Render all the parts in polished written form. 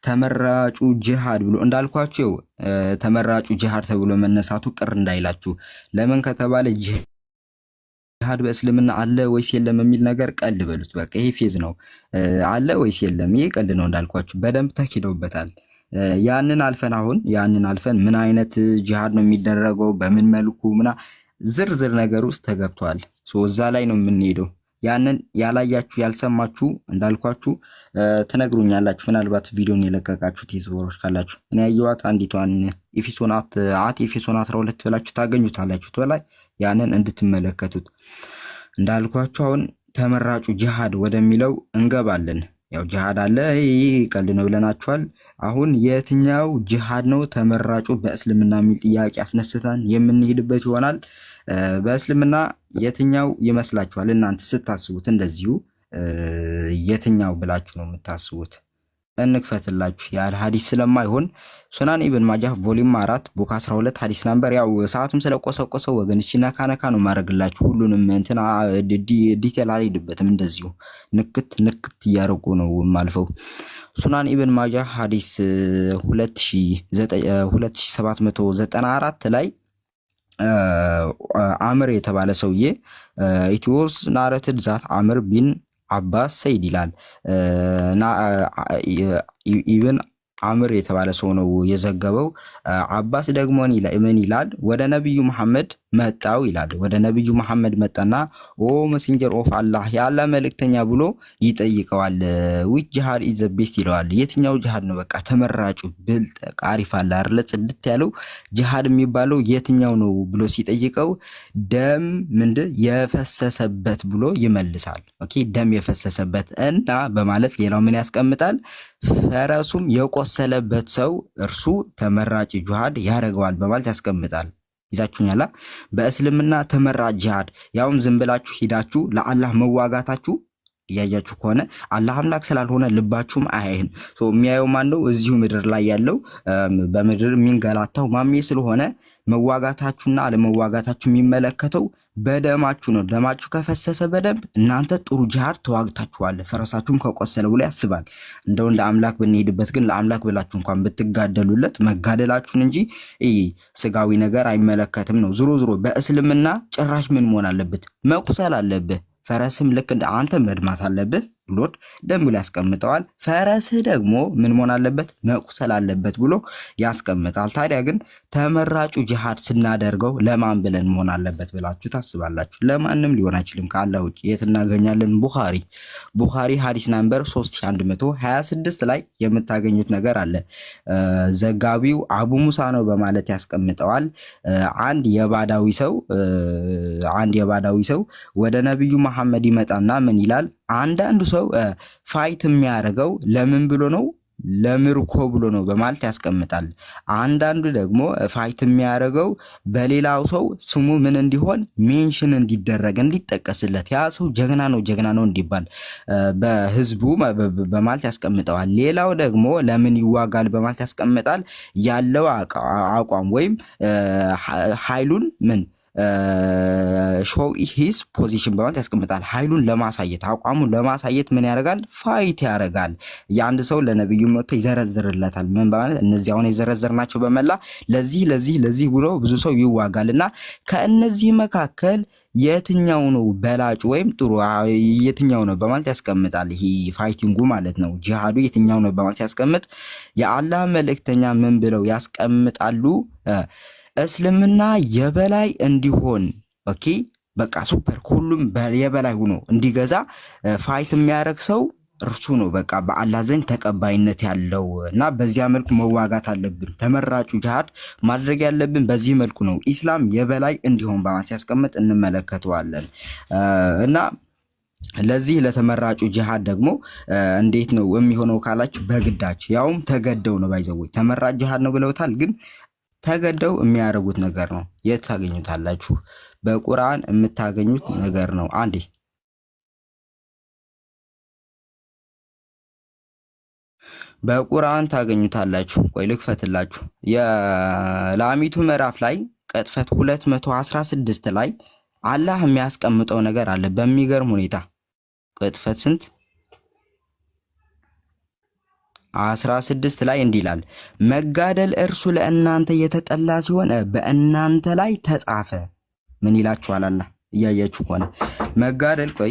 ተመራጩ ጂሃድ ብሎ እንዳልኳችሁ ተመራጩ ጂሃድ ተብሎ መነሳቱ ቅር እንዳይላችሁ። ለምን ከተባለ ጂሃድ በእስልምና አለ ወይስ የለም የሚል ነገር ቀልድ በሉት። በቃ ይሄ ፌዝ ነው። አለ ወይስ የለም ይሄ ቀልድ ነው። እንዳልኳችሁ በደንብ ተኪደውበታል። ያንን አልፈን ምን አይነት ጂሃድ ነው የሚደረገው በምን መልኩ ዝርዝር ነገር ውስጥ ተገብቷል። እዛ ላይ ነው የምንሄደው። ያንን ያላያችሁ ያልሰማችሁ እንዳልኳችሁ ትነግሩኛላችሁ። ምናልባት ቪዲዮን የለቀቃችሁት ይዘውሮች ካላችሁ እኔ ያየኋት አንዲቷን ኤፌሶን 12 ብላችሁ ታገኙታላችሁ በላይ ያንን እንድትመለከቱት እንዳልኳችሁ። አሁን ተመራጩ ጂሃድ ወደሚለው እንገባለን። ያው ጂሃድ አለ ይሄ ቀልድ ነው ብለናችኋል። አሁን የትኛው ጂሃድ ነው ተመራጩ በእስልምና የሚል ጥያቄ አስነስተን የምንሄድበት ይሆናል። በእስልምና የትኛው ይመስላችኋል እናንተ ስታስቡት? እንደዚሁ የትኛው ብላችሁ ነው የምታስቡት? እንክፈትላችሁ ያለ ሐዲስ ስለማይሆን ሱናን ኢብን ማጃህ ቮሊዩም 4 ቡክ 12 ሐዲስ ነምበር። ያው ሰዓቱም ስለቆሰቆሰው ወገን እቺ ነካ ነው ማድረግላችሁ። ሁሉንም እንትና ዲቴል አልሄድበትም። እንደዚሁ ንክት እያደረጉ ነው ማልፈው። ሱናን ኢብን ማጃህ ሐዲስ 2794 ላይ አምር የተባለ ሰውዬ it was narrated that አምር ቢን አባስ ሰይድ ይላል። ኢብን አምር የተባለ ሰው ነው የዘገበው። አባስ ደግሞ ምን ይላል? ወደ ነብዩ መሐመድ መጣው ይላል። ወደ ነብዩ መሐመድ መጣና ኦ መሰንጀር ኦፍ አላህ የአላህ መልእክተኛ ብሎ ይጠይቀዋል። which jihad is the best ይለዋል። የትኛው ጂሃድ ነው በቃ ተመራጩ ብልጥ አሪፍ አለ አይደል ጽድት ያለው ጂሃድ የሚባለው የትኛው ነው ብሎ ሲጠይቀው ደም የፈሰሰበት ብሎ ይመልሳል። ኦኬ ደም የፈሰሰበት እና በማለት ሌላው ምን ያስቀምጣል? ፈረሱም የቆሰለበት ሰው እርሱ ተመራጭ ጂሃድ ያደርገዋል በማለት ያስቀምጣል። ይዛችሁኛላ። በእስልምና ተመራጭ ጂሃድ ያውም ዝም ብላችሁ ሂዳችሁ ለአላህ መዋጋታችሁ እያያችሁ ከሆነ አላህ አምላክ ስላልሆነ ልባችሁም አያይን። የሚያየው ማን ነው? እዚሁ ምድር ላይ ያለው በምድር የሚንገላታው ማሜ ስለሆነ መዋጋታችሁና አለመዋጋታችሁ የሚመለከተው በደማችሁ ነው። ደማችሁ ከፈሰሰ በደንብ እናንተ ጥሩ ጂሃድ ተዋግታችኋል። ፈረሳችሁም ከቆሰለ ብሎ ያስባል። እንደው እንደ አምላክ ብንሄድበት ግን ለአምላክ ብላችሁ እንኳን ብትጋደሉለት መጋደላችሁን እንጂ ስጋዊ ነገር አይመለከትም ነው። ዞሮ በእስልምና ጭራሽ ምን መሆን አለበት? መቁሰል አለበት። ፈረስም ልክ እንደ አንተ መድማት አለበት ብሎት ደም ብሎ ያስቀምጠዋል። ፈረስህ ደግሞ ምን መሆን አለበት? መቁሰል አለበት ብሎ ያስቀምጣል። ታዲያ ግን ተመራጩ ጂሃድ ስናደርገው ለማን ብለን መሆን አለበት ብላችሁ ታስባላችሁ? ለማንም ሊሆን አይችልም ካላህ ውጭ። የት እናገኛለን? ቡኻሪ ሐዲስ ነምበር 3126 ላይ የምታገኙት ነገር አለ። ዘጋቢው አቡ ሙሳ ነው በማለት ያስቀምጠዋል። አንድ የባዳዊ ሰው ወደ ነብዩ መሐመድ ይመጣና ምን ይላል? አንዳንዱ ሰው ፋይት የሚያደርገው ለምን ብሎ ነው? ለምርኮ ብሎ ነው በማለት ያስቀምጣል። አንዳንዱ ደግሞ ፋይት የሚያደርገው በሌላው ሰው ስሙ ምን እንዲሆን ሜንሽን እንዲደረግ እንዲጠቀስለት ያ ሰው ጀግና ነው እንዲባል በህዝቡ በማለት ያስቀምጠዋል። ሌላው ደግሞ ለምን ይዋጋል በማለት ያስቀምጣል። ያለው አቋም ወይም ኃይሉን show his position በማለት ያስቀምጣል። ኃይሉን ለማሳየት አቋሙን ለማሳየት ምን ያደርጋል? ፋይት ያደርጋል። የአንድ ሰው ለነብዩ መጥቶ ይዘረዝርለታል። ምን በማለት እነዚህ አሁን የዘረዘርናቸው በመላ ለዚህ ብሎ ብዙ ሰው ይዋጋልና ከእነዚህ መካከል የትኛው ነው በላጭ ወይም ጥሩ የትኛው ነው በማለት ያስቀምጣል። ይሄ ፋይቲንጉ ማለት ነው። ጂሃዱ የትኛው ነው በማለት ያስቀምጥ። የአላህ መልእክተኛ ምን ብለው ያስቀምጣሉ? እስልምና የበላይ እንዲሆን ኦኬ በቃ ሱፐር ሁሉም የበላይ ሆኖ እንዲገዛ ፋይት የሚያደርግ ሰው እርሱ ነው በቃ በአላህ ዘንድ ተቀባይነት ያለው እና በዚያ መልኩ መዋጋት አለብን። ተመራጩ ጂሃድ ማድረግ ያለብን በዚህ መልኩ ነው። ኢስላም የበላይ እንዲሆን በማለት ያስቀምጥ እንመለከተዋለን። እና ለዚህ ለተመራጩ ጂሃድ ደግሞ እንዴት ነው የሚሆነው ካላችሁ በግዳጅ ያውም ተገደው ነው ባይዘው ተመራጭ ጂሃድ ነው ብለውታል ግን ተገደው የሚያደርጉት ነገር ነው። የት ታገኙታላችሁ? በቁርአን የምታገኙት ነገር ነው። አንዴ በቁርአን ታገኙታላችሁ። ቆይ ልክፈትላችሁ። የላሚቱ ምዕራፍ ላይ ቅጥፈት 216 ላይ አላህ የሚያስቀምጠው ነገር አለ በሚገርም ሁኔታ። ቅጥፈት ስንት 16 ላይ እንዲህ ይላል፣ መጋደል እርሱ ለእናንተ የተጠላ ሲሆን በእናንተ ላይ ተጻፈ። ምን ይላችኋል? አላህ እያያችሁ ከሆነ መጋደል ቆይ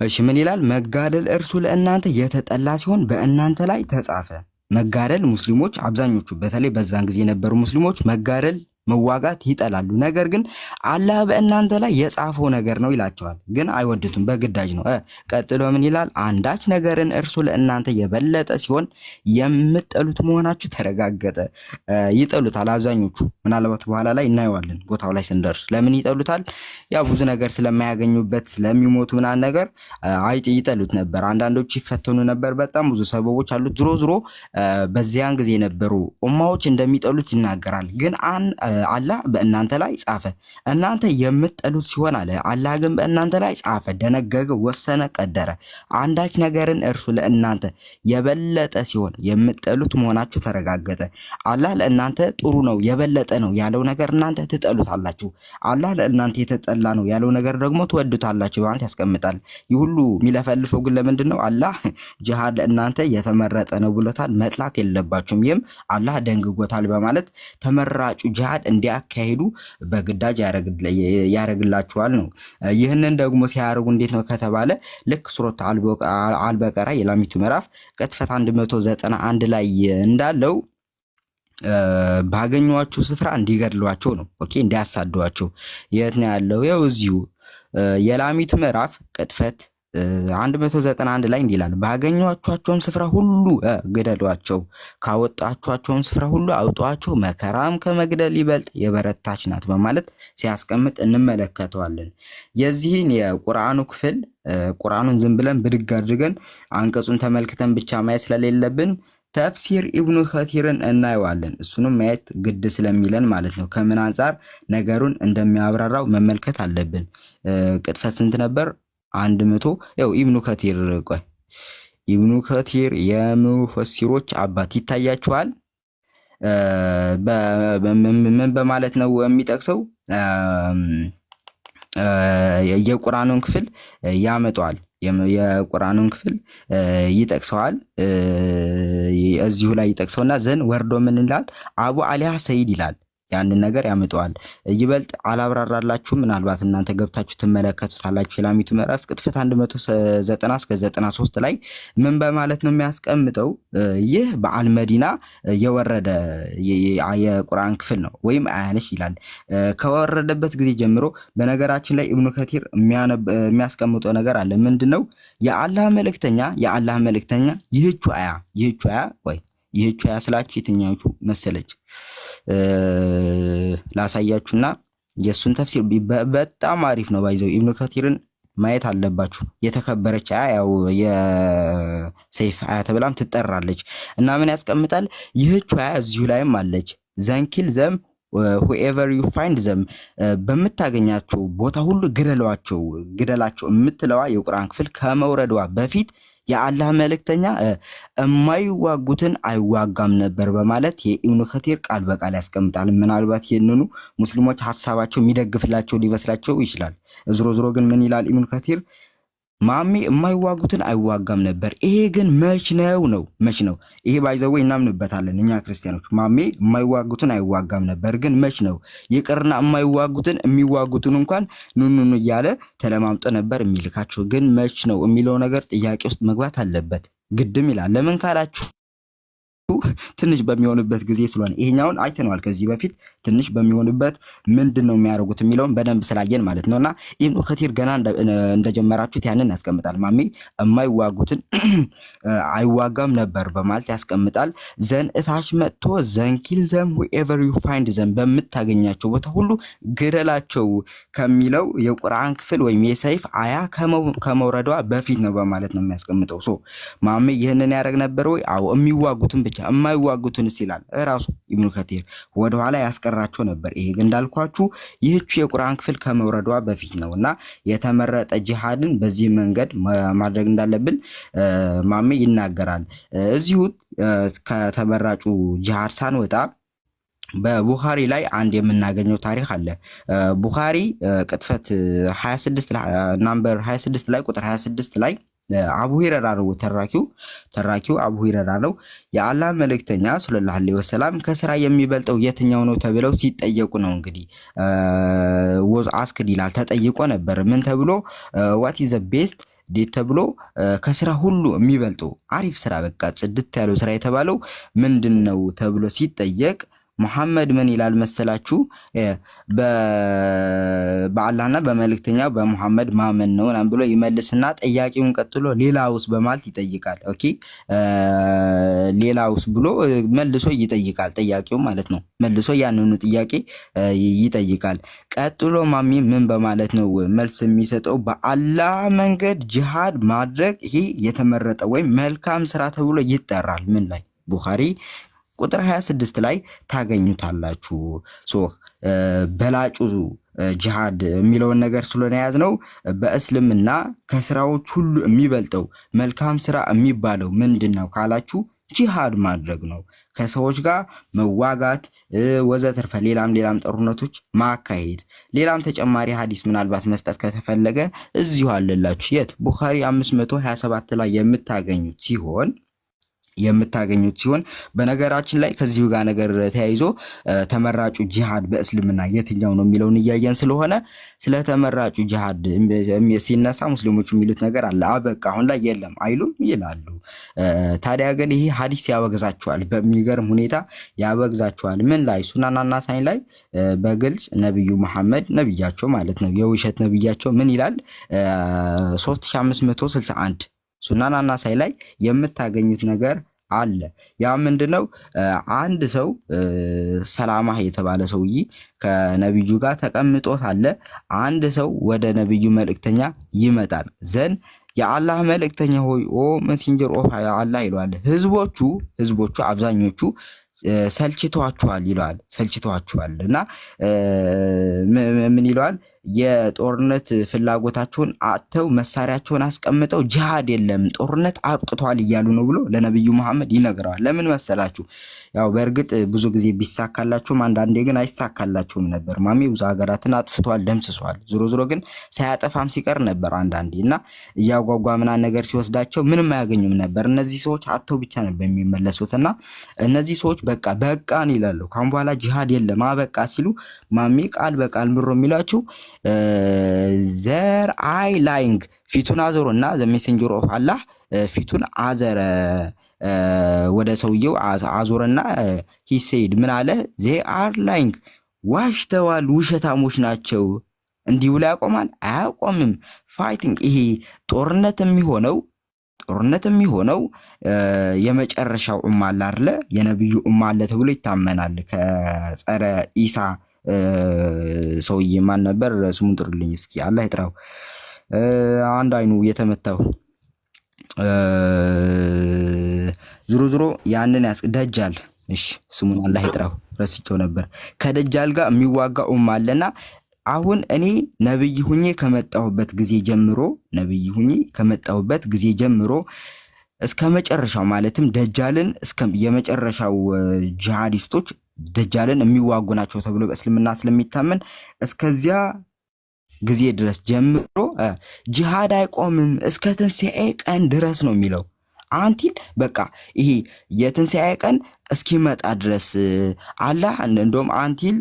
እሺ ምን ይላል? መጋደል እርሱ ለእናንተ የተጠላ ሲሆን በእናንተ ላይ ተጻፈ። መጋደል ሙስሊሞች አብዛኞቹ በተለይ በዛን ጊዜ የነበሩ ሙስሊሞች መጋደል መዋጋት ይጠላሉ። ነገር ግን አላህ በእናንተ ላይ የጻፈው ነገር ነው ይላቸዋል። ግን አይወድቱም፣ በግዳጅ ነው። ቀጥሎ ምን ይላል? አንዳች ነገርን እርሱ ለእናንተ የበለጠ ሲሆን የምትጠሉት መሆናችሁ ተረጋገጠ። ይጠሉታል አብዛኞቹ። ምናልባት በኋላ ላይ እናየዋለን ቦታው ላይ ስንደርስ። ለምን ይጠሉታል? ያው ብዙ ነገር ስለማያገኙበት ስለሚሞቱ ምናምን ነገር ይጠሉት ነበር። አንዳንዶቹ ይፈተኑ ነበር። በጣም ብዙ ሰበቦች አሉት። ዝሮ በዚያን ጊዜ የነበሩ ኡማዎች እንደሚጠሉት ይናገራል። ግን አላህ በእናንተ ላይ ጻፈ። እናንተ የምትጠሉት ሲሆን አለ አላህ ግን በእናንተ ላይ ጻፈ፣ ደነገገ፣ ወሰነ፣ ቀደረ። አንዳች ነገርን እርሱ ለእናንተ የበለጠ ሲሆን የምትጠሉት መሆናችሁ ተረጋገጠ። አላህ ለእናንተ ጥሩ ነው የበለጠ ነው ያለው ነገር እናንተ ትጠሉታላችሁ። አላህ ለእናንተ የተጠላ ነው ያለው ነገር ደግሞ ትወዱታላችሁ በማለት ያስቀምጣል። ይህ ሁሉ የሚለፈልፈው ግን ለምንድን ነው? አላህ ጂሃድ ለእናንተ የተመረጠ ነው ብሎታል። መጥላት የለባችሁም፣ ይህም አላህ ደንግጎታል በማለት ተመራጩ ጂሃድ እንዲያካሂዱ በግዳጅ ያረግላችኋል ነው። ይህንን ደግሞ ሲያደርጉ እንዴት ነው ከተባለ ልክ ሱረት አልበቀራ የላሚቱ ምዕራፍ ቅጥፈት 191 ላይ እንዳለው ባገኟቸው ስፍራ እንዲገድሏቸው ነው። ኦኬ እንዲያሳዷቸው። የት ነው ያለው? ያው እዚሁ የላሚቱ ምዕራፍ ቅጥፈት 191 ላይ እንዲህ ይላል፣ ባገኟቸውም ስፍራ ሁሉ ግደሏቸው፣ ካወጣቸውም ስፍራ ሁሉ አውጧቸው፣ መከራም ከመግደል ይበልጥ የበረታች ናት በማለት ሲያስቀምጥ እንመለከተዋለን። የዚህን የቁርአኑ ክፍል ቁርአኑን ዝም ብለን ብድግ አድርገን አንቀጹን ተመልክተን ብቻ ማየት ስለሌለብን ተፍሲር ኢብኑ ከቲርን እናየዋለን። እሱንም ማየት ግድ ስለሚለን ማለት ነው። ከምን አንጻር ነገሩን እንደሚያብራራው መመልከት አለብን። ቅጥፈት ስንት ነበር? 100 ያው ኢብኑ ከቲር ቆይ ኢብኑ ከቲር የሙፈሲሮች አባት ይታያችኋል። ምን በማለት ነው የሚጠቅሰው? የቁርአኑን ክፍል ያመጣዋል። የቁርአኑን ክፍል ይጠቅሰዋል። እዚሁ ላይ ይጠቅሰውና ዘን ወርዶ ምን ይላል? አቡ አሊያ ሰይድ ይላል። ያንን ነገር ያመጣዋል። ይበልጥ አላብራራላችሁ። ምናልባት እናንተ ገብታችሁ ትመለከቱታላችሁ። የላሚቱ ምዕራፍ ቅጥፈት 190 እስከ 93 ላይ ምን በማለት ነው የሚያስቀምጠው? ይህ በአል መዲና የወረደ የቁርአን ክፍል ነው ወይም አያነሽ ይላል። ከወረደበት ጊዜ ጀምሮ በነገራችን ላይ ኢብኑ ከቲር የሚያስቀምጠው ነገር አለ። ምንድነው? የአላህ መልእክተኛ ይህቹ አያ ወይ ይህቹ አያ ስላችሁ የትኛዎቹ መሰለች? ላሳያችሁና የሱን ተፍሲር በጣም አሪፍ ነው። ባይዘው ኢብኑ ከቲርን ማየት አለባችሁ። የተከበረች አያ ያው የሰይፍ አያ ተብላም ትጠራለች እና ምን ያስቀምጣል? ይህቹ አያ እዚሁ ላይም አለች። ዘንኪል ዘም whoever you find them በምታገኛቸው ቦታ ሁሉ ግደላቸው የምትለዋ የቁርአን ክፍል ከመውረዷ በፊት የአላህ መልእክተኛ የማይዋጉትን አይዋጋም ነበር በማለት የኢብኑ ከቲር ቃል በቃል ያስቀምጣል። ምናልባት ይህንኑ ሙስሊሞች ሐሳባቸው የሚደግፍላቸው ሊመስላቸው ይችላል። ዝሮ ግን ምን ይላል ኢብኑ ከቲር? ማሜ የማይዋጉትን አይዋጋም ነበር። ይሄ ግን መች ነው? ይሄ ባይዘው እናምንበታለን እኛ ክርስቲያኖች። ማሜ የማይዋጉትን አይዋጋም ነበር ግን መች ነው? ይቅርና የማይዋጉትን የሚዋጉትን እንኳን ኑኑኑ እያለ ተለማምጦ ነበር የሚልካቸው። ግን መች ነው የሚለው ነገር ጥያቄ ውስጥ መግባት አለበት ግድም ይላል። ለምን ካላችሁ ትንሽ በሚሆንበት ጊዜ ስለሆነ ይሄኛውን አይተነዋል ከዚህ በፊት። ትንሽ በሚሆንበት ምንድነው የሚያደርጉት የሚለውን በደንብ ስላየን ማለት ነውና ኢብኑ ከቲር ገና እንደጀመራችሁት ያንን ያስቀምጣል። ማሜ የማይዋጉትን አይዋጋም ነበር በማለት ያስቀምጣል። ዘን እታች መጥቶ ዘንኪል ዘም whoever you find them በምታገኛቸው ቦታ ሁሉ ግደላቸው ከሚለው የቁርአን ክፍል ወይም የሰይፍ አያ ከመውረዷ በፊት ነው በማለት ነው የሚያስቀምጠው። ማሜ ይህንን ያደርግ ነበር ወይ? አዎ የሚዋጉትን ብቻ የማይዋጉትን ይላል ራሱ ኢብኑ ከቲር። ወደ ኋላ ያስቀራቸው ነበር። ይሄ ግን እንዳልኳችሁ ይህች የቁርአን ክፍል ከመውረዷ በፊት ነውና የተመረጠ ጂሃድን በዚህ መንገድ ማድረግ እንዳለብን ማሜ ይናገራል። እዚሁ ከተመራጩ ጂሃድ ሳንወጣ በቡኻሪ ላይ አንድ የምናገኘው ታሪክ አለ። ቡኻሪ ቅጥፈት 26 ናምበር 26 ላይ ቁጥር 26 ላይ አቡ ሁረይራ ነው ተራኪው አቡ ሁረይራ ነው። የአላህ መልእክተኛ ሰለላሁ ዐለይሂ ወሰለም ከስራ የሚበልጠው የትኛው ነው ተብለው ሲጠየቁ ነው እንግዲህ ወዝ አስክድ ይላል ተጠይቆ ነበር። ምን ተብሎ ዋት ኢዝ ዘ ቤስት ዴት ተብሎ ከስራ ሁሉ የሚበልጠው አሪፍ ስራ በቃ ጽድት ያለው ስራ የተባለው ምንድነው ተብሎ ሲጠየቅ መሐመድ ምን ይላል መሰላችሁ? በአላህና በመልእክተኛው በመሐመድ ማመን ነው ምናምን ብሎ ይመልስና ጥያቄውን ቀጥሎ ሌላውስ በማለት ይጠይቃል። ኦኬ ሌላውስ ብሎ መልሶ ይጠይቃል። ጥያቄው ማለት ነው መልሶ ያንኑ ጥያቄ ይጠይቃል። ቀጥሎ ማሚ ምን በማለት ነው መልስ የሚሰጠው? በአላህ መንገድ ጂሃድ ማድረግ ይሄ የተመረጠ ወይም መልካም ስራ ተብሎ ይጠራል። ምን ላይ? ቡኻሪ ቁጥር 26 ላይ ታገኙታላችሁ። በላጩ ጂሃድ የሚለውን ነገር ስለሆነ ያዝነው በእስልምና ከስራዎች ሁሉ የሚበልጠው መልካም ስራ የሚባለው ምንድነው ካላችሁ ጂሃድ ማድረግ ነው። ከሰዎች ጋር መዋጋት ወዘተርፈ ሌላም ጦርነቶች ማካሄድ። ሌላም ተጨማሪ ሐዲስ ምናልባት መስጠት ከተፈለገ እዚሁ አለላችሁ። የት? ቡኻሪ 527 ላይ የምታገኙት ሲሆን በነገራችን ላይ ከዚሁ ጋር ነገር ተያይዞ ተመራጩ ጂሃድ በእስልምና የትኛው ነው የሚለውን እያየን ስለሆነ ስለተመራጩ ጂሃድ ሲነሳ ሙስሊሞች የሚሉት ነገር አለ። አበቃ አሁን ላይ የለም አይሉም ይላሉ። ታዲያ ግን ይሄ ሐዲስ ያወግዛቸዋል፣ በሚገርም ሁኔታ ያወግዛቸዋል። ምን ላይ? ሱናን አናሳኝ ላይ በግልጽ ነብዩ መሐመድ ነብያቸው ማለት ነው የውሸት ነብያቸው ምን ይላል? 3561 ሱናን አናሳይ ላይ የምታገኙት ነገር አለ። ያ ምንድነው? አንድ ሰው ሰላማህ የተባለ ሰውዬ ከነብዩ ጋር ተቀምጦ ሳለ አንድ ሰው ወደ ነብዩ መልእክተኛ ይመጣል። ዘን የአላህ መልእክተኛ ሆይ ኦ ሜሴንጀር ኦፍ አላህ ይለዋል። ህዝቦቹ አብዛኞቹ ሰልችቷቸዋል ይለዋል። እና ምን ይለዋል? የጦርነት ፍላጎታቸውን አጥተው መሳሪያቸውን አስቀምጠው ጂሃድ የለም ጦርነት አብቅቷል እያሉ ነው ብሎ ለነብዩ መሐመድ ይነግረዋል። ለምን መሰላችሁ? ያው በእርግጥ ብዙ ጊዜ ቢሳካላቸውም አንዳንዴ ግን አይሳካላቸውም ነበር። ማሚ ብዙ ሀገራትን አጥፍቷል፣ ደምስሷል። ዞሮ ግን ሳያጠፋም ሲቀር ነበር አንዳንዴ እና እያጓጓ ምናምን ነገር ሲወስዳቸው ምንም አያገኙም ነበር። እነዚህ ሰዎች አጥተው ብቻ ነበር የሚመለሱትና እነዚህ ሰዎች በቃን ይላሉ። ካሁን በኋላ ጂሃድ የለም አበቃ ሲሉ ማሚ ቃል በቃል ምሮ የሚላቸው ዘር አይ ላይንግ ፊቱን አዞረና ዘ ሜሴንጀር ኦፍ አላህ ፊቱን አዘረ ወደ ሰውየው አዞረና ሂ ሴድ ምን አለ? ዜ አር ላይንግ ዋሽተዋል፣ ውሸታሞች ናቸው። እንዲህ ብሎ ያቆማል? አያቆምም። ፋይቲንግ ይሄ ጦርነት የሚሆነው የመጨረሻው ኡማ አለ አይደለ? የነብዩ ኡማ አለ ተብሎ ይታመናል። ከጸረ ኢሳ ሰውዬ ማን ነበር? ስሙን ጥሩልኝ እስኪ፣ አላህ ይጥራው። አንድ አይኑ የተመታው ዙሮ ያንን ደጃል። እሺ ስሙን አላህ ይጥራው፣ ረስቼው ነበር። ከደጃል ጋር የሚዋጋ ኡማ አለና አሁን እኔ ነብይ ሁኜ ከመጣሁበት ጊዜ ጀምሮ እስከ መጨረሻው ማለትም ደጃልን የመጨረሻው ጂሃዲስቶች ደጃልን የሚዋጉ ናቸው ተብሎ በእስልምና ስለሚታመን እስከዚያ ጊዜ ድረስ ጀምሮ ጂሃድ አይቆምም እስከ ትንሣኤ ቀን ድረስ ነው የሚለው። አንቲል በቃ ይሄ የትንሣኤ ቀን እስኪመጣ ድረስ አላህ እንደውም አንቲል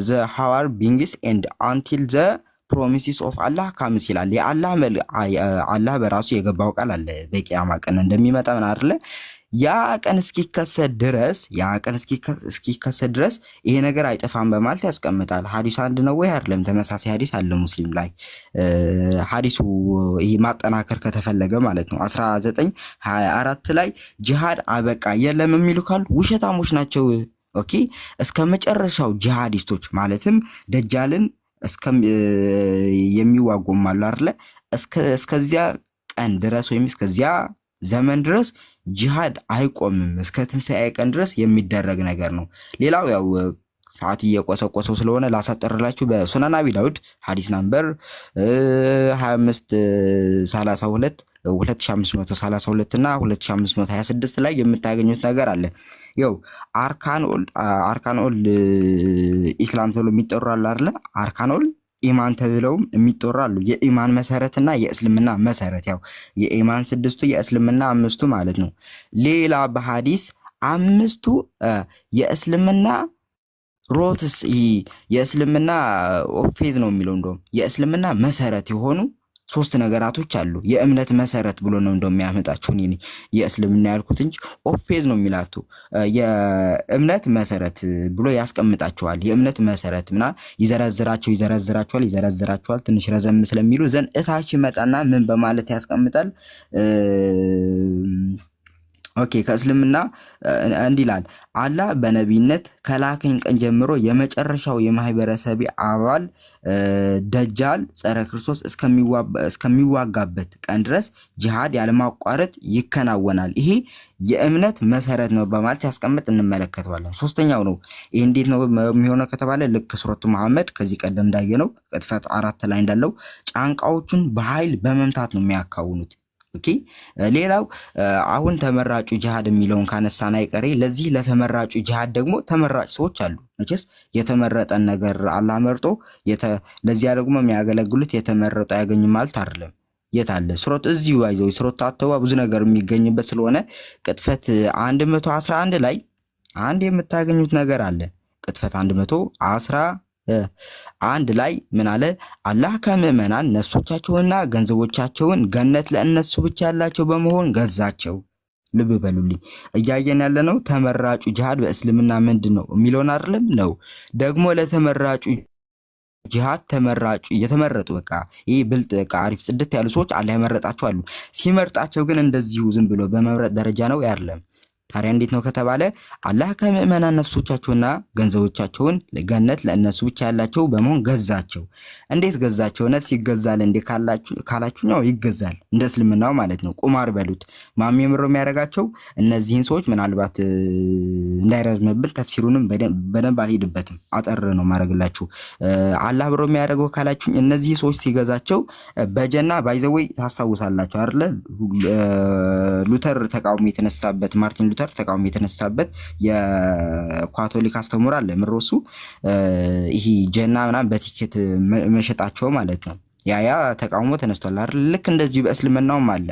ዘ ሃዋር ቢንግስ ኤንድ አንቲል ዘ ፕሮሚሲስ ኦፍ አላህ ካምስ ይላል። አላህ በራሱ የገባው ቃል አለ በቂያማ ቀን እንደሚመጣ ምን አይደለ? ያ ቀን እስኪከሰት ድረስ ይሄ ነገር አይጠፋም በማለት ያስቀምጣል። ሐዲሱ አንድ ነው ወይ አይደለም? ተመሳሳይ ሐዲስ አለ ሙስሊም ላይ። ሐዲሱ ይሄ ማጠናከር ከተፈለገ ማለት ነው 1924 ላይ ጂሃድ አበቃ የለም የሚሉ ካሉ ውሸታሞች ናቸው። ኦኬ እስከ መጨረሻው ጂሃዲስቶች ማለትም ደጃልን የሚዋጉም አሉ አይደለ? እስከዚያ ቀን ድረስ ወይም እስከዚያ ዘመን ድረስ ጂሃድ አይቆምም እስከ ትንሣኤ ቀን ድረስ የሚደረግ ነገር ነው። ሌላው ያው ሰዓት እየቆሰቆሰው ስለሆነ ላሳጠርላችሁ በሱነን አቢ ዳውድ ሐዲስ ናምበር 2532 2532 እና 2526 ላይ የምታገኙት ነገር አለ። ያው አርካኖል ኢስላም ተብሎ የሚጠሩ አለ አይደለ? አርካኖል ኢማን ተብለውም የሚጠሩ አሉ። የኢማን መሰረትና የእስልምና መሰረት፣ ያው የኢማን 6ቱ የእስልምና 5ቱ ማለት ነው። ሌላ በሐዲስ 5ቱ የእስልምና ሮትስ የእስልምና ኦፌዝ ነው የሚለው እንደውም የእስልምና መሰረት የሆኑ 3 ነገራቶች አሉ። የእምነት መሰረት ብሎ ነው እንደውም የሚያመጣቸው። እኔ የእስልምና ያልኩት እንጂ ኦፌዝ ነው የሚላቱ የእምነት መሰረት ብሎ ያስቀምጣቸዋል። የእምነት መሰረት ምና ይዘረዝራቸዋል። ትንሽ ረዘም ስለሚሉ ዘንድ እታች ይመጣና ምን በማለት ያስቀምጣል? ኦኬ ከእስልምና እንዲህ ይላል። አላህ በነቢይነት ከላከኝ ቀን ጀምሮ የመጨረሻው የማህበረሰብ አባል ደጃል ጸረ ክርስቶስ እስከሚዋጋበት ቀን ድረስ ጂሃድ ያለማቋረጥ ይከናወናል። ይሄ የእምነት መሰረት ነው በማለት ያስቀምጥ እንመለከተዋለን። 3ኛው ነው። ይህ እንዴት ነው የሚሆነው ከተባለ ልክ ሱረቱ መሐመድ ከዚህ ቀደም እንዳየነው ቅጥፈት 4 ላይ እንዳለው ጫንቃዎቹን በኃይል በመምታት ነው የሚያካውኑት። ኦኬ ሌላው አሁን ተመራጩ ጂሃድ የሚለውን ካነሳን አይቀሬ ለዚህ ለተመራጩ ጂሃድ ደግሞ ተመራጭ ሰዎች አሉ። መቼስ የተመረጠን ነገር አላህ መርጦ ለዚያ ደግሞ የሚያገለግሉት የተመረጠ ያገኙ ማለት አይደለም። የት አለ ሱረት እዚሁ አይዘው ሱረት አተዋ ብዙ ነገር የሚገኝበት ስለሆነ ቅጥፈት 111 ላይ አንድ የምታገኙት ነገር አለ። ቅጥፈት 111 ላይ ምን አለ? አላህ ከምዕመናን ነፍሶቻቸውንና ገንዘቦቻቸውን ገነት ለእነሱ ብቻ ያላቸው በመሆን ገዛቸው። ልብ በሉልኝ። እያየን ያለነው ተመራጩ ጂሃድ በእስልምና ምንድን ነው የሚለውን አይደለም ነው። ደግሞ ለተመራጩ ጂሃድ የተመረጡ በቃ ይሄ ብልጥ በቃ አሪፍ ጽድት ያሉ ሰዎች አላህ የመረጣቸው አሉ። ሲመርጣቸው ግን እንደዚሁ ዝም ብሎ በመምረጥ ደረጃ ነው አይደለም። ታዲያ እንዴት ነው ከተባለ አላህ ከምዕመናን ነፍሶቻቸውና ገንዘቦቻቸውን ገነት ለእነሱ ብቻ ያላቸው በመሆን ገዛቸው። እንዴት ገዛቸው? ነፍስ ይገዛል እንዴ ካላችሁ ነው ይገዛል፣ እንደ እስልምናው ማለት ነው። ቁማር በሉት። ማሚ ምሮ የሚያደርጋቸው እነዚህን ሰዎች ምናልባት እንዳይረዝምብን ተፍሲሩንም በደንብ አልሄድበትም፣ አጠር ነው ማድረግላችሁ። አላህ ብሮ የሚያደርገው ካላችሁ እነዚህ ሰዎች ሲገዛቸው በጀና ባይዘወይ ታስታውሳላችሁ አይደለ? ሉተር ተቃውሞ የተነሳበት ማርቲን ሉተር ተቃውሞ የተነሳበት የካቶሊክ አስተምሮ አለ ምሮሱ ይሄ ጀና ምናምን በቲኬት መሸጣቸው ማለት ነው። ያ ተቃውሞ ተነስቷል አይደል? ልክ እንደዚህ በእስልምናውም አለ።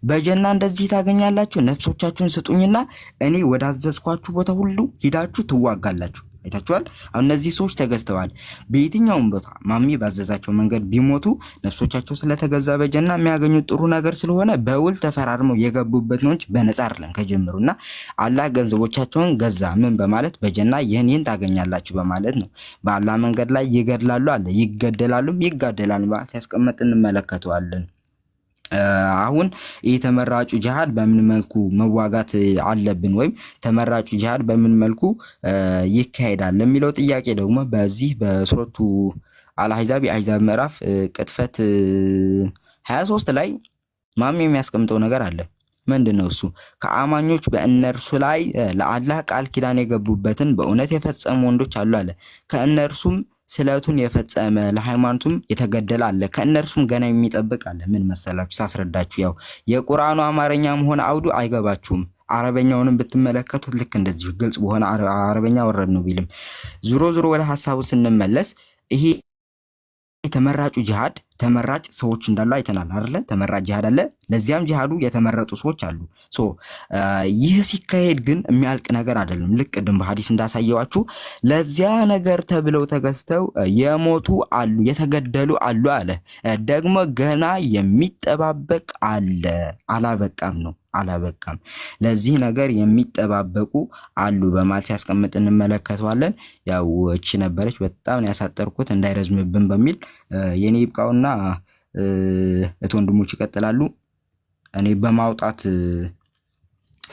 በጀና እንደዚህ ታገኛላችሁ፣ ነፍሶቻችሁን ስጡኝና እኔ ወዳዘዝኳችሁ ቦታ ሁሉ ሂዳችሁ ትዋጋላችሁ። አይታችኋል። አሁን እነዚህ ሰዎች ተገዝተዋል። በየትኛውም ቦታ ማሚ ባዘዛቸው መንገድ ቢሞቱ ነፍሶቻቸው ስለተገዛ በጀና የሚያገኙት ጥሩ ነገር ስለሆነ በውል ተፈራርመው የገቡበት ነው እንጂ በነፃ አይደለም ከጀምሩና አላህ ገንዘቦቻቸውን ገዛ ምን በማለት በጀና ይህን ታገኛላችሁ በማለት ነው። በአላህ መንገድ ላይ ይገድላሉ አለ፣ ይገደላሉም ይጋደላሉ ማለት ያስቀመጥ እንመለከተዋለን። አሁን የተመራጩ ጂሃድ በምን መልኩ መዋጋት አለብን ወይም ተመራጩ ጂሃድ በምን መልኩ ይካሄዳል ለሚለው ጥያቄ ደግሞ በዚህ በሱረቱ አልአሕዛብ የአሕዛብ ምዕራፍ ቅጥፈት 23 ላይ ማሚ የሚያስቀምጠው ነገር አለ። ምንድነው እሱ? ከአማኞች በእነርሱ ላይ ለአላህ ቃል ኪዳን የገቡበትን በእውነት የፈጸሙ ወንዶች አሉ አለ። ከእነርሱም ስለቱን የፈጸመ ለሃይማኖቱም የተገደለ አለ። ከእነርሱም ገና የሚጠብቅ አለ። ምን መሰላችሁ ሳስረዳችሁ፣ ያው የቁርአኑ አማርኛም ሆነ አውዱ አይገባችሁም። አረበኛውንም ብትመለከቱት ልክ እንደዚሁ ግልጽ በሆነ አረበኛ ወረድ ነው ቢልም ዙሮ ወደ ሐሳቡ ስንመለስ ይሄ ተመራጩ ጂሃድ ተመራጭ ሰዎች እንዳሉ አይተናል አይደለ? ተመራጭ ጂሃድ አለ። ለዚያም ጂሃዱ የተመረጡ ሰዎች አሉ። ይህ ሲካሄድ ግን የሚያልቅ ነገር አይደለም። ልክ ቅድም በሐዲስ እንዳሳየዋችሁ ለዚያ ነገር ተብለው ተገዝተው የሞቱ አሉ፣ የተገደሉ አሉ አለ። ደግሞ ገና የሚጠባበቅ አለ። አላበቃም ነው አላበቃም። ለዚህ ነገር የሚጠባበቁ አሉ በማለት ያስቀምጥ እንመለከተዋለን። ያው እቺ ነበረች በጣም ያሳጠርኩት እንዳይረዝምብን በሚል የኔ ይብቃውና እህት ወንድሞች ይቀጥላሉ። እኔ በማውጣት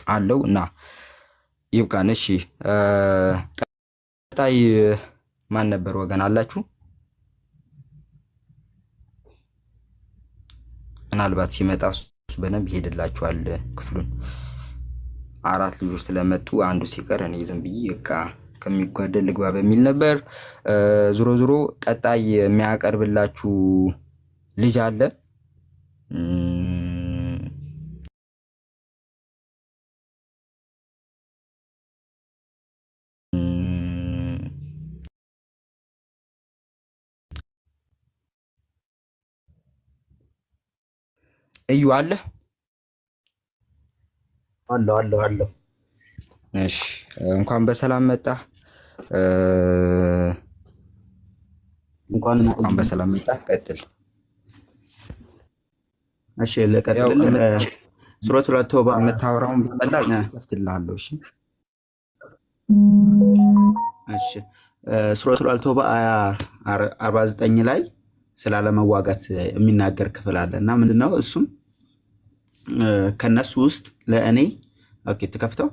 አለው እና ይብቃን። እሺ ቀጣይ ማን ነበር ወገን አላችሁ? ምናልባት ሲመጣ በደንብ ይሄድላችኋል ክፍሉን። 4 ልጆች ስለመጡ አንዱ ሲቀር እኔ ዝም ብዬ በቃ ከሚጓደል ልግባ በሚል ነበር። ዙሮ ቀጣይ የሚያቀርብላችሁ ልጅ አለ። እዩ አለ አለው። እሺ እንኳን በሰላም መጣ። እንኳን በሰላም መጣ። ቀጥል። እሺ ለቀጥልልህ። ሱረቱል ተውባ የምታወራውን በመላ ከፍትልሃለሁ። እሺ ሱረቱል ተውባ አያ 49 ላይ ስላለመዋጋት የሚናገር ክፍል አለ እና ምንድነው እሱም ከነሱ ውስጥ ለእኔ ተከፍተው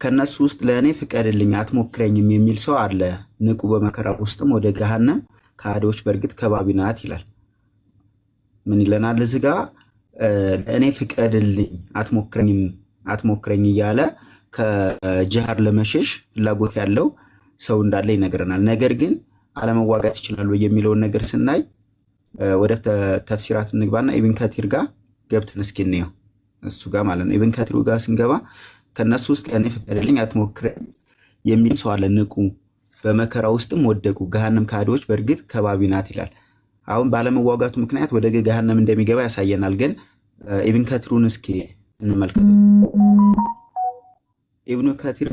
ከነሱ ውስጥ ለእኔ ፍቀድልኝ አትሞክረኝም የሚል ሰው አለ። ንቁ በመከራ ውስጥም ወደ ገሃነም ከሃዲዎች በእርግጥ ከባቢ ናት ይላል። ምን ይለናል እዚህ ጋር? ለእኔ ፍቀድልኝ አትሞክረኝ እያለ ከጅሃድ ለመሸሽ ፍላጎት ያለው ሰው እንዳለ ይነግረናል። ነገር ግን አለመዋጋት ይችላሉ የሚለውን ነገር ስናይ ወደ ተፍሲራት እንግባና ኢብን ከቲር ጋር ገብተን እስኪ እንየው። እሱ ጋር ማለት ነው። ኢብን ከቲር ጋር ስንገባ ከነሱ ውስጥ ለእኔ ፍቀድልኝ አትሞክረኝ የሚል ሰው አለ። ንቁ በመከራ ውስጥም ወደቁ ገሃነም ከሃዲዎች በእርግጥ ከባቢ ናት ይላል። አሁን ባለመዋጋቱ ምክንያት ወደ ገሃነም እንደሚገባ ያሳየናል። ግን ኢብን ከቲሩን እስኪ እንመልከተው። ኢብኑ ከቲር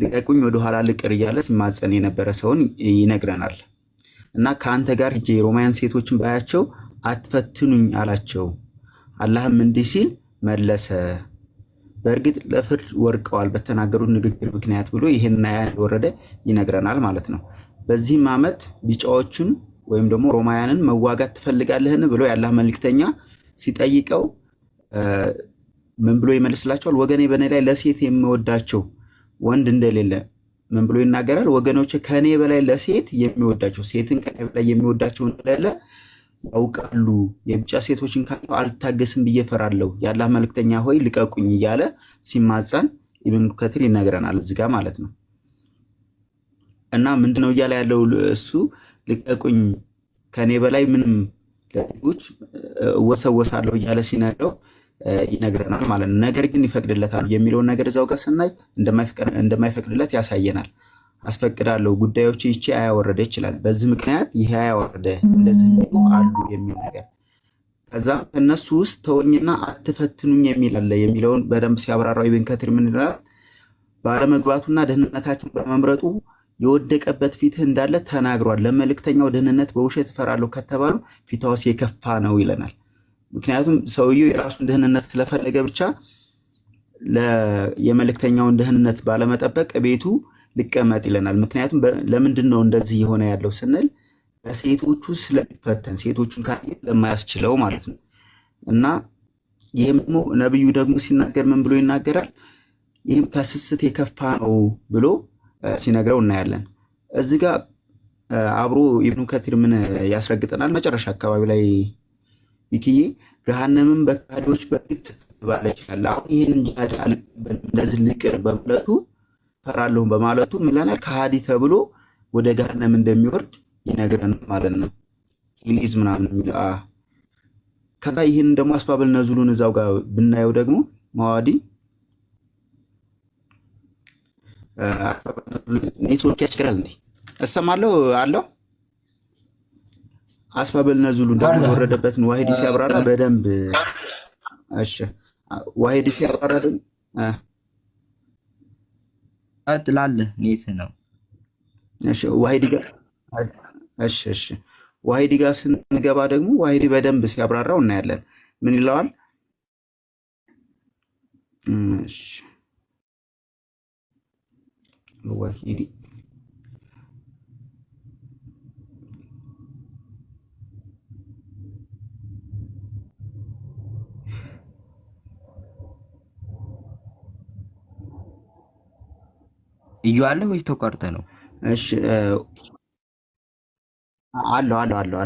ልቀቁኝ ወደኋላ ልቅር እያለ ሲማጸን የነበረ ሰውን ይነግረናል። እና ከአንተ ጋር ሂጄ የሮማውያን ሴቶችን ባያቸው አትፈትኑኝ አላቸው። አላህም እንዲህ ሲል መለሰ፣ በእርግጥ ለፍርድ ወርቀዋል በተናገሩት ንግግር ምክንያት ብሎ ይህን አያ እንደወረደ ይነግረናል ማለት ነው። በዚህም ዓመት ቢጫዎቹን ወይም ደግሞ ሮማውያንን መዋጋት ትፈልጋለህን ብሎ የአላህ መልእክተኛ ሲጠይቀው ምን ብሎ ይመልስላቸዋል? ወገኔ በእኔ ላይ ለሴት የሚወዳቸው ወንድ እንደሌለ ምን ብሎ ይናገራል? ወገኖች ከኔ በላይ ለሴት የሚወዳቸው ሴትን ከኔ በላይ የሚወዳቸው እንደሌለ ያውቃሉ። የብቻ ሴቶችን ካየሁ አልታገስም ብዬ እፈራለሁ። የአላህ መልእክተኛ ሆይ ልቀቁኝ እያለ ሲማጸን ኢብኑ ከቲር ይነግረናል እዚህ ጋር ማለት ነው። እና ምንድነው እያለ ያለው እሱ? ልቀቁኝ ከኔ በላይ ምንም ለሴቶች እወሰወሳለሁ እያለ ሲነግረው ይነግረናል ማለት ነው። ነገር ግን ይፈቅድለታል የሚለውን ነገር እዛው ጋር ስናይ እንደማይፈቅድለት ያሳየናል። አስፈቅዳለሁ ጉዳዮች ይቺ አያወረደ ይችላል። በዚህ ምክንያት ይሄ አያወረደ እንደዚህ የሚሉ አሉ የሚል ነገር። ከዛ ከነሱ ውስጥ ተወኝና አትፈትኑኝ የሚል አለ። የሚለውን በደንብ ሲያብራራው ኢብን ከቲር ምን ይላል? ባለመግባቱና ደህንነታችን በመምረጡ የወደቀበት ፊትህ እንዳለ ተናግሯል። ለመልእክተኛው ደህንነት በውሸት እፈራለሁ ከተባሉ ፊታውስ የከፋ ነው ይለናል። ምክንያቱም ሰውየው የራሱን ደህንነት ስለፈለገ ብቻ የመልእክተኛውን ደህንነት ባለመጠበቅ ቤቱ ሊቀመጥ ይለናል። ምክንያቱም ለምንድን ነው እንደዚህ የሆነ ያለው ስንል በሴቶቹ ስለሚፈተን ሴቶቹን ካየ ለማያስችለው ማለት ነው። እና ይህም ደግሞ ነብዩ ደግሞ ሲናገር ምን ብሎ ይናገራል? ይህም ከስስት የከፋ ነው ብሎ ሲነግረው እናያለን። እዚህ ጋር አብሮ ኢብኑ ከቲር ምን ያስረግጠናል? መጨረሻ አካባቢ ላይ ይክዬ ገሃነምም በካዲዎች በፊት ትባለ ይችላል። አሁን ይህን ጂሃድ አልቀበልም እንደዚህ ልቅር በማለቱ ፈራለሁ በማለቱ ምለናል ከሃዲ ተብሎ ወደ ገሃነም እንደሚወርድ ይነግረናል ማለት ነው። ሂሊዝ ምናምን የሚለው ከዛ ይህን ደግሞ አስባብል ነዙሉን እዛው ጋር ብናየው ደግሞ ማዋዲ ኔትወርክ ያስችላል እንዴ? እሰማለሁ አለው። አስባብል ነዙሉ ደግሞ የወረደበትን ዋሂዲ ሲያብራራ በደንብ እሺ፣ ዋሂዲ ሲያብራራ ደግሞ አጥላለህ ኔት ነው። እሺ ዋሂዲ ጋር እሺ ዋሂዲ ጋር ስንገባ ደግሞ ዋሂዲ በደንብ ሲያብራራው እናያለን። ምን ይለዋል? እሺ ዋሂዲ እዩ አለ ወይስ ተቋርጠ ነው? እሺ አለው።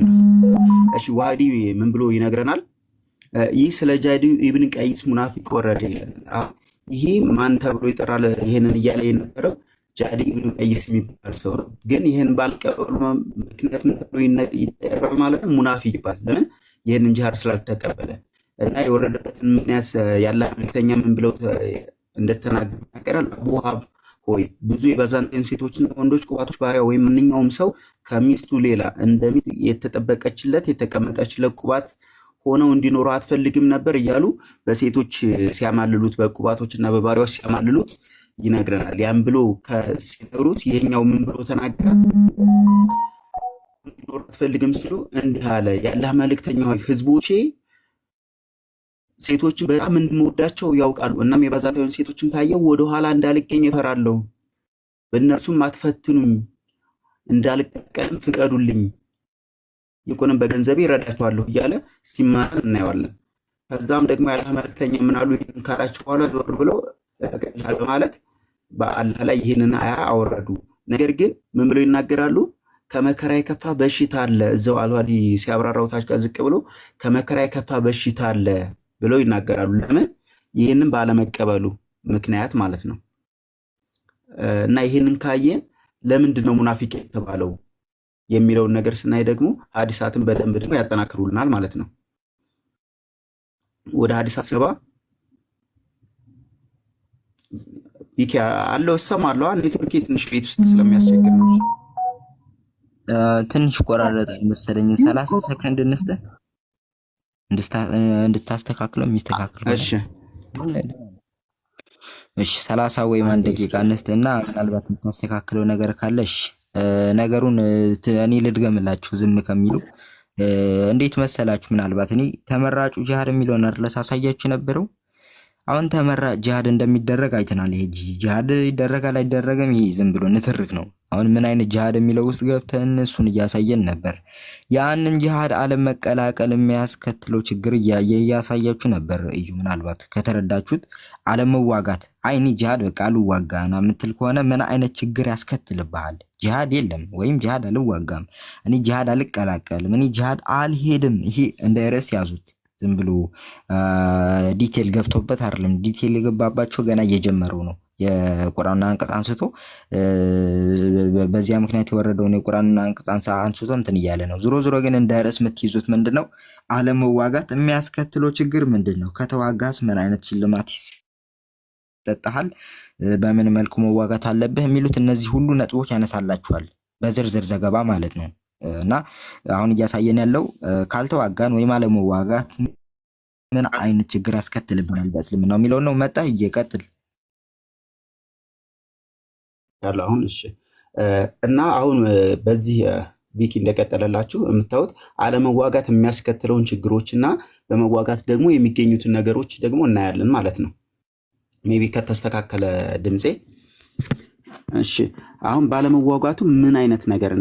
እሺ ዋሂዲ ምን ብሎ ይነግረናል? ይህ ስለ ጃዲ ኢብን ቀይስ ሙናፊቅ ወረደ ይላል። ይሄ ማን ተብሎ ይጠራል? ይሄንን እያለ የነበረው ጃዲ ኢብን ቀይስ የሚባል ሰው ነው። ግን ይሄን ባልቀበሉ ምክንያት ምን ተብሎ ይጠራል ማለት ነው? ሙናፊቅ ይባል። ለምን? ይሄንን ጂሃድ ስላልተቀበለ እና የወረደበትን ምክንያት ያለ መልክተኛ ምን ብለው እንደተናገረ ሆይ ብዙ የባዛንታይን ሴቶችና ወንዶች ቁባቶች ባሪያ ወይም ማንኛውም ሰው ከሚስቱ ሌላ እንደሚት የተጠበቀችለት የተቀመጠችለት ቁባት ሆነው እንዲኖሩ አትፈልግም ነበር እያሉ በሴቶች ሲያማልሉት በቁባቶችና በባሪያዎች ሲያማልሉት ይነግረናል። ያን ብሎ ሲነግሩት ይሄኛው ምን ብሎ ተናገረ? እንዲኖሩ አትፈልግም ሲሉ እንዲህ አለ፣ የአላህ መልእክተኛ ሆይ ህዝቦቼ ሴቶችን በጣም እንደምወዳቸው ያውቃሉ። እናም የባዛንታይን ሴቶችን ካየው ወደኋላ እንዳልገኝ እፈራለሁ። በእነርሱም አትፈትኑኝ፣ እንዳልቀቀልም ፍቀዱልኝ፣ ይልቁንም በገንዘቤ እረዳቸዋለሁ እያለ ሲማረን እናየዋለን። ከዛም ደግሞ የአላህ መልእክተኛ ምን አሉ? ይህንን ካላቸው በኋላ ዞር ብለው እገድልሃለሁ በማለት በአላህ ላይ ይህንን አያ አወረዱ። ነገር ግን ምን ብለው ይናገራሉ? ከመከራ የከፋ በሽታ አለ። እዛው አልዋዲ ሲያብራራው ታች ጋር ዝቅ ብሎ ከመከራ የከፋ በሽታ አለ ብለው ይናገራሉ። ለምን? ይህንን ባለመቀበሉ ምክንያት ማለት ነው። እና ይህንን ካየን ለምንድን ነው ሙናፊቅ የተባለው የሚለውን ነገር ስናይ ደግሞ ሐዲሳትን በደንብ ደግሞ ያጠናክሩልናል ማለት ነው። ወደ ሐዲሳት ገባ ቢኪ አለው እሰማለሁ። ኔትወርክ ትንሽ ቤት ውስጥ ስለሚያስቸግር ነው። ትንሽ ቆራረጣል መሰለኝ። 30 ሰከንድ እንስጠህ እንድታስተካክለው የሚስተካክለው። እሺ 30 ወይም 1 ደቂቃ እንስጥና ምናልባት የምታስተካክለው ነገር ካለሽ ነገሩን እኔ ልድገምላችሁ ዝም ከሚሉ። እንዴት መሰላችሁ? ምናልባት እኔ ተመራጩ ጂሃድ የሚለውን አይደል ሳሳያችሁ ነበረው። አሁን ተመራጭ ጂሃድ እንደሚደረግ አይተናል። ይሄ ጂሃድ ይደረጋል አይደረግም፣ ይሄ ዝም ብሎ ንትርክ ነው። አሁን ምን አይነት ጂሃድ የሚለው ውስጥ ገብተን እሱን እያሳየን ነበር። ያንን ጂሃድ አለም መቀላቀል የሚያስከትለው ችግር እያሳያችሁ ነበር። እዩ ምናልባት ከተረዳችሁት አለም መዋጋት አይኒ ጂሃድ በቃ አልዋጋና የምትል ከሆነ ምን አይነት ችግር ያስከትልብሃል? ጂሃድ የለም ወይም ጂሃድ አልዋጋም፣ እኔ ጂሃድ አልቀላቀልም፣ እኔ ጂሃድ አልሄድም። ይሄ እንደ ርዕስ ያዙት። ዝም ብሎ ዲቴል ገብቶበት አይደለም። ዲቴል የገባባቸው ገና እየጀመረው ነው። የቁርአን አንቀጽ አንስቶ በዚያ ምክንያት የወረደውን የቁርአን አንቀጽ አንስቶ እንትን እያለ ነው። ዞሮ ዞሮ ግን እንደ ርዕስ የምትይዙት ምንድነው? አለመዋጋት የሚያስከትለው ችግር ምንድነው? ከተዋጋስ ምን አይነት ሽልማት ይሰጥሃል? በምን መልኩ መዋጋት አለብህ? የሚሉት እነዚህ ሁሉ ነጥቦች ያነሳላችኋል በዝርዝር ዘገባ ማለት ነው። እና አሁን እያሳየን ያለው ካልተዋጋን ወይም አለመዋጋት ምን አይነት ችግር ያስከትልብናል በእስልምናው የሚለው ነው። መጣ ይቀጥል ያለው አሁን። እሺ እና አሁን በዚህ ቢኪ እንደቀጠለላችሁ የምታዩት አለመዋጋት የሚያስከትለውን ችግሮች እና በመዋጋት ደግሞ የሚገኙትን ነገሮች ደግሞ እናያለን ማለት ነው። ሜቢ ከተስተካከለ ድምጼ። እሺ አሁን ባለመዋጋቱ ምን አይነት ነገር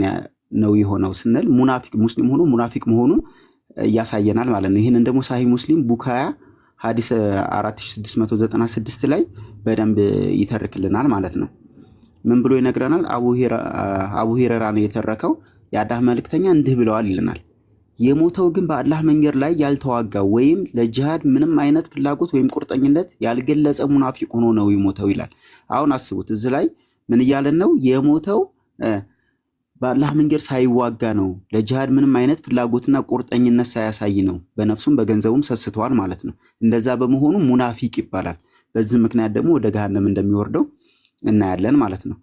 ነው የሆነው ስንል ሙናፊቅ ሙስሊም ሆኖ ሙናፊቅ መሆኑን ያሳየናል ማለት ነው። ይህንን ደግሞ ሳሂህ ሙስሊም ቡካያ ሐዲስ 4696 ላይ በደንብ ይተርክልናል ማለት ነው። ምን ብሎ ይነግረናል? አቡ ሂረራ ነው የተረከው። የአላህ መልእክተኛ እንዲህ ብለዋል ይለናል። የሞተው ግን በአላህ መንገድ ላይ ያልተዋጋው ወይም ለጂሃድ ምንም አይነት ፍላጎት ወይም ቁርጠኝነት ያልገለጸ ሙናፊቅ ሆኖ ነው የሞተው ይላል። አሁን አስቡት፣ እዚህ ላይ ምን እያለን ነው? የሞተው በአላህ መንገድ ሳይዋጋ ነው። ለጂሃድ ምንም አይነት ፍላጎትና ቁርጠኝነት ሳያሳይ ነው። በነፍሱም በገንዘቡም ሰስተዋል ማለት ነው። እንደዛ በመሆኑ ሙናፊቅ ይባላል። በዚህ ምክንያት ደግሞ ወደ ገሃነም እንደሚወርደው እናያለን ማለት ነው።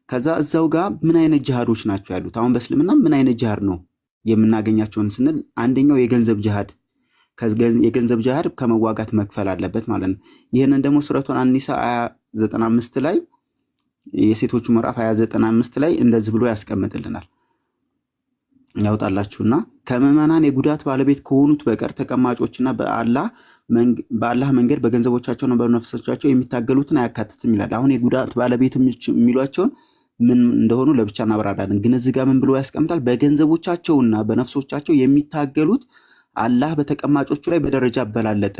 ከዛ እዛው ጋር ምን አይነት ጂሃዶች ናቸው ያሉት? አሁን በእስልምና ምን አይነት ጂሃድ ነው የምናገኛቸውን ስንል አንደኛው የገንዘብ ጂሃድ፣ የገንዘብ ጂሃድ ከመዋጋት መክፈል አለበት ማለት ነው። ይህንን ደግሞ ሱረቱን አኒሳ 95 ላይ የሴቶቹ ምዕራፍ 295 ላይ እንደዚህ ብሎ ያስቀምጥልናል። ያውጣላችሁና ከምዕመናን የጉዳት ባለቤት ከሆኑት በቀር ተቀማጮችና በአላህ መንገድ በገንዘቦቻቸውና በነፍሶቻቸው የሚታገሉትን አያካትትም ይላል። አሁን የጉዳት ባለቤት የሚሏቸውን ምን እንደሆኑ ለብቻ እናብራራለን። ግን እዚህ ጋር ምን ብሎ ያስቀምጣል? በገንዘቦቻቸውና በነፍሶቻቸው የሚታገሉት አላህ በተቀማጮቹ ላይ በደረጃ አበላለጠ።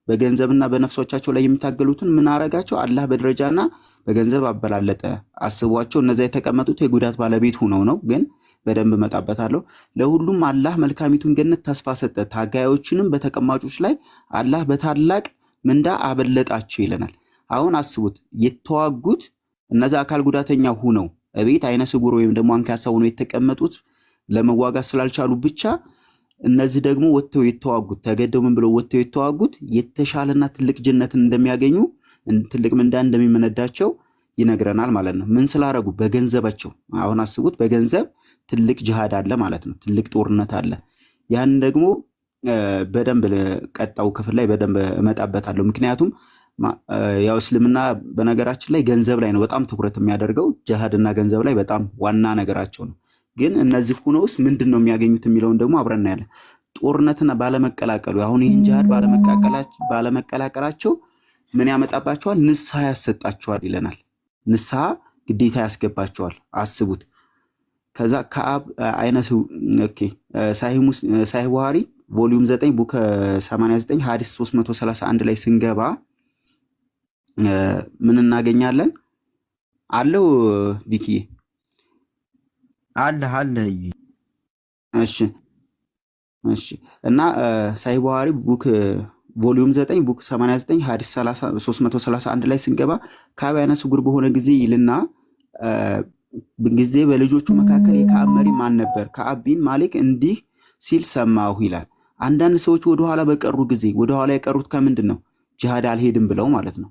በገንዘብና በነፍሶቻቸው ላይ የሚታገሉትን ምን አረጋቸው? አላህ በደረጃና በገንዘብ አበላለጠ። አስቧቸው፣ እነዚያ የተቀመጡት የጉዳት ባለቤት ሆነው ነው። ግን በደንብ መጣበታለሁ። ለሁሉም አላህ መልካሚቱን ገነት ተስፋ ሰጠ። ታጋዮችንም በተቀማጮች ላይ አላህ በታላቅ ምንዳ አበለጣቸው ይለናል። አሁን አስቡት፣ የተዋጉት እነዛ አካል ጉዳተኛ ሁነው እቤት አይነ ስውር ወይም ደግሞ አንካሳ ሆነው የተቀመጡት ለመዋጋት ስላልቻሉ ብቻ እነዚህ ደግሞ ወጥተው የተዋጉት ተገደው ምን ብለው ወጥተው የተዋጉት የተሻለና ትልቅ ጀነትን እንደሚያገኙ ትልቅ ምንዳ እንደሚመነዳቸው ይነግረናል ማለት ነው። ምን ስላረጉ? በገንዘባቸው። አሁን አስቡት፣ በገንዘብ ትልቅ ጅሃድ አለ ማለት ነው። ትልቅ ጦርነት አለ። ያን ደግሞ በደንብ ቀጣው ክፍል ላይ በደንብ እመጣበታለሁ። ምክንያቱም ያው እስልምና በነገራችን ላይ ገንዘብ ላይ ነው በጣም ትኩረት የሚያደርገው። ጅሃድና ገንዘብ ላይ በጣም ዋና ነገራቸው ነው። ግን እነዚህ ሁነውስ ምንድን ነው የሚያገኙት የሚለውን ደግሞ አብረን እናያለን። ጦርነትና ባለመቀላቀሉ አሁን ይህን ጅሃድ ባለመቀላቀላቸው ምን ያመጣባቸዋል? ንስሐ ያሰጣቸዋል ይለናል። ንስሐ ግዴታ ያስገባቸዋል። አስቡት። ከዛ ከአብ አይነሱ ሳሂህ ቡኻሪ ቮሊዩም 9 ቡክ 89 ሐዲስ 331 ላይ ስንገባ ምን እናገኛለን? አለው ዲኪ አለ እሺ እና ሳሂህ ቡኻሪ ቡክ ቮሊዩም 9 ቡክ 89 ሐዲስ 331 ላይ ስንገባ ከአብ አይነ ስውር በሆነ ጊዜ ይልና ጊዜ በልጆቹ መካከል የከአብ መሪ ማን ነበር? ከአብ ቢን ማሊክ እንዲህ ሲል ሰማሁ ይላል። አንዳንድ ሰዎች ወደኋላ በቀሩ ጊዜ ወደኋላ የቀሩት ከምንድን ነው? ጅሃድ አልሄድም ብለው ማለት ነው።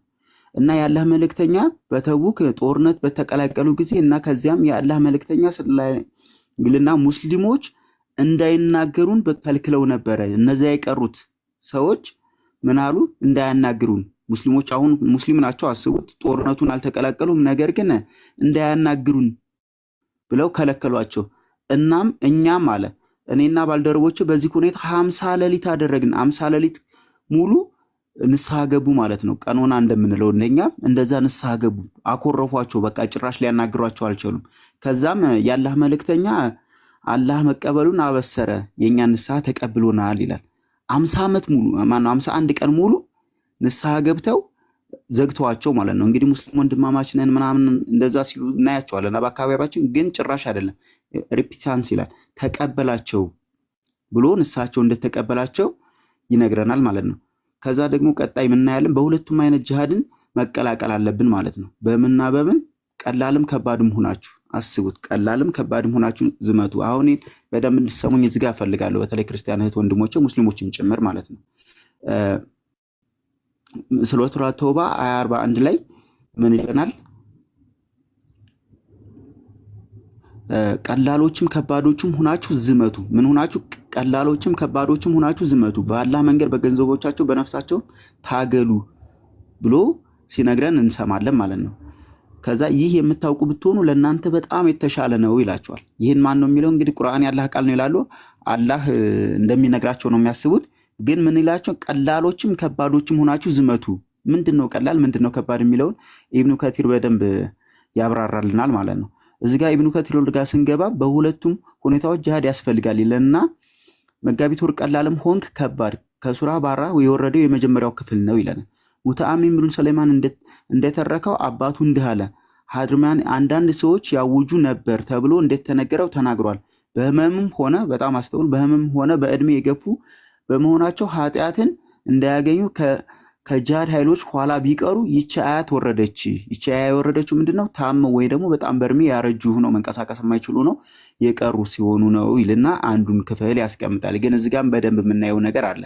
እና የአላህ መልእክተኛ በተቡክ ጦርነት በተቀላቀሉ ጊዜ እና ከዚያም የአላህ መልእክተኛ ይልና ሙስሊሞች እንዳይናገሩን በከልክለው ነበረ። እነዚያ የቀሩት ሰዎች ምን አሉ? እንዳያናግሩን። ሙስሊሞች አሁን ሙስሊም ናቸው፣ አስቡት። ጦርነቱን አልተቀላቀሉም፣ ነገር ግን እንዳያናግሩን ብለው ከለከሏቸው። እናም እኛም አለ እኔና ባልደረቦች በዚህ ሁኔታ 50 ሌሊት አደረግን። 50 ሌሊት ሙሉ ንስሐ ገቡ ማለት ነው። ቀኖና እንደምንለው እንደኛም እንደዛ ንስሐ ገቡ። አኮረፏቸው፣ በቃ ጭራሽ ሊያናግሯቸው አልቻሉም። ከዛም የአላህ መልእክተኛ አላህ መቀበሉን አበሰረ፣ የኛን ንስሐ ተቀብሎናል ይላል። 50 ዓመት ሙሉ 51 ቀን ሙሉ ንስሐ ገብተው ዘግተዋቸው ማለት ነው። እንግዲህ ሙስሊም ወንድማማች ነን ምናምን እንደዛ ሲሉ እናያቸዋለን በአካባቢያችን፣ ግን ጭራሽ አይደለም። ሪፒታንስ ይላል፣ ተቀበላቸው ብሎ ንስሐቸው እንደተቀበላቸው ይነግረናል ማለት ነው። ከዛ ደግሞ ቀጣይ ምናያለን በሁለቱም አይነት ጅሃድን መቀላቀል አለብን ማለት ነው። በምንና በምን? ቀላልም ከባድም ሆናችሁ አስቡት። ቀላልም ከባድም ሆናችሁ ዝመቱ። አሁን በደንብ እንድትሰሙኝ እዚህ ጋር እፈልጋለሁ፣ በተለይ ክርስቲያን እህት ወንድሞቼ ሙስሊሞችም ጭምር ማለት ነው። ሱረቱል ተውባ አያ 41 ላይ ምን ይለናል? ቀላሎችም ከባዶችም ሆናችሁ ዝመቱ። ምን ሆናችሁ? ቀላሎችም ከባዶችም ሆናችሁ ዝመቱ፣ በአላህ መንገድ በገንዘቦቻቸው በነፍሳቸው ታገሉ ብሎ ሲነግረን እንሰማለን ማለት ነው። ከዛ ይህ የምታውቁ ብትሆኑ ለእናንተ በጣም የተሻለ ነው ይላቸዋል። ይህን ማን ነው የሚለው? እንግዲህ ቁርአን ያላህ ቃል ነው ይላሉ። አላህ እንደሚነግራቸው ነው የሚያስቡት። ግን ምን ይላቸው? ቀላሎችም ከባዶችም ሆናችሁ ዝመቱ። ምንድነው ቀላል ምንድነው ከባድ የሚለውን ኢብኑ ከቲር በደንብ ያብራራልናል ማለት ነው። እዚህ ጋር ኢብኑ ከቲር ጋር ስንገባ በሁለቱም ሁኔታዎች ጅሃድ ያስፈልጋል ይለና መጋቢት ወር ቀላልም ሆንክ ከባድ ከሱራ ባራ የወረደው የመጀመሪያው ክፍል ነው ይለናል። ሙተአሚን ብን ሰለይማን እንደተረከው አባቱ እንዲህ አለ፣ ሀድርማን አንዳንድ ሰዎች ያውጁ ነበር ተብሎ እንደተነገረው ተናግሯል። በህመምም ሆነ በጣም አስተውል፣ በህመምም ሆነ በእድሜ የገፉ በመሆናቸው ኃጢአትን እንዳያገኙ ከጂሃድ ኃይሎች ኋላ ቢቀሩ ይቺ አያት ወረደች። ይቺ አያት የወረደችው ምንድነው? ታመው ወይ ደግሞ በጣም በእድሜ ያረጁ ነው መንቀሳቀስ የማይችሉ ነው የቀሩ ሲሆኑ ነው ይልና አንዱን ክፍል ያስቀምጣል። ግን እዚህ ጋር በደንብ የምናየው ነገር አለ።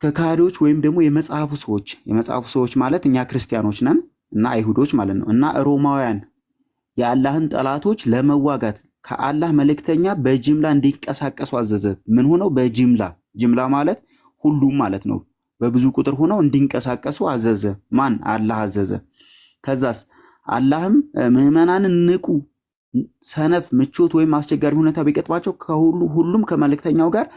ከካህዲዎች ወይም ደግሞ የመጽሐፉ ሰዎች ማለት እኛ ክርስቲያኖች ነን እና አይሁዶች ማለት ነው እና ሮማውያን የአላህን ጠላቶች ለመዋጋት ከአላህ መልእክተኛ በጅምላ እንዲንቀሳቀሱ አዘዘ። ምን ሆነው? በጅምላ ጅምላ ማለት ሁሉም ማለት ነው። በብዙ ቁጥር ሆነው እንዲንቀሳቀሱ አዘዘ። ማን? አላህ አዘዘ። ከዛስ አላህም ምዕመናንን ንቁ፣ ሰነፍ፣ ምቾት ወይም አስቸጋሪ ሁኔታ ቢገጥማቸው ሁሉም ከመልእክተኛው ጋር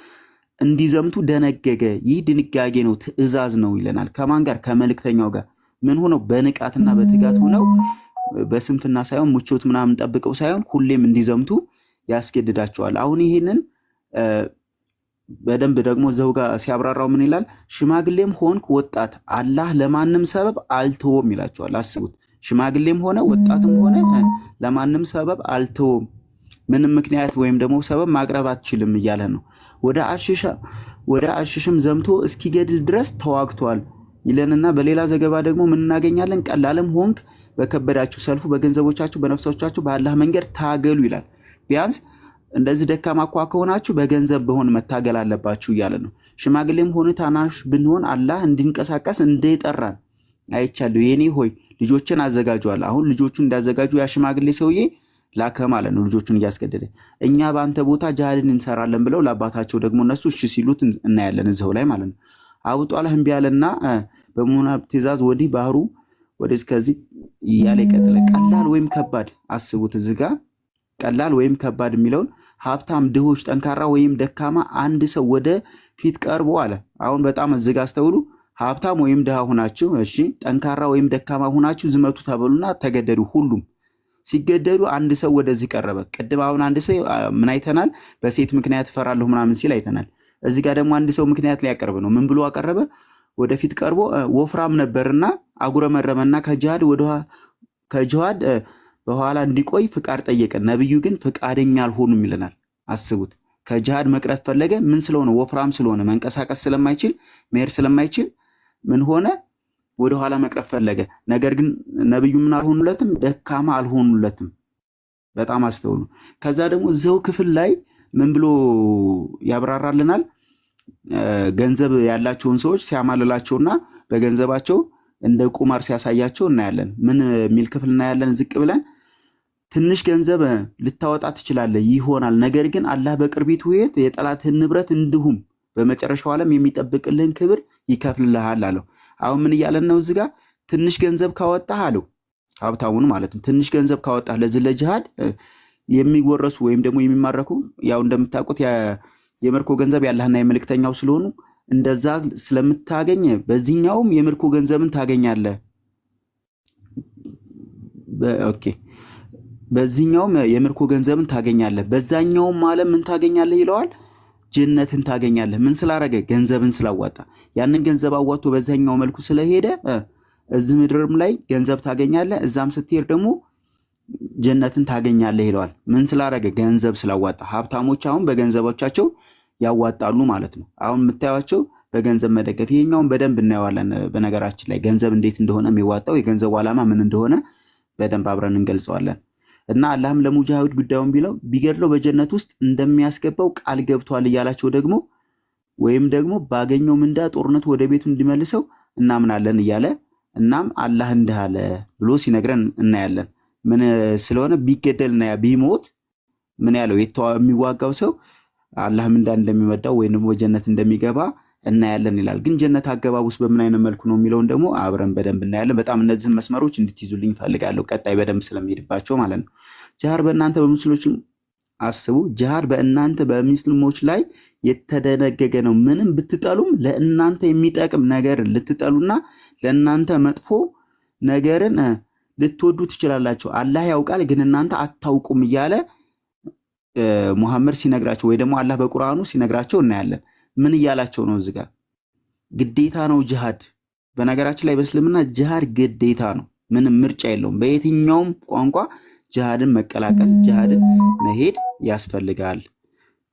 እንዲዘምቱ ደነገገ። ይህ ድንጋጌ ነው፣ ትዕዛዝ ነው ይለናል። ከማን ጋር? ከመልእክተኛው ጋር። ምን ሆነው? በንቃትና በትጋት ሆነው በስንፍና ሳይሆን ምቾት ምናምን ጠብቀው ሳይሆን ሁሌም እንዲዘምቱ ያስገድዳቸዋል። አሁን ይሄንን በደንብ ደግሞ ዘው ጋር ሲያብራራው ምን ይላል? ሽማግሌም ሆንክ ወጣት አላህ ለማንም ሰበብ አልተወም ይላቸዋል። አስቡት፣ ሽማግሌም ሆነ ወጣትም ሆነ ለማንም ሰበብ አልተወም፣ ምንም ምክንያት ወይም ደግሞ ሰበብ ማቅረብ አትችልም እያለ ነው። ወደ አሽሽም ዘምቶ እስኪገድል ድረስ ተዋግቷል ይለንና በሌላ ዘገባ ደግሞ ምን እናገኛለን? ቀላልም ሆንክ በከበዳችሁ ሰልፉ በገንዘቦቻችሁ በነፍሶቻችሁ በአላህ መንገድ ታገሉ ይላል። ቢያንስ እንደዚህ ደካማ እንኳ ከሆናችሁ በገንዘብ በሆን መታገል አለባችሁ እያለ ነው። ሽማግሌም ሆነ ታናሽ ብንሆን አላህ እንድንቀሳቀስ እንደጠራን አይቻለሁ የኔ ሆይ ልጆችን አዘጋጁአል። አሁን ልጆቹን እንዳዘጋጁ ያ ሽማግሌ ሰውዬ ላከ ማለት ነው። ልጆቹን እያስገደደ እኛ በአንተ ቦታ ጂሃድን እንሰራለን ብለው ለአባታቸው ደግሞ እነሱ እሺ ሲሉት እናያለን እዛው ላይ ማለት ነው። አቡ ጧልሃ እምቢ አለና በሞዓብ ትእዛዝ ወዲህ ባህሩ ወደዚህ ከዚህ እያለ ይቀጥላል። ቀላል ወይም ከባድ አስቡት። እዚህ ጋር ቀላል ወይም ከባድ የሚለውን ሀብታም፣ ድሆች፣ ጠንካራ ወይም ደካማ አንድ ሰው ወደ ፊት ቀርቦ አለ። አሁን በጣም እዚህ ጋር አስተውሉ። ሀብታም ወይም ድሃ ሆናችሁ እሺ፣ ጠንካራ ወይም ደካማ ሆናችሁ ዝመቱ ተበሉና ተገደዱ። ሁሉም ሲገደዱ አንድ ሰው ወደዚህ ቀረበ። ቅድም አሁን አንድ ሰው ምን አይተናል? በሴት ምክንያት እፈራለሁ ምናምን ሲል አይተናል። እዚህ ጋር ደግሞ አንድ ሰው ምክንያት ሊያቀርብ ነው። ምን ብሎ አቀረበ? ወደፊት ቀርቦ ወፍራም ነበርና አጉረመረመና ከጂሃድ በኋላ እንዲቆይ ፍቃድ ጠየቀ። ነብዩ ግን ፍቃደኛ አልሆኑም ይለናል። አስቡት። ከጂሃድ መቅረት ፈለገ። ምን ስለሆነ? ወፍራም ስለሆነ፣ መንቀሳቀስ ስለማይችል፣ መሄድ ስለማይችል ምን ሆነ? ወደኋላ መቅረት ፈለገ። ነገር ግን ነብዩ ምን አልሆኑለትም? ደካማ አልሆኑለትም። በጣም አስተውሉ። ከዛ ደግሞ እዛው ክፍል ላይ ምን ብሎ ያብራራልናል? ገንዘብ ያላቸውን ሰዎች ሲያማልላቸውና በገንዘባቸው እንደ ቁማር ሲያሳያቸው እናያለን። ምን የሚል ክፍል እናያለን? ዝቅ ብለን ትንሽ ገንዘብ ልታወጣ ትችላለህ ይሆናል፣ ነገር ግን አላህ በቅርቢቱ የጠላትህን ንብረት እንዲሁም በመጨረሻው ዓለም የሚጠብቅልህን ክብር ይከፍልልሃል አለው። አሁን ምን እያለን ነው? እዚህ ጋር ትንሽ ገንዘብ ካወጣህ አለው፣ ሀብታሙን ማለት ነው። ትንሽ ገንዘብ ካወጣህ ለዚህ ለጂሃድ የሚወረሱ ወይም ደግሞ የሚማረኩ ያው እንደምታውቁት የምርኮ ገንዘብ ያለህና የመልእክተኛው ስለሆኑ እንደዛ ስለምታገኝ በዚህኛውም የምርኮ ገንዘብን ታገኛለህ። ኦኬ፣ በዚህኛውም የምርኮ ገንዘብን ታገኛለህ፣ በዛኛውም ዓለም ምን ታገኛለህ ይለዋል? ጀነትን ታገኛለህ። ምን ስላረገ? ገንዘብን ስላዋጣ። ያንን ገንዘብ አዋጥቶ በዛኛው መልኩ ስለሄደ እዚህ ምድርም ላይ ገንዘብ ታገኛለህ፣ እዛም ስትሄድ ደግሞ ጀነትን ታገኛለህ ይለዋል። ምን ስላረገ? ገንዘብ ስላዋጣ። ሀብታሞች አሁን በገንዘቦቻቸው ያዋጣሉ ማለት ነው። አሁን የምታዩቸው በገንዘብ መደገፍ፣ ይሄኛውን በደንብ እናየዋለን። በነገራችን ላይ ገንዘብ እንዴት እንደሆነ የሚዋጣው የገንዘቡ ዓላማ ምን እንደሆነ በደንብ አብረን እንገልጸዋለን። እና አላህም ለሙጃሂድ ጉዳዩን ቢገድለው በጀነት ውስጥ እንደሚያስገባው ቃል ገብቷል እያላቸው ደግሞ ወይም ደግሞ ባገኘው ምንዳ ጦርነቱ ወደ ቤቱ እንዲመልሰው እናምናለን እያለ እናም አላህ እንዲህ አለ ብሎ ሲነግረን እናያለን። ምን ስለሆነ ቢገደልና ቢሞት ምን ያለው የሚዋጋው ሰው አላህ ምንዳ እንደሚመዳው ወይንም በጀነት እንደሚገባ እናያለን ይላል። ግን ጀነት አገባብ ውስጥ በምን አይነት መልኩ ነው የሚለውን ደግሞ አብረን በደንብ እናያለን። በጣም እነዚህን መስመሮች እንድትይዙልኝ ፈልጋለሁ፣ ቀጣይ በደንብ ስለሚሄድባቸው ማለት ነው። ጂሃድ በእናንተ በሙስሊሞች አስቡ። ጂሃድ በእናንተ በሙስሊሞች ላይ የተደነገገ ነው። ምንም ብትጠሉም ለእናንተ የሚጠቅም ነገር ልትጠሉና ለእናንተ መጥፎ ነገርን ልትወዱ ትችላላችሁ። አላህ ያውቃል ግን እናንተ አታውቁም እያለ ሙሐመድ ሲነግራቸው ወይ ደግሞ አላህ በቁርአኑ ሲነግራቸው እናያለን። ምን እያላቸው ነው? እዚህ ጋር ግዴታ ነው ጂሃድ። በነገራችን ላይ በእስልምና ጂሃድ ግዴታ ነው፣ ምንም ምርጫ የለውም። በየትኛውም ቋንቋ ጂሃድን መቀላቀል ጂሃድን መሄድ ያስፈልጋል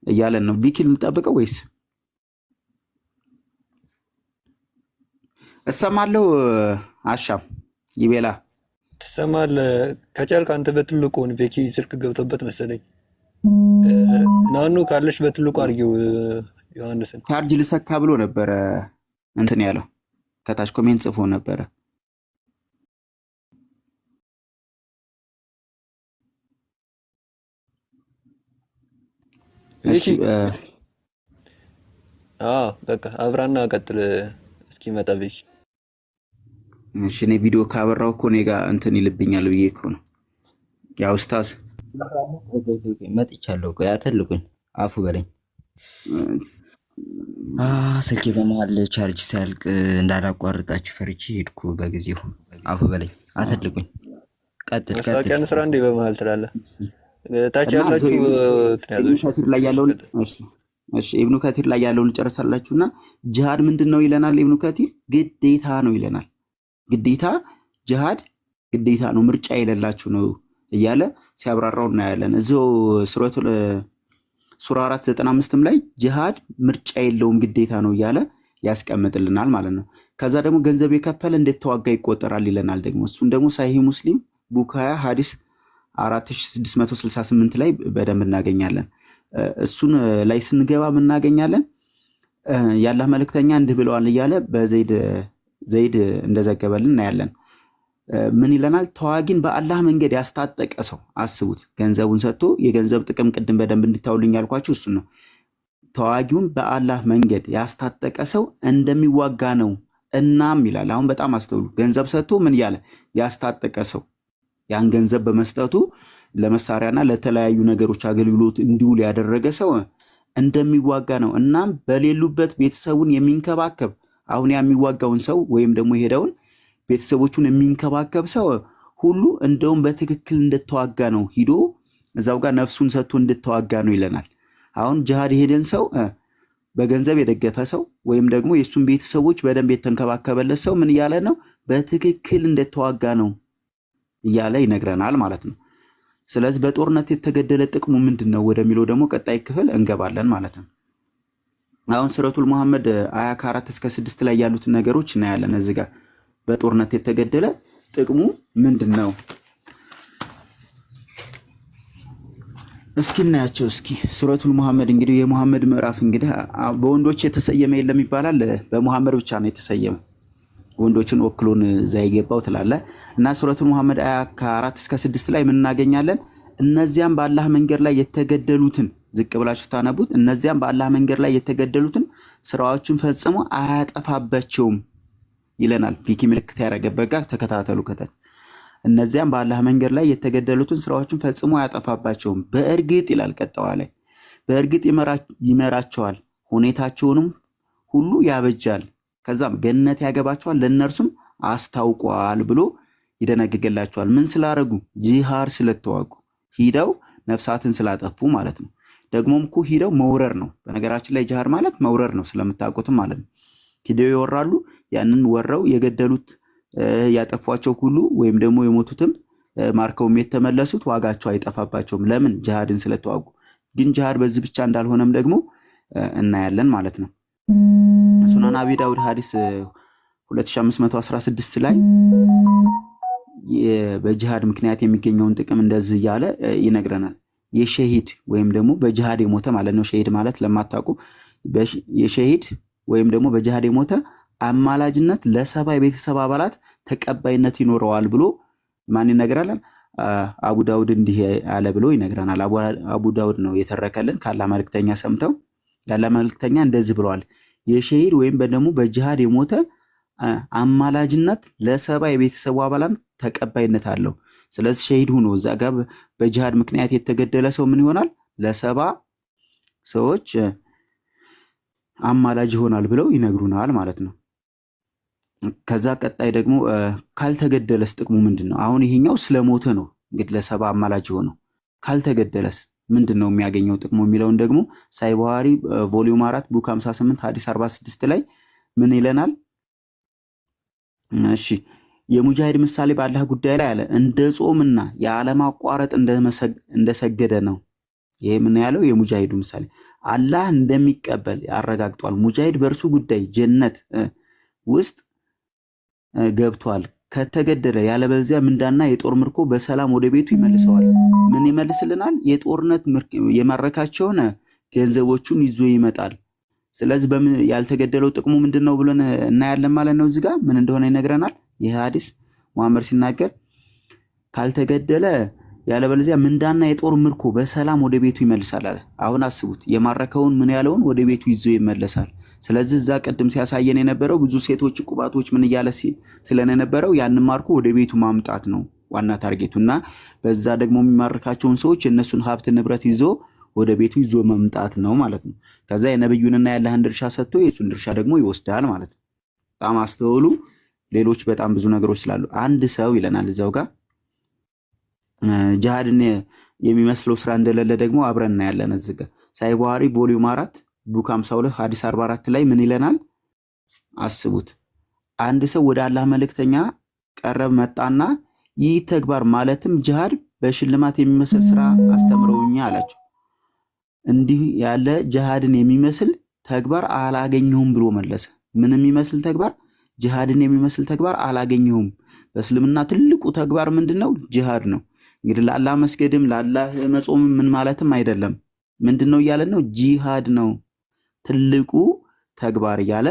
እያለን ነው። ቪኪል ልጠብቀው ወይስ እሰማለሁ? አሻም ይቤላ ትሰማለህ? ከቻልክ አንተ በትልቁ ሆን ቪኪ ስልክ ገብቶበት መሰለኝ። ናኑ ካለሽ በትልቁ አድርጊው። ዮሐንስን ቻርጅ ልሰካ ብሎ ነበረ እንትን ያለው ከታች ኮሜንት ጽፎ ነበረ። እሺ በቃ አብራና ቀጥል እስኪመጣ ቪኪ። እሺ እኔ ቪዲዮ ካበራው እኮ እኔ ጋር እንትን ይልብኛል ብዬ እኮ ነው። ያ ኡስታዝ መጥቻለሁ። ቆይ አትልቁኝ፣ አፉ በለኝ። ስልኬ በመሀል ቻርጅ ሲያልቅ እንዳላቋርጣችሁ ፈርቼ ሄድኩ በጊዜው። አፉ በለኝ፣ አትልቁኝ። ቀጥል። ማስታወቂያን ስራ እንዴ በመሀል ትላለህ? ታች ያላችሁ ከቲር ላይ ያለውን እሺ ኢብኑ ከቲር ላይ ያለውን ጨርሳላችሁና ጂሃድ ምንድነው ይለናል። ኢብኑ ከቲር ግዴታ ነው ይለናል። ግዴታ ጂሃድ ግዴታ ነው፣ ምርጫ የሌላችሁ ነው እያለ ሲያብራራው እናያለን። እዚው ሱራ 495 ላይ ጂሃድ ምርጫ የለውም ግዴታ ነው እያለ ያስቀምጥልናል ማለት ነው። ከዛ ደግሞ ገንዘብ የከፈለ እንዴት ተዋጋ ይቆጠራል ይለናል። ደግሞ እሱን ደግሞ ሳሂህ ሙስሊም ቡካያ ሐዲስ 4668 ላይ በደንብ እናገኛለን። እሱን ላይ ስንገባ እናገኛለን። ያላህ መልእክተኛ እንዲህ ብለዋል እያለ በዘይድ ዘይድ እንደዘገበልን እናያለን። ምን ይለናል? ተዋጊን በአላህ መንገድ ያስታጠቀ ሰው አስቡት፣ ገንዘቡን ሰጥቶ የገንዘብ ጥቅም ቅድም በደንብ እንድታውልኝ ያልኳችሁ እሱ ነው። ተዋጊውን በአላህ መንገድ ያስታጠቀ ሰው እንደሚዋጋ ነው። እናም ይላል። አሁን በጣም አስተውሉ። ገንዘብ ሰጥቶ ምን እያለ ያስታጠቀ ሰው ያን ገንዘብ በመስጠቱ ለመሳሪያና ለተለያዩ ነገሮች አገልግሎት እንዲውል ያደረገ ሰው እንደሚዋጋ ነው። እናም በሌሉበት ቤተሰቡን የሚንከባከብ አሁን የሚዋጋውን ሰው ወይም ደግሞ የሄደውን ቤተሰቦቹን የሚንከባከብ ሰው ሁሉ እንደውም በትክክል እንደተዋጋ ነው፣ ሂዶ እዛው ጋር ነፍሱን ሰጥቶ እንደተዋጋ ነው ይለናል። አሁን ጂሃድ የሄደን ሰው በገንዘብ የደገፈ ሰው ወይም ደግሞ የእሱን ቤተሰቦች በደንብ የተንከባከበለት ሰው ምን እያለ ነው? በትክክል እንደተዋጋ ነው እያለ ይነግረናል ማለት ነው። ስለዚህ በጦርነት የተገደለ ጥቅሙ ምንድን ነው ወደሚለው ደግሞ ቀጣይ ክፍል እንገባለን ማለት ነው። አሁን ሱረቱል ሙሐመድ አያ ከ4 እስከ 6 ላይ ያሉትን ነገሮች እናያለን። እዚህ ጋር በጦርነት የተገደለ ጥቅሙ ምንድን ነው? እስኪ እናያቸው። እስኪ ሱረቱል ሙሐመድ እንግዲህ የሙሐመድ ምዕራፍ እንግዲህ በወንዶች የተሰየመ የለም ይባላል። በሙሐመድ ብቻ ነው የተሰየመ። ወንዶችን ወክሎን እዛ የገባው ትላለ እና ሱረቱል ሙሐመድ አያ ከ4 እስከ 6 ላይ ምን እናገኛለን? እነዚያም በአላህ መንገድ ላይ የተገደሉትን ዝቅ ብላችሁ ታነቡት። እነዚያም በአላህ መንገድ ላይ የተገደሉትን ስራዎችን ፈጽሞ አያጠፋባቸውም ይለናል። ፒኪ ምልክት ያደረገበት ጋር ተከታተሉ ከታች። እነዚያም በአላህ መንገድ ላይ የተገደሉትን ስራዎችን ፈጽሞ አያጠፋባቸውም። በእርግጥ ይላል ቀጣዋ ላይ በእርግጥ ይመራቸዋል፣ ሁኔታቸውንም ሁሉ ያበጃል፣ ከዛም ገነት ያገባቸዋል፣ ለእነርሱም አስታውቋል ብሎ ይደነግግላቸዋል። ምን ስላረጉ? ጂሃድ ስለተዋጉ፣ ሂደው ነፍሳትን ስላጠፉ ማለት ነው። ደግሞም እኮ ሂደው መውረር ነው። በነገራችን ላይ ጂሃድ ማለት መውረር ነው፣ ስለምታውቁትም ማለት ነው። ሂደው ይወራሉ። ያንን ወረው የገደሉት ያጠፏቸው ሁሉ ወይም ደግሞ የሞቱትም ማርከውም የተመለሱት ዋጋቸው አይጠፋባቸውም። ለምን? ጂሃድን ስለተዋጉ። ግን ጂሃድ በዚህ ብቻ እንዳልሆነም ደግሞ እናያለን ማለት ነው። ሱናን አቢ ዳውድ ሐዲስ 2516 ላይ በጂሃድ ምክንያት የሚገኘውን ጥቅም እንደዚህ እያለ ይነግረናል። የሸሂድ ወይም ደግሞ በጂሃድ የሞተ ማለት ነው። ሸሂድ ማለት ለማታውቁ የሸሂድ ወይም ደግሞ በጂሃድ የሞተ አማላጅነት ለ70 የቤተሰብ አባላት ተቀባይነት ይኖረዋል ብሎ ማን ይነግራለን? አቡ ዳውድ እንዲህ አለ ብሎ ይነግረናል። አቡ ዳውድ ነው የተረከልን ከአላህ መልእክተኛ ሰምተው። የአላህ መልእክተኛ እንደዚህ ብለዋል፣ የሸሂድ ወይም ደግሞ በጂሃድ የሞተ አማላጅነት ለ70 የቤተሰቡ አባላት ተቀባይነት አለው። ስለዚህ ሸሂድ ሆኖ እዛ ጋር በጂሃድ ምክንያት የተገደለ ሰው ምን ይሆናል? ለ70 ሰዎች አማላጅ ይሆናል ብለው ይነግሩናል ማለት ነው። ከዛ ቀጣይ ደግሞ ካልተገደለስ ጥቅሙ ምንድን ነው? አሁን ይሄኛው ስለሞተ ነው እንግዲህ ለ70 አማላጅ ሆነው። ካልተገደለስ ምንድን ነው የሚያገኘው ጥቅሙ የሚለውን ደግሞ ሳይ ቡኻሪ ቮሊዩም 4 ቡክ 58 ሐዲስ 46 ላይ ምን ይለናል? እሺ የሙጃሂድ ምሳሌ በአላህ ጉዳይ ላይ አለ እንደ ጾምና ያለማቋረጥ እንደሰገደ ነው። ይሄ ምን ያለው? የሙጃሂዱ ምሳሌ አላህ እንደሚቀበል ያረጋግጧል። ሙጃሂድ በእርሱ ጉዳይ ጀነት ውስጥ ገብቷል። ከተገደለ ያለበለዚያ ምንዳና የጦር ምርኮ በሰላም ወደ ቤቱ ይመልሰዋል። ምን ይመልስልናል? የጦርነት የማረካቸውን ገንዘቦቹን ይዞ ይመጣል። ስለዚህ በምን ያልተገደለው ጥቅሙ ምንድነው ብለን እናያለን ማለት ነው። እዚህ ጋር ምን እንደሆነ ይነግረናል። ይህ ሐዲስ ሙሐመድ ሲናገር ካልተገደለ ያለበለዚያ ምንዳና የጦር ምርኮ በሰላም ወደ ቤቱ ይመልሳል አለ። አሁን አስቡት፣ የማረከውን ምን ያለውን ወደ ቤቱ ይዞ ይመለሳል። ስለዚህ እዛ ቀደም ሲያሳየን የነበረው ብዙ ሴቶች ቁባቶች ምን እያለ ስለነበረው ያንን ማርኮ ወደ ቤቱ ማምጣት ነው ዋና ታርጌቱና በዛ ደግሞ የሚማርካቸውን ሰዎች የነሱን ሀብት ንብረት ይዞ ወደ ቤቱ ይዞ መምጣት ነው ማለት ነው። ከዛ የነብዩንና ያለህን ድርሻ ሰጥቶ የሱን ድርሻ ደግሞ ይወስዳል ማለት ነው። በጣም አስተውሉ። ሌሎች በጣም ብዙ ነገሮች ስላሉ አንድ ሰው ይለናል እዛው ጋር ጂሃድን የሚመስለው ስራ እንደሌለ ደግሞ አብረን እናያለን። እዚህ ጋር ሳይ ቡኻሪ ቮሊዩም 4 ቡክ 52 ሐዲስ 44 ላይ ምን ይለናል? አስቡት። አንድ ሰው ወደ አላህ መልእክተኛ ቀረብ መጣና ይህ ተግባር ማለትም ጂሃድ በሽልማት የሚመስል ስራ አስተምረውኛ አላቸው። እንዲህ ያለ ጂሃድን የሚመስል ተግባር አላገኘሁም ብሎ መለሰ። ምን የሚመስል ተግባር? ጂሃድን የሚመስል ተግባር አላገኘሁም። በእስልምና ትልቁ ተግባር ምንድነው? ጂሃድ ነው። እንግዲህ ለአላህ መስገድም ለአላህ መጾም ምን ማለትም አይደለም። ምንድነው እያለ ነው? ጂሃድ ነው ትልቁ ተግባር እያለ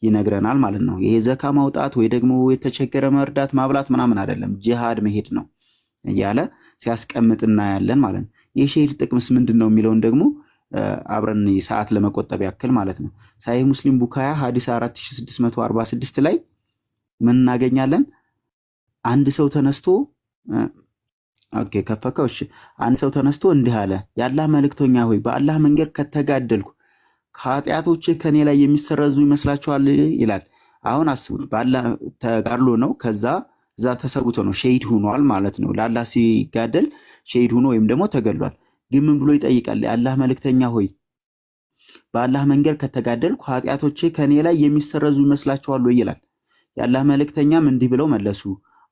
ይነግረናል ማለት ነው። ይሄ ዘካ ማውጣት ወይ ደግሞ የተቸገረ መርዳት ማብላት ምናምን አይደለም፣ ጂሃድ መሄድ ነው እያለ ሲያስቀምጥ እናያለን ማለት ነው። የሸሂድ ጥቅምስ ምንድን ነው የሚለውን ደግሞ አብረን ሰዓት ለመቆጠብ ያክል ማለት ነው። ሳሂህ ሙስሊም ቡካያ ሐዲስ 4646 ላይ ምን እናገኛለን? አንድ ሰው ተነስቶ ኦኬ ከፈከው እሺ፣ አንድ ሰው ተነስቶ እንዲህ አለ፣ የአላህ መልእክተኛ ሆይ በአላህ መንገድ ከተጋደልኩ ከኃጢአቶቼ ከኔ ላይ የሚሰረዙ ይመስላችኋል ይላል። አሁን አስቡት፣ በአላህ ተጋድሎ ነው። ከዛ እዛ ተሰውቶ ነው ሸሂድ ሆኗል ማለት ነው። ለአላህ ሲጋደል ሸሂድ ሆኖ ወይም ደግሞ ተገድሏል። ግን ምን ብሎ ይጠይቃል? የአላህ መልእክተኛ ሆይ በአላህ መንገድ ከተጋደልኩ ኃጢአቶቼ ከኔ ላይ የሚሰረዙ ይመስላችኋል ወይ ይላል። የአላህ መልእክተኛም እንዲህ ብለው መለሱ፣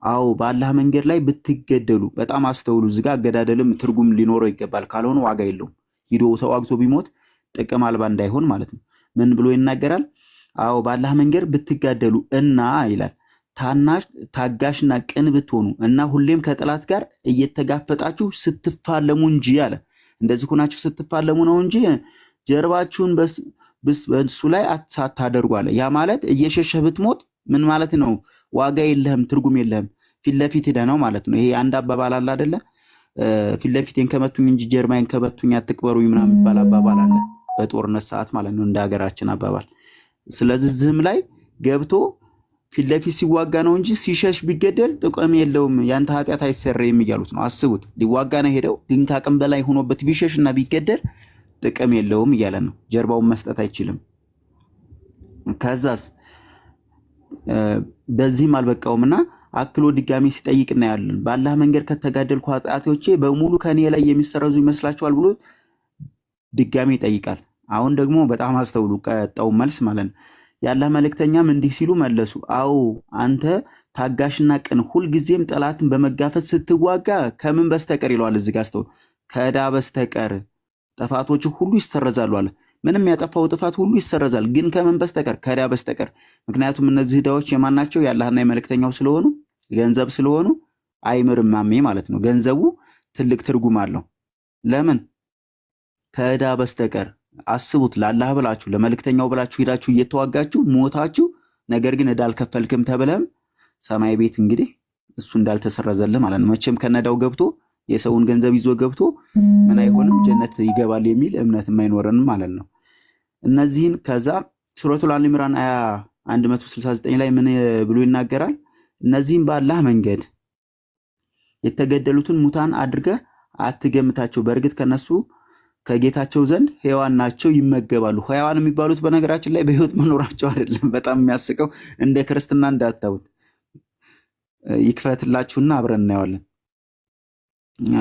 አዎ በአላህ መንገድ ላይ ብትገደሉ። በጣም አስተውሉ፣ እዚህ ጋር አገዳደልም ትርጉም ሊኖረው ይገባል። ካልሆነ ዋጋ የለውም። ሂዶ ተዋግቶ ቢሞት ጥቅም አልባ እንዳይሆን ማለት ነው። ምን ብሎ ይናገራል? አዎ በአላህ መንገድ ብትጋደሉ እና ይላል ታጋሽና ቅን ብትሆኑ እና ሁሌም ከጠላት ጋር እየተጋፈጣችሁ ስትፋለሙ እንጂ አለ። እንደዚህ ሆናችሁ ስትፋለሙ ነው እንጂ ጀርባችሁን በሱ ላይ ሳታደርጉ አለ። ያ ማለት እየሸሸህ ብትሞት ምን ማለት ነው? ዋጋ የለህም፣ ትርጉም የለህም። ፊት ለፊት ሄደህ ነው ማለት ነው። ይሄ አንድ አባባል አለ አይደለ? ፊት ለፊቴን ከመቱኝ እንጂ ጀርባዬን ከመቱኝ አትቅበሩኝ ምናምን የሚባል አባባል አለ፣ በጦርነት ሰዓት ማለት ነው፣ እንደ ሀገራችን አባባል። ስለዚህ ዝም ላይ ገብቶ ፊት ለፊት ሲዋጋ ነው እንጂ ሲሸሽ ቢገደል ጥቅም የለውም፣ ያንተ ኃጢአት አይሰረይም እያሉት ነው። አስቡት፣ ሊዋጋ ነው ሄደው፣ ግን ከአቅም በላይ ሆኖበት ቢሸሽና ቢገደል ጥቅም የለውም እያለ ነው። ጀርባውን መስጠት አይችልም። ከዛስ በዚህም አልበቃውምና አክሎ ድጋሚ ሲጠይቅ እናያለን። በአላህ መንገድ ከተጋደልኩ ኃጢአቶቼ በሙሉ ከኔ ላይ የሚሰረዙ ይመስላችኋል ብሎ ድጋሚ ይጠይቃል። አሁን ደግሞ በጣም አስተውሉ፣ ቀጣው መልስ ማለት ነው። የአላህ መልእክተኛም እንዲህ ሲሉ መለሱ፣ አዎ አንተ ታጋሽና ቅን፣ ሁልጊዜም ጠላትን በመጋፈጥ ስትዋጋ ከምን በስተቀር ይለዋል። እዚህ ጋር አስተውሉ፣ ከዕዳ በስተቀር ጥፋቶች ሁሉ ይሰረዛሉ አለ። ምንም ያጠፋው ጥፋት ሁሉ ይሰረዛል፣ ግን ከምን በስተቀር? ከዕዳ በስተቀር። ምክንያቱም እነዚህ ዕዳዎች የማን ናቸው? የአላህና የመልእክተኛው ስለሆኑ፣ ገንዘብ ስለሆኑ አይምርም ማሜ ማለት ነው። ገንዘቡ ትልቅ ትርጉም አለው። ለምን? ከዕዳ በስተቀር። አስቡት፣ ለአላህ ብላችሁ ለመልእክተኛው ብላችሁ ሄዳችሁ እየተዋጋችሁ ሞታችሁ፣ ነገር ግን ዕዳ አልከፈልክም ተብለም ሰማይ ቤት እንግዲህ እሱ እንዳልተሰረዘልህ ማለት ነው። መቼም ከነዳው ገብቶ የሰውን ገንዘብ ይዞ ገብቶ ምን አይሆንም ጀነት ይገባል የሚል እምነት የማይኖረንም ማለት ነው። እነዚህን ከዛ ሱረቱል አሊ ኢምራን አያ 169 ላይ ምን ብሎ ይናገራል? እነዚህን በአላህ መንገድ የተገደሉትን ሙታን አድርገህ አትገምታቸው፣ በእርግጥ ከነሱ ከጌታቸው ዘንድ ሕያዋን ናቸው፣ ይመገባሉ። ሕያዋን የሚባሉት በነገራችን ላይ በህይወት መኖራቸው አይደለም። በጣም የሚያስቀው እንደ ክርስትና እንዳታዩት። ይክፈትላችሁና አብረን እናየዋለን።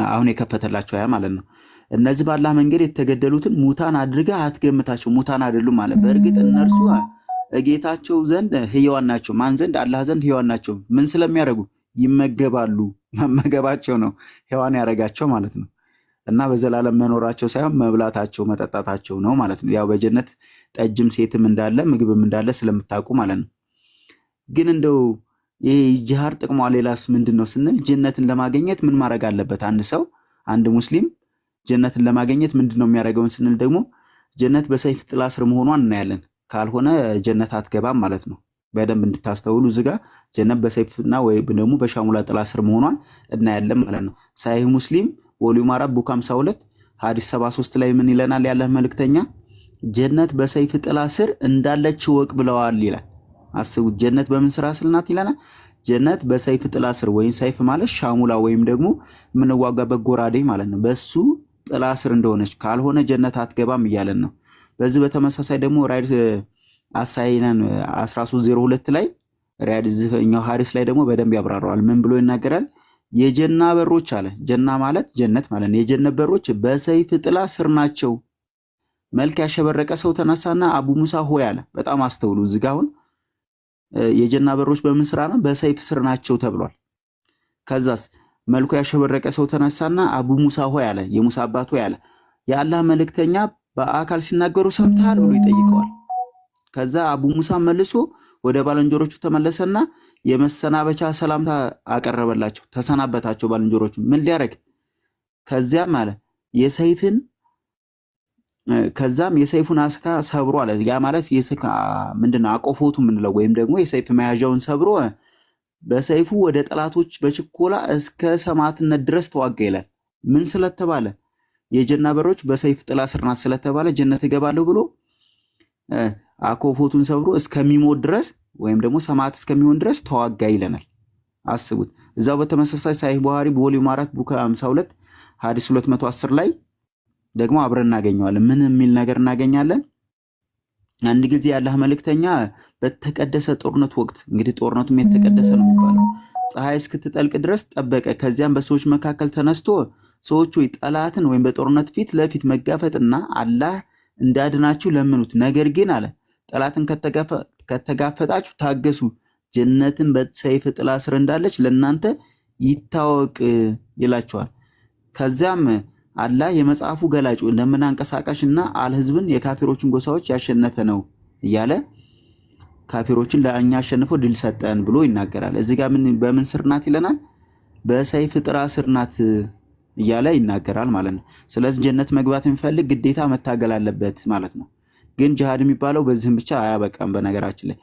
አሁን የከፈተላቸው አያ ማለት ነው። እነዚህ በአላህ መንገድ የተገደሉትን ሙታን አድርገህ አትገምታቸው፣ ሙታን አይደሉም ማለት። በእርግጥ እነርሱ ጌታቸው ዘንድ ሕያዋን ናቸው። ማን ዘንድ? አላህ ዘንድ ሕያዋን ናቸው። ምን ስለሚያደርጉ? ይመገባሉ። መመገባቸው ነው ሕያዋን ያደረጋቸው ማለት ነው። እና በዘላለም መኖራቸው ሳይሆን መብላታቸው መጠጣታቸው ነው ማለት ነው። ያው በጀነት ጠጅም ሴትም እንዳለ ምግብም እንዳለ ስለምታውቁ ማለት ነው። ግን እንደው ይሄ ጂሃድ ጥቅሟ ሌላስ ምንድነው ስንል ጀነትን ለማግኘት ምን ማድረግ አለበት? አንድ ሰው አንድ ሙስሊም ጀነትን ለማግኘት ምንድነው የሚያደርገውን ስንል ደግሞ ጀነት በሰይፍ ጥላ ስር መሆኗን እናያለን። ካልሆነ ጀነት አትገባም ማለት ነው። በደንብ እንድታስተውሉ እዚጋ ጀነት በሰይፍና ወይ ደግሞ በሻሙላ ጥላ ስር መሆኗን እናያለን ማለት ነው። ሳሂህ ሙስሊም ቮሊዩም 4 ቡክ 52 ሐዲስ 73 ላይ ምን ይለናል? ያለህ መልእክተኛ ጀነት በሰይፍ ጥላ ስር እንዳለች ወቅ ብለዋል ይላል። አስቡት፣ ጀነት በምን ስራ ስር ናት ይለናል? ጀነት በሰይፍ ጥላ ስር፣ ወይም ሰይፍ ማለት ሻሙላ ወይም ደግሞ የምንዋጋበት ጎራዴ ማለት ነው። በሱ ጥላ ስር እንደሆነች ካልሆነ ጀነት አትገባም እያለን ነው። በዚህ በተመሳሳይ ደግሞ ራይድ አሳይነን 1302 ላይ ሪያድ እዚህኛው ሐዲስ ላይ ደግሞ በደንብ ያብራራዋል። ምን ብሎ ይናገራል? የጀና በሮች አለ። ጀና ማለት ጀነት ማለት ነው። የጀነት በሮች በሰይፍ ጥላ ስር ናቸው። መልክ ያሸበረቀ ሰው ተነሳና አቡ ሙሳ ሆይ አለ። በጣም አስተውሉ። እዚህ ጋር አሁን የጀና በሮች በምን ስራ ነው? በሰይፍ ስር ናቸው ተብሏል። ከዛስ መልኩ ያሸበረቀ ሰው ተነሳና አቡ ሙሳ ሆይ አለ። የሙሳ አባት ሆይ አለ። የአላህ መልእክተኛ በአካል ሲናገሩ ሰምተሃል ብሎ ይጠይቀዋል። ከዛ አቡ ሙሳ መልሶ ወደ ባልንጀሮቹ ተመለሰና የመሰናበቻ ሰላምታ አቀረበላቸው፣ ተሰናበታቸው። ባልንጀሮቹ ምን ሊያደርግ? ከዚያም አለ የሰይፍን ከዛም የሰይፉን አስካር ሰብሮ አለ። ያ ማለት ምንድነው አቆፎቱ ምንለው ወይም ደግሞ የሰይፍ መያዣውን ሰብሮ በሰይፉ ወደ ጠላቶች በችኮላ እስከ ሰማዕትነት ድረስ ተዋጋ ይላል። ምን ስለተባለ የጀና በሮች በሰይፍ ጥላ ስር ናት ስለተባለ ጀነት እገባለሁ ብሎ አቆፎቱን ሰብሮ እስከሚሞት ድረስ ወይም ደግሞ ሰማዕት እስከሚሆን ድረስ ተዋጋ ይለናል። አስቡት። እዛው በተመሳሳይ ሳሂህ ቡኻሪ በቮሊዩም 4 ቡክ 52 ሐዲስ 210 ላይ ደግሞ አብረን እናገኘዋለን። ምን የሚል ነገር እናገኛለን? አንድ ጊዜ ያላህ መልእክተኛ በተቀደሰ ጦርነት ወቅት እንግዲህ ጦርነቱም የተቀደሰ ነው የሚባለው ፀሐይ እስክትጠልቅ ድረስ ጠበቀ። ከዚያም በሰዎች መካከል ተነስቶ ሰዎች ሆይ ጠላትን ወይም በጦርነት ፊት ለፊት መጋፈጥና አላህ እንዳድናችሁ ለምኑት። ነገር ግን አለ ጠላትን ከተጋፈጣችሁ ታገሱ፣ ጀነትን በሰይፍ ጥላ ስር እንዳለች ለእናንተ ይታወቅ ይላቸዋል። ከዚያም አላህ የመጽሐፉ ገላጩ ለምን አንቀሳቃሽና አልህዝብን የካፊሮችን ጎሳዎች ያሸነፈ ነው እያለ ካፊሮችን ለእኛ አሸንፎ ድል ሰጠን ብሎ ይናገራል። እዚህ ጋር በምን ስር ናት ይለናል? በሰይፍ ጥላ ስር ናት እያለ ይናገራል ማለት ነው። ስለዚህ ጀነት መግባት የሚፈልግ ግዴታ መታገል አለበት ማለት ነው። ግን ጂሃድ የሚባለው በዚህም ብቻ አያበቃም። በነገራችን ላይ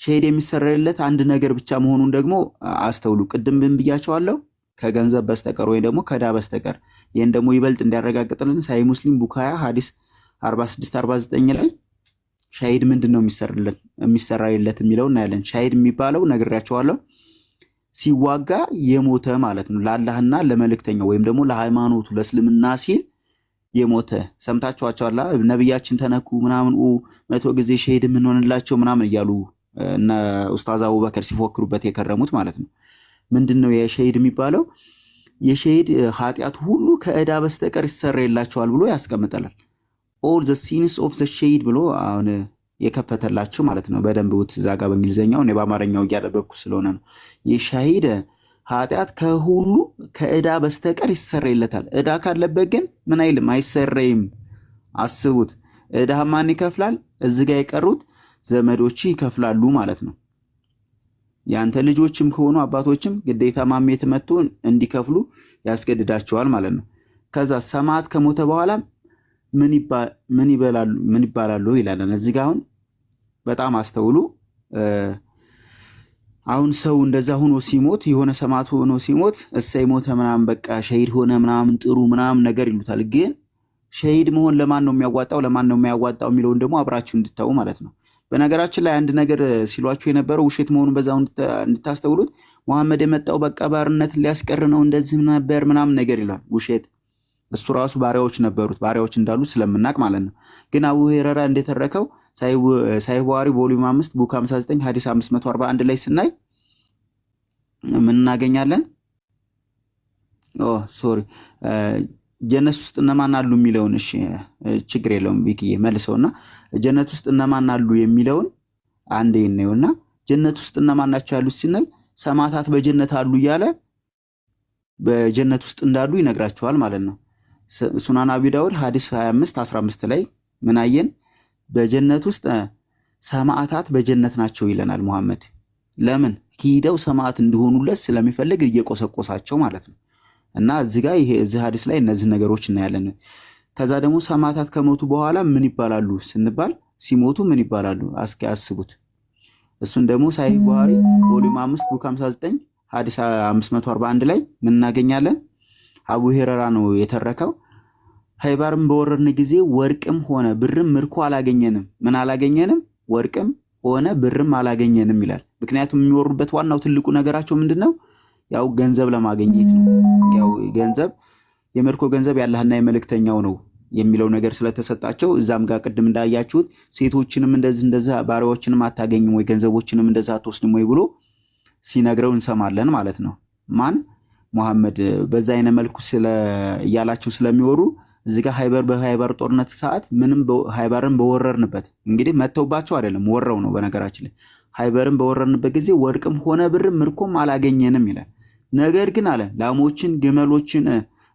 ሸሂድ የሚሰረይለት አንድ ነገር ብቻ መሆኑን ደግሞ አስተውሉ። ቅድም ብያቸዋለሁ ከገንዘብ በስተቀር ወይ ደግሞ ከዳ በስተቀር። ይሄን ደግሞ ይበልጥ እንዲያረጋግጥልን ሳሂህ ሙስሊም ቡክ 20 ሐዲስ 46 49 ላይ ሸሂድ ምንድነው የሚሰራይለት የሚለው እናያለን። ሸሂድ የሚባለው ነግሬያቸዋለሁ ሲዋጋ የሞተ ማለት ነው። ለአላህና ለመልእክተኛው ወይም ደግሞ ለሃይማኖቱ ለእስልምና ሲል የሞተ ሰምታችኋቸዋል። ነብያችን ተነኩ ምናምን 100 ጊዜ ሸሂድ የምንሆንላቸው ምናምን እያሉ እና ኡስታዝ አቡበከር ሲፎክሩበት የከረሙት ማለት ነው። ምንድነው የሸሂድ የሚባለው? የሸሂድ ኃጢአት ሁሉ ከዕዳ በስተቀር ይሰረይላቸዋል ብሎ ያስቀምጣል። all the sins of the ሸሂድ ብሎ አሁን የከፈተላችሁ ማለት ነው። በደንብ ውት ዛጋ በእንግሊዘኛው እኔ በአማርኛው እያደረኩ ስለሆነ ነው። የሸሂድ ኃጢአት ከሁሉ ከዕዳ በስተቀር ይሰረይለታል። ዕዳ ካለበት ግን ምን አይልም፣ አይሰረይም። አስቡት። ዕዳ ማን ይከፍላል? እዚህ ጋር የቀሩት ዘመዶች ይከፍላሉ ማለት ነው። ያንተ ልጆችም ከሆኑ አባቶችም ግዴታ ማሜት መጥቶ እንዲከፍሉ ያስገድዳቸዋል ማለት ነው። ከዛ ሰማዕት ከሞተ በኋላ ምን ይባላሉ ይላል። እዚህ ጋር አሁን በጣም አስተውሉ። አሁን ሰው እንደዛ ሆኖ ሲሞት የሆነ ሰማዕት ሆኖ ሲሞት እሰይ ሞተ ምናምን በቃ ሸሂድ ሆነ ምናምን ጥሩ ምናምን ነገር ይሉታል። ግን ሸሂድ መሆን ለማን ነው የሚያዋጣው ለማን ነው የማያዋጣው የሚለውን ደግሞ አብራችሁ እንድታዩ ማለት ነው። በነገራችን ላይ አንድ ነገር ሲሏችሁ የነበረው ውሸት መሆኑን በዛው እንድታስተውሉት መሐመድ የመጣው በቃ ባርነትን ሊያስቀር ነው እንደዚህ ነበር ምናምን ነገር ይላል። ውሸት። እሱ ራሱ ባሪያዎች ነበሩት፣ ባሪያዎች እንዳሉ ስለምናቅ ማለት ነው። ግን አቡ ሁረይራ እንደተረከው ሳሂህ ቡኻሪ ቮሊዩም 5 ቡክ 59 ሐዲስ 541 ላይ ስናይ ምን እናገኛለን? ጀነት ውስጥ እነማን አሉ የሚለውን እሺ ችግር የለውም ቢክዬ መልሰውና ጀነት ውስጥ እነማን አሉ የሚለውን አንዴ እንየውና ጀነት ውስጥ እነማን ናቸው ያሉት ሲነል ሰማዕታት በጀነት አሉ እያለ በጀነት ውስጥ እንዳሉ ይነግራቸዋል ማለት ነው። ሱናን አቢ ዳውድ ሐዲስ 25 15 ላይ ምን አየን? በጀነት ውስጥ ሰማዕታት በጀነት ናቸው ይለናል ሙሐመድ። ለምን? ሂደው ሰማዕት እንዲሆኑለት ስለሚፈልግ እየቆሰቆሳቸው ማለት ነው። እና እዚህ ጋር ይሄ እዚህ ሐዲስ ላይ እነዚህ ነገሮች እናያለን። ከዛ ደግሞ ሰማዕታት ከሞቱ በኋላ ምን ይባላሉ ስንባል ሲሞቱ ምን ይባላሉ? እስኪ አስቡት። እሱን ደግሞ ሳሂህ ቡኻሪ ቮሊዩም 5 ቡክ 59 ሐዲስ 541 ላይ ምን እናገኛለን? አቡ ሁረይራ ነው የተረከው። ኸይበርን በወረርን ጊዜ ወርቅም ሆነ ብርም ምርኮ አላገኘንም። ምን አላገኘንም? ወርቅም ሆነ ብርም አላገኘንም ይላል። ምክንያቱም የሚወሩበት ዋናው ትልቁ ነገራቸው ምንድነው? ያው ገንዘብ ለማግኘት ነው። ያው ገንዘብ የምርኮ ገንዘብ ያለህና የመልእክተኛው ነው የሚለው ነገር ስለተሰጣቸው እዛም ጋር ቅድም እንዳያችሁት ሴቶችንም እንደዚህ ባሪያዎችንም አታገኝም ወይ ገንዘቦችንም እንደዛ አትወስድም ወይ ብሎ ሲነግረው እንሰማለን ማለት ነው። ማን ሙሐመድ በዛ አይነ መልኩ እያላቸው ስለሚወሩ እዚህ ጋር በሃይበር ጦርነት ሰዓት ምንም ሃይበርን በወረርንበት እንግዲህ መተውባቸው አይደለም ወረው ነው። በነገራችን ላይ ሃይበርን በወረርንበት ጊዜ ወርቅም ሆነ ብርም ምርኮም አላገኘንም ይላል። ነገር ግን አለ ላሞችን፣ ግመሎችን፣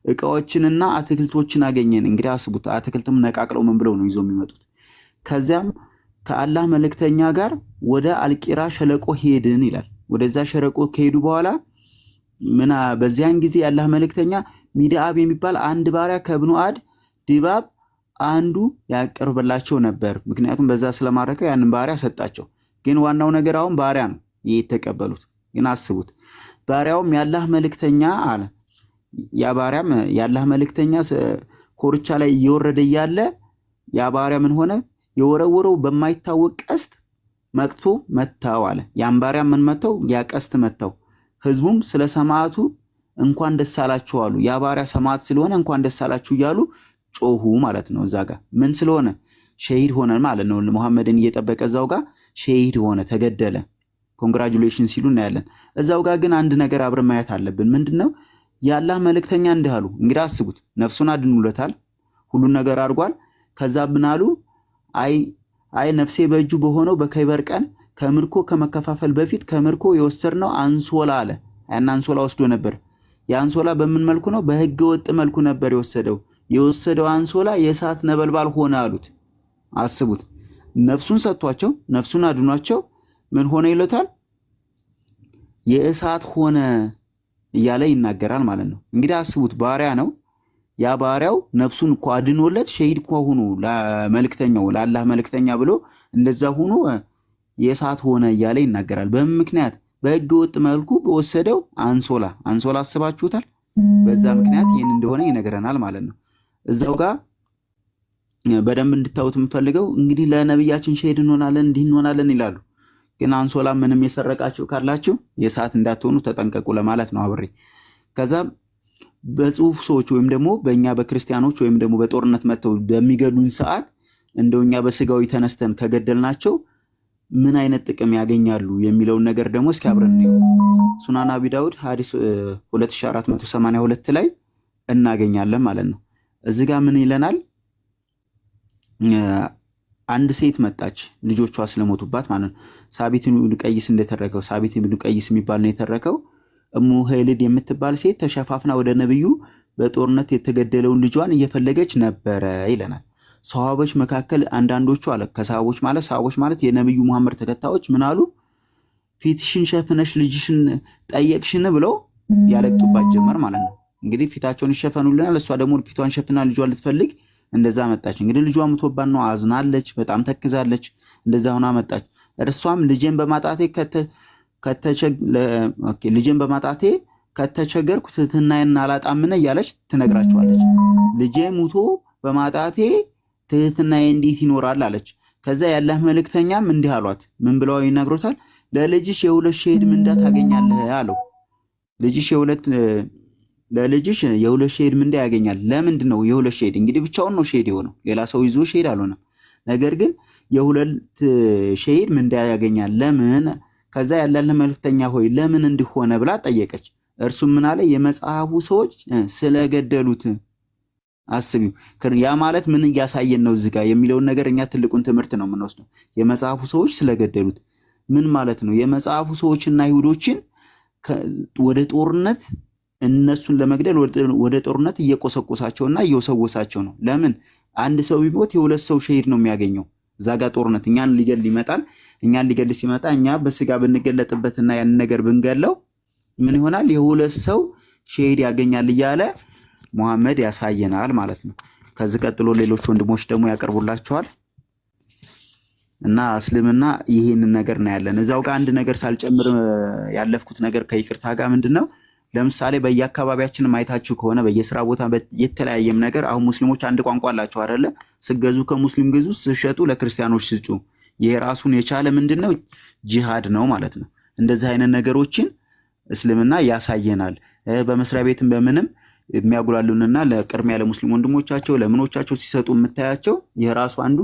እቃዎችንና አትክልቶችን አገኘን። እንግዲህ አስቡት፣ አትክልትም ነቃቅለው ምን ብለው ነው ይዞ የሚመጡት። ከዚያም ከአላህ መልእክተኛ ጋር ወደ አልቂራ ሸለቆ ሄድን ይላል። ወደዛ ሸለቆ ከሄዱ በኋላ በዚያን ጊዜ የአላህ መልእክተኛ ሚድአብ የሚባል አንድ ባሪያ ከብኑ አድ ድባብ አንዱ ያቀርብላቸው ነበር። ምክንያቱም በዛ ስለማረከው ያንን ባሪያ ሰጣቸው። ግን ዋናው ነገር አሁን ባሪያ ነው የተቀበሉት። ግን አስቡት፣ ባሪያውም ያላህ መልእክተኛ አለ። ያ ባሪያም ያላህ መልእክተኛ ኮርቻ ላይ እየወረደ እያለ ያ ባሪያ ምን ሆነ? የወረወረው በማይታወቅ ቀስት መጥቶ መታው አለ። ያን ባሪያ ምን መታው? ያ ቀስት መታው። ህዝቡም ስለ ሰማዕቱ እንኳን ደስ አላችሁ አሉ። ያ ባሪያ ሰማዕት ስለሆነ እንኳን ደስ አላችሁ እያሉ ጮሁ ማለት ነው። እዛ ጋር ምን ስለሆነ ሸሂድ ሆነ ማለት ነው። ሙሐመድን እየጠበቀ እዛው ጋር ሸሂድ ሆነ፣ ተገደለ። ኮንግራጁሌሽን ሲሉ እናያለን። እዛው ጋር ግን አንድ ነገር አብረን ማየት አለብን። ምንድነው? የአላህ መልእክተኛ እንዲህ አሉ። እንግዲህ አስቡት፣ ነፍሱን አድኑለታል፣ ሁሉን ነገር አድርጓል። ከዛ ምን አሉ? አይ ነፍሴ በእጁ በሆነው በከይበር ቀን ከምርኮ ከመከፋፈል በፊት ከምርኮ የወሰድነው አንሶላ አለ። ያን አንሶላ ወስዶ ነበር። የአንሶላ በምን መልኩ ነው? በህገ ወጥ መልኩ ነበር የወሰደው አንሶላ የእሳት ነበልባል ሆነ አሉት። አስቡት፣ ነፍሱን ሰጥቷቸው ነፍሱን አድኗቸው ምን ሆነ ይሉታል? የእሳት ሆነ እያለ ይናገራል ማለት ነው። እንግዲህ አስቡት፣ ባሪያ ነው። ያ ባሪያው ነፍሱን እኮ አድኖለት ሸሂድ እኮ ሆኖ ለመልእክተኛው ለአላህ መልእክተኛ ብሎ እንደዛ ሆኖ የእሳት ሆነ እያለ ይናገራል። በምን ምክንያት? በህገ ወጥ መልኩ በወሰደው አንሶላ አስባችሁታል? በዛ ምክንያት ይህን እንደሆነ ይነግረናል ማለት ነው። እዛው ጋር በደንብ እንድታዩት የምፈልገው እንግዲህ ለነብያችን ሸሂድ እንሆናለን እንዲህ እንሆናለን ይላሉ። ግን አንሶላ ምንም የሰረቃችሁ ካላችሁ የእሳት እንዳትሆኑ ተጠንቀቁ ለማለት ነው አብሬ። ከዛ በጽሁፍ ሰዎች ወይም ደግሞ በእኛ በክርስቲያኖች ወይም ደግሞ በጦርነት መጥተው በሚገሉን ሰዓት እንደውኛ በስጋዊ ተነስተን ከገደልናቸው ምን አይነት ጥቅም ያገኛሉ የሚለውን ነገር ደግሞ እስኪ አብረን ነው ሱናን አቢ ዳውድ ሐዲስ 2482 ላይ እናገኛለን ማለት ነው። እዚህ ጋር ምን ይለናል? አንድ ሴት መጣች ልጆቿ ስለሞቱባት ማለት ነው። ሳቢት ኢብኑ ቀይስ እንደተረከው ሳቢት ኢብኑ ቀይስ የሚባል ነው የተረከው። እሙ ኸይልድ የምትባል ሴት ተሸፋፍና ወደ ነብዩ በጦርነት የተገደለውን ልጇን እየፈለገች ነበረ ይለናል። ሰሃቦች መካከል አንዳንዶቹ አለ ሰሃቦች ማለት የነብዩ መሐመድ ተከታዮች ምን አሉ? ፊትሽን ሸፍነሽ ልጅሽን ጠየቅሽን ብለው ያለቅጡባት ጀመር ማለት ነው። እንግዲህ ፊታቸውን ይሸፈኑልናል፣ እሷ ደግሞ ፊቷን ሸፍና ልጇን ልትፈልግ እንደዛ መጣች። እንግዲህ ልጇ ሙቶባት ነው፣ አዝናለች፣ በጣም ተክዛለች። እንደዛ ሆና መጣች። እርሷም ልጄን በማጣቴ ከተቸገርኩ ትህትናዬን አላጣምነ እያለች ትነግራቸዋለች። ልጄ ሙቶ በማጣቴ ትህትናዬ እንዴት ይኖራል አለች። ከዛ ያላህ መልእክተኛም እንዲህ አሏት። ምን ብለው ይነግሮታል? ለልጅሽ የሁለት ሸሂድ ምንዳ ታገኛለህ አለው። ለልጅሽ የሁለት ሸሂድ ምንዳ ያገኛል። ለምንድን ነው የሁለት ሸሂድ? እንግዲህ ብቻውን ነው ሸሂድ የሆነው፣ ሌላ ሰው ይዞ ሸሂድ አልሆነም። ነገር ግን የሁለት ሸሂድ ምንዳ ያገኛል። ለምን? ከዛ ያላህ መልእክተኛ ሆይ ለምን እንዲሆነ ብላ ጠየቀች። እርሱም ምን አለ? የመጽሐፉ ሰዎች ስለገደሉት። አስቢው፣ ያ ማለት ምን እያሳየን ነው እዚህ ጋር የሚለውን ነገር እኛ ትልቁን ትምህርት ነው የምንወስደው። የመጽሐፉ ሰዎች ስለገደሉት ምን ማለት ነው? የመጽሐፉ ሰዎችና አይሁዶችን ወደ ጦርነት እነሱን ለመግደል ወደ ጦርነት እየቆሰቆሳቸውና እየወሰወሳቸው ነው። ለምን? አንድ ሰው ቢሞት የሁለት ሰው ሸሂድ ነው የሚያገኘው። እዛ ጋር ጦርነት እኛን ሊገል ይመጣል። እኛን ሊገል ሲመጣ እኛ በስጋ ብንገለጥበትና ያን ነገር ብንገለው ምን ይሆናል? የሁለት ሰው ሸሂድ ያገኛል እያለ ሙሐመድ ያሳየናል ማለት ነው። ከዚህ ቀጥሎ ሌሎች ወንድሞች ደግሞ ያቀርቡላቸዋል እና እስልምና ይህንን ነገር ነው ያለን። እዛው ጋር አንድ ነገር ሳልጨምር ያለፍኩት ነገር ከይቅርታ ጋር ምንድነው? ለምሳሌ በየአካባቢያችን ማየታችሁ ከሆነ በየስራ ቦታ የተለያየም ነገር አሁን ሙስሊሞች አንድ ቋንቋ አላቸው አይደለ? ስገዙ ከሙስሊም ግዙ፣ ስሸጡ ለክርስቲያኖች ስጡ። ይሄ ራሱን የቻለ ምንድነው? ጂሃድ ነው ማለት ነው። እንደዚህ አይነት ነገሮችን እስልምና ያሳየናል። በመስሪያ ቤትም በምንም የሚያጉላሉንና ለቅድሚያ ለሙስሊም ወንድሞቻቸው ለምኖቻቸው ሲሰጡ የምታያቸው የራሱ አንዱ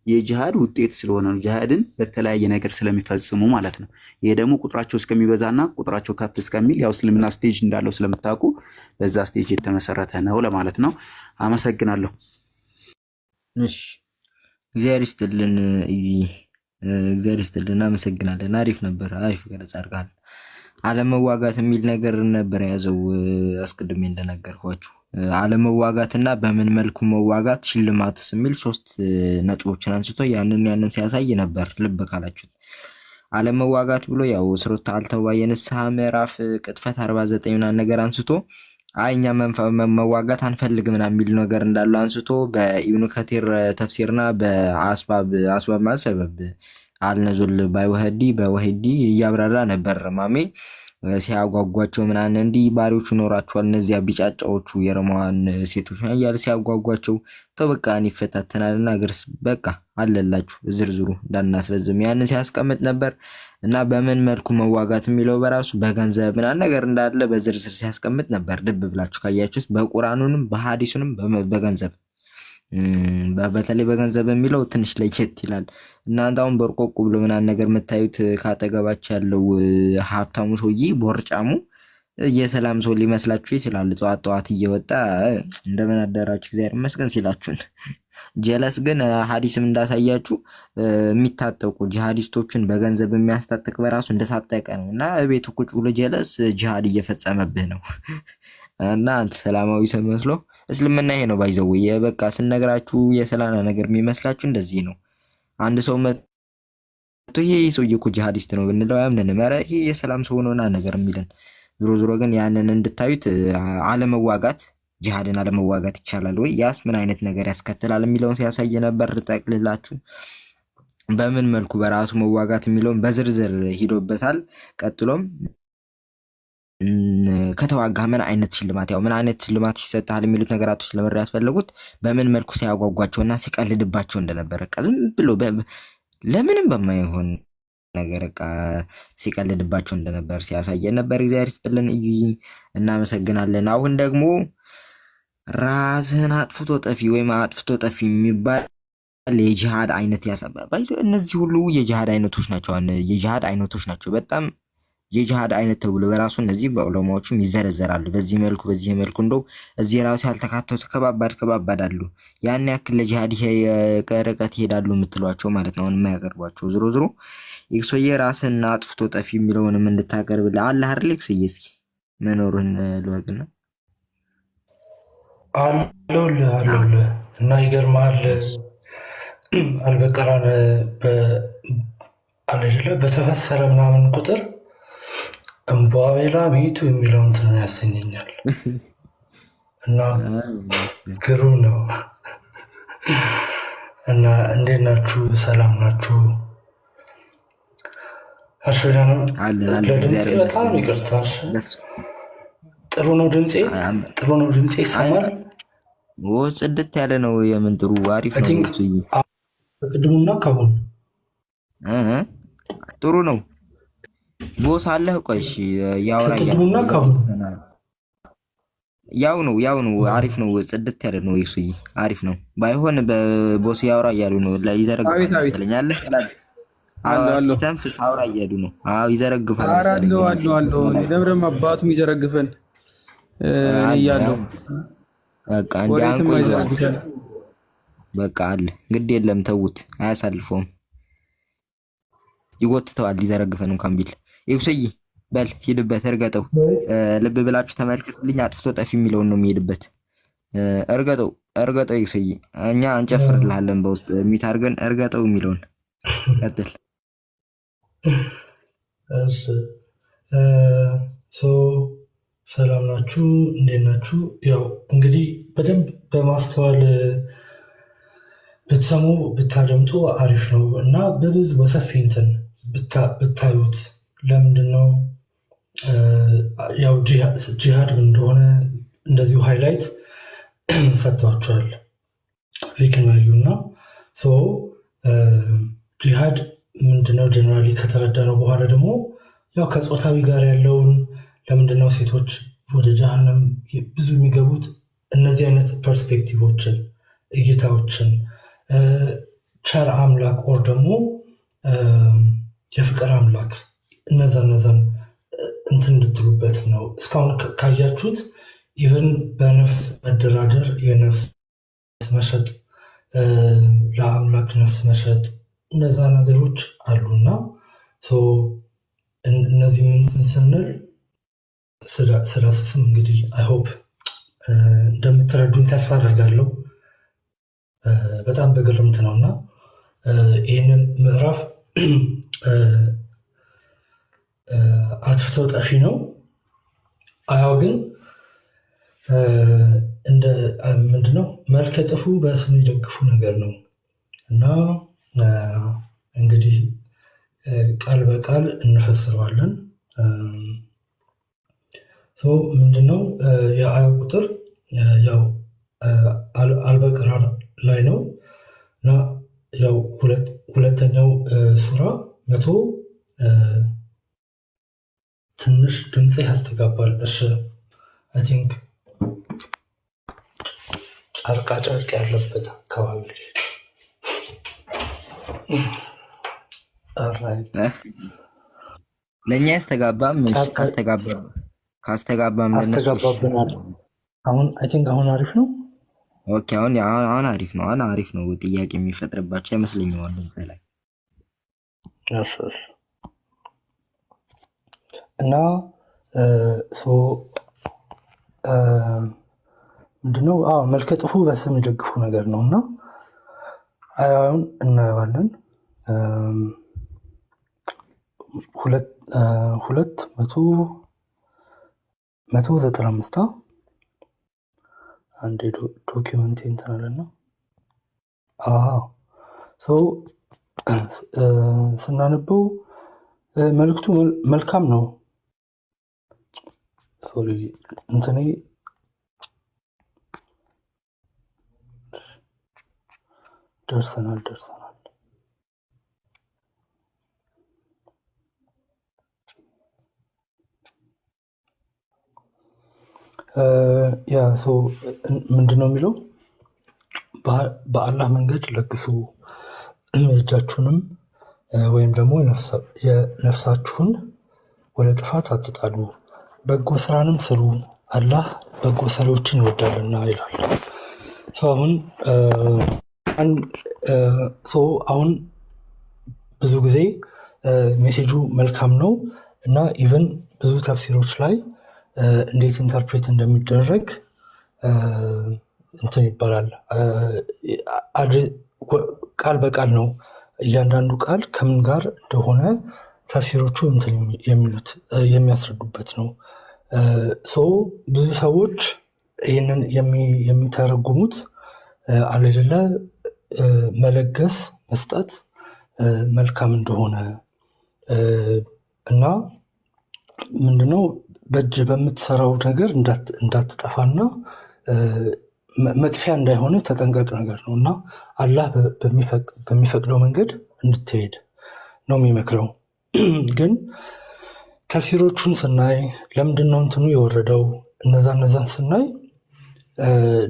የጂሃድ ውጤት ስለሆነ ነው። ጂሃድን በተለያየ ነገር ስለሚፈጽሙ ማለት ነው። ይሄ ደግሞ ቁጥራቸው እስከሚበዛና ቁጥራቸው ከፍ እስከሚል ያው እስልምና ስቴጅ እንዳለው ስለምታውቁ በዛ ስቴጅ የተመሰረተ ነው ለማለት ነው። አመሰግናለሁ። እሺ፣ እግዚአብሔር ይስጥልን። እግዚአብሔር ይስጥልን። አመሰግናለን። አሪፍ ነበር። አሪፍ ገለጻ አድርጋል። አለመዋጋት የሚል ነገር ነበር የያዘው። አስቀድሜ እንደነገርኳችሁ አለመዋጋትና በምን መልኩ መዋጋት ሽልማቱስ የሚል 3 ነጥቦችን አንስቶ ያንን ሲያሳይ ነበር። ልብ ካላችሁት አለመዋጋት ብሎ ያው ሱረቱ አልተውባ የንስሐ ምዕራፍ ቅጥፈት 49 ምናምን ነገር አንስቶ እኛ መዋጋት አንፈልግ ምናምን የሚል ነገር እንዳለው አንስቶ በኢብኑ ከቲር ተፍሲርና በአስባብ ማለት ሰበብ አልነዙል ባይወህዲ በወህዲ እያብራራ ነበር ማሜ ሲያጓጓቸው ምናምን እንዲህ ባሪዎቹ ኖራቸዋል እነዚያ ቢጫጫዎቹ የሮማውያን ሴቶች እያለ ሲያጓጓቸው ተው በቃ ይፈታተናልና ግርስ በቃ አለላችሁ ዝርዝሩ እንዳናስረዝም ያንን ሲያስቀምጥ ነበር። እና በምን መልኩ መዋጋት የሚለው በራሱ በገንዘብ ምናምን ነገር እንዳለ በዝርዝር ሲያስቀምጥ ነበር። ልብ ብላችሁ ካያችሁት በቁርአኑንም በሐዲሱንም በገንዘብ በተለይ በገንዘብ የሚለው ትንሽ ለየት ይላል። እናንተ አሁን በርቆቁ ብሎ ምናምን ነገር የምታዩት ካጠገባችሁ ያለው ሀብታሙ ሰውዬ ቦርጫሙ የሰላም ሰው ሊመስላችሁ ይችላል። ጠዋት ጠዋት እየወጣ እንደምን አደራችሁ እግዚአብሔር ይመስገን ሲላችሁን፣ ጀለስ ግን ሐዲስም እንዳሳያችሁ የሚታጠቁ ጂሃዲስቶችን በገንዘብ የሚያስታጥቅ በራሱ እንደታጠቀ ነው። እና ቤቱ ቁጭ ብሎ ጀለስ ጂሃድ እየፈጸመብህ ነው። እና አንተ ሰላማዊ ሰው መስሎ እስልምና ይሄ ነው ባይዘው በቃ ስነግራችሁ የሰላና ነገር የሚመስላችሁ እንደዚህ ነው። አንድ ሰው መጥቶ ይሄ ሰውዬ እኮ ጂሃዲስት ነው ብንለው አያምነንም። ኧረ ይሄ የሰላም ሰው ነውና ነገር የሚለን ዞሮ ዞሮ ግን ያንን እንድታዩት አለመዋጋት ጂሃድን አለመዋጋት ይቻላል ወይ ያስ ምን አይነት ነገር ያስከትላል የሚለውን ሲያሳይ ነበር። ጠቅልላችሁ በምን መልኩ በራሱ መዋጋት የሚለውን በዝርዝር ሂዶበታል። ቀጥሎም ከተዋጋ ምን አይነት ሽልማት ምን አይነት ሽልማት ይሰጣል የሚሉት ነገራቶች ለመረዳት ያስፈለጉት በምን መልኩ ሲያጓጓቸውና ሲቀልድባቸው እንደነበረ ዝም ብሎ ለምንም በማይሆን ነገር ሲቀልድባቸው እንደነበር ሲያሳየን ነበር። እግዚአብሔር ይስጥልን፣ እናመሰግናለን። አሁን ደግሞ ራስህን አጥፍቶ ጠፊ ወይም አጥፍቶ ጠፊ የሚባል የጂሃድ አይነት ያሳባል። እነዚህ ሁሉ የጂሃድ አይነቶች ናቸው። የጂሃድ አይነቶች ናቸው በጣም የጂሃድ አይነት ተብሎ በራሱ እነዚህ በዑለማዎቹም ይዘረዘራሉ። በዚህ መልኩ እንደው እዚህ ራሱ ያልተካተቱ ከባባድ አሉ። ያን ያክል ለጂሃድ ርቀት ይሄዳሉ የምትሏቸው ማለት ነው የማያቀርቧቸው። ዞሮ ዞሮ ኤክሶዬ ራስን አጥፍቶ ጠፊ የሚለውንም እንድታቀርብልህ አላህ አይደል ኤክሶዬ? እስኪ መኖሩን ልወቅና አለሁልህ እና ይገርማል አልበቀራን በተፈሰረ ምናምን ቁጥር እምቧቤላ ቤቱ የሚለው እንትን ያሰኘኛል እና ግሩም ነው። እና እንዴት ናችሁ? ሰላም ናችሁ? አርሽዳ ነው ለድምፄ በጣም ይቅርታ። ጥሩ ነው ድምፄ? ጥሩ ነው ድምፄ ይሰማል? ጽድት ያለ ነው። የምን ጥሩ አሪፍ ነው። ቅድሙና ካሁን ጥሩ ነው። ቦስ አለህ? ቆይ እሺ፣ ቅድሙና ካሁን ያው ነው። አሪፍ ነው። ጽድት ያለ ነው። እሱዬ አሪፍ ነው። ባይሆን በቦስ ያወራ እያሉ ነው። ይዘረግፋል መሰለኝ አለ ተንፍስ አውራ እያሉ ነው። ይዘረግፋል መሰለኝ። ደብረም አባቱም ይዘረግፈን እያለው በቃ እንዲያንቆ ይዘረግፋል። በቃ አለ ግድ የለም ተውት፣ አያሳልፈውም። ይጎትተዋል ሊዘረግፈን እንኳን ቢል ይውሰይ በል ሂድበት፣ እርገጠው። ልብ ብላችሁ ተመልከቱልኝ። አጥፍቶ ጠፊ የሚለውን ነው የሚሄድበት። እርገጠው ይውሰይ። እኛ እንጨፍርልሃለን በውስጥ ሚት አድርገን እርገጠው የሚለውን ቀጥል። ሰላም ናችሁ? እንዴት ናችሁ? ያው እንግዲህ በደንብ በማስተዋል ብትሰሙ ብታደምጡ አሪፍ ነው እና በብዙ በሰፊ እንትን ብታዩት። ለምንድን ነው ያው ጂሃድ ምን እንደሆነ እንደዚሁ ሃይላይት ሰጥቷቸዋል ቪክናዩ እና ጂሃድ ምንድነው ጀነራሊ ከተረዳነው በኋላ ደግሞ ያው ከጾታዊ ጋር ያለውን ለምንድነው ሴቶች ወደ ጀሃነም ብዙ የሚገቡት እነዚህ አይነት ፐርስፔክቲቮችን እይታዎችን ቸር አምላክ ኦር ደግሞ የፍቅር አምላክ እነዛን እንትን እንድትሉበት ነው። እስካሁን ካያችሁት ኢቨን በነፍስ መደራደር፣ የነፍስ መሸጥ፣ ለአምላክ ነፍስ መሸጥ እነዛ ነገሮች አሉና እነዚህ ምን ስንል ስላስስም እንግዲህ አይሆፕ እንደምትረዱኝ ተስፋ አደርጋለሁ። በጣም በግርምት ነው እና ይህንን ምዕራፍ አጥፍቶ ጠፊ ነው። አያው ግን እንደ ምንድነው መልከ ጥፉ በስሙ ይደግፉ ነገር ነው እና እንግዲህ ቃል በቃል እንፈስረዋለን። ምንድነው የአያ ቁጥር ያው አልበቀራ ላይ ነው እና ያው ሁለተኛው ሱራ 100 ትንሽ ድምጽ ያስተጋባል። እሺ አይ ቲንክ ጨርቃ ጨርቅ ያለበት አካባቢ ለእኛ ያስተጋባም ካስተጋባም ለነሱ አስተጋባብናል። አሁን አይ ቲንክ አሁን አሪፍ ነው። ኦኬ አሁን አሪፍ ነው። አሪፍ ነው። ጥያቄ የሚፈጥርባቸው አይመስለኝም። ወንድም ላይ እና ምንድነው መልከ ጥፉ በስም ይደግፉ ነገር ነው እና አያውን እናየዋለን። 295 አንዴ ዶኪመንት እንተናለና ስናነበው መልክቱ መልካም ነው። ሶሪ እንትኔ ደርሰናል ምንድነው የሚለው በአላህ መንገድ ለግሱ እጃችሁንም ወይም ደግሞ የነፍሳችሁን ወደ ጥፋት አትጣሉ፣ በጎ ስራንም ስሩ፣ አላህ በጎ ሰሪዎችን ይወዳልና ይላል። አሁን ብዙ ጊዜ ሜሴጁ መልካም ነው እና ኢቨን ብዙ ተፍሲሮች ላይ እንዴት ኢንተርፕሬት እንደሚደረግ እንትን ይባላል። ቃል በቃል ነው እያንዳንዱ ቃል ከምን ጋር እንደሆነ ተፍሲሮቹ እንትን የሚሉት የሚያስረዱበት ነው። ብዙ ሰዎች ይህንን የሚተረጉሙት አለጀለ መለገስ መስጠት መልካም እንደሆነ እና ምንድነው በእጅ በምትሰራው ነገር እንዳትጠፋና መጥፊያ እንዳይሆነ ተጠንቀቅ ነገር ነው እና አላህ በሚፈቅደው መንገድ እንድትሄድ ነው የሚመክረው። ግን ተፍሲሮቹን ስናይ ለምንድነው እንትኑ የወረደው እነዛን ስናይ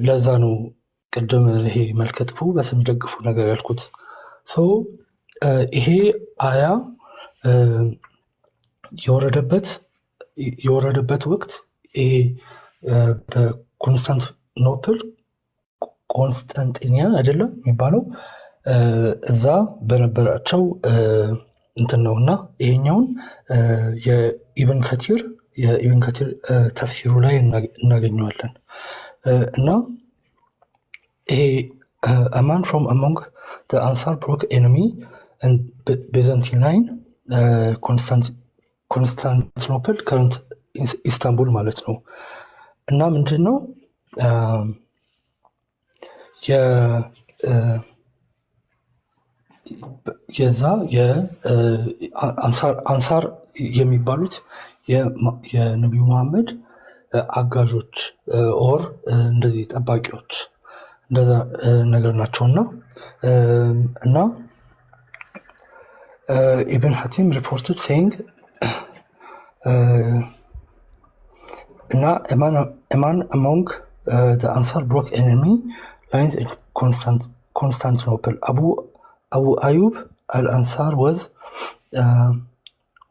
ለዛ ነው ቅድም ይሄ መልከ ጥፉ በስም ይደግፉ ነገር ያልኩት። ይሄ አያ የወረደበት ወቅት ይሄ በኮንስታንቲኒያ አይደለም የሚባለው እዛ በነበራቸው እንትን ነው እና ይሄኛውን የኢብን ከቲር ተፍሲሩ ላይ እናገኘዋለን እና ይሄ a man from among the Ansar broke enemy and Byzantine ኮንስታንቲኖፕል ከረንት ኢስታንቡል ማለት ነው እና ምንድነው የዛ አንሳር የሚባሉት የነቢዩ መሐመድ አጋዦች ኦር እንደዚህ ጠባቂዎች እንደዛ ነገር ናቸውና እና Ibn Hatim reported saying a man among the Ansar broke enemy lines in Constantinople. Abu Ayyub al-Ansar was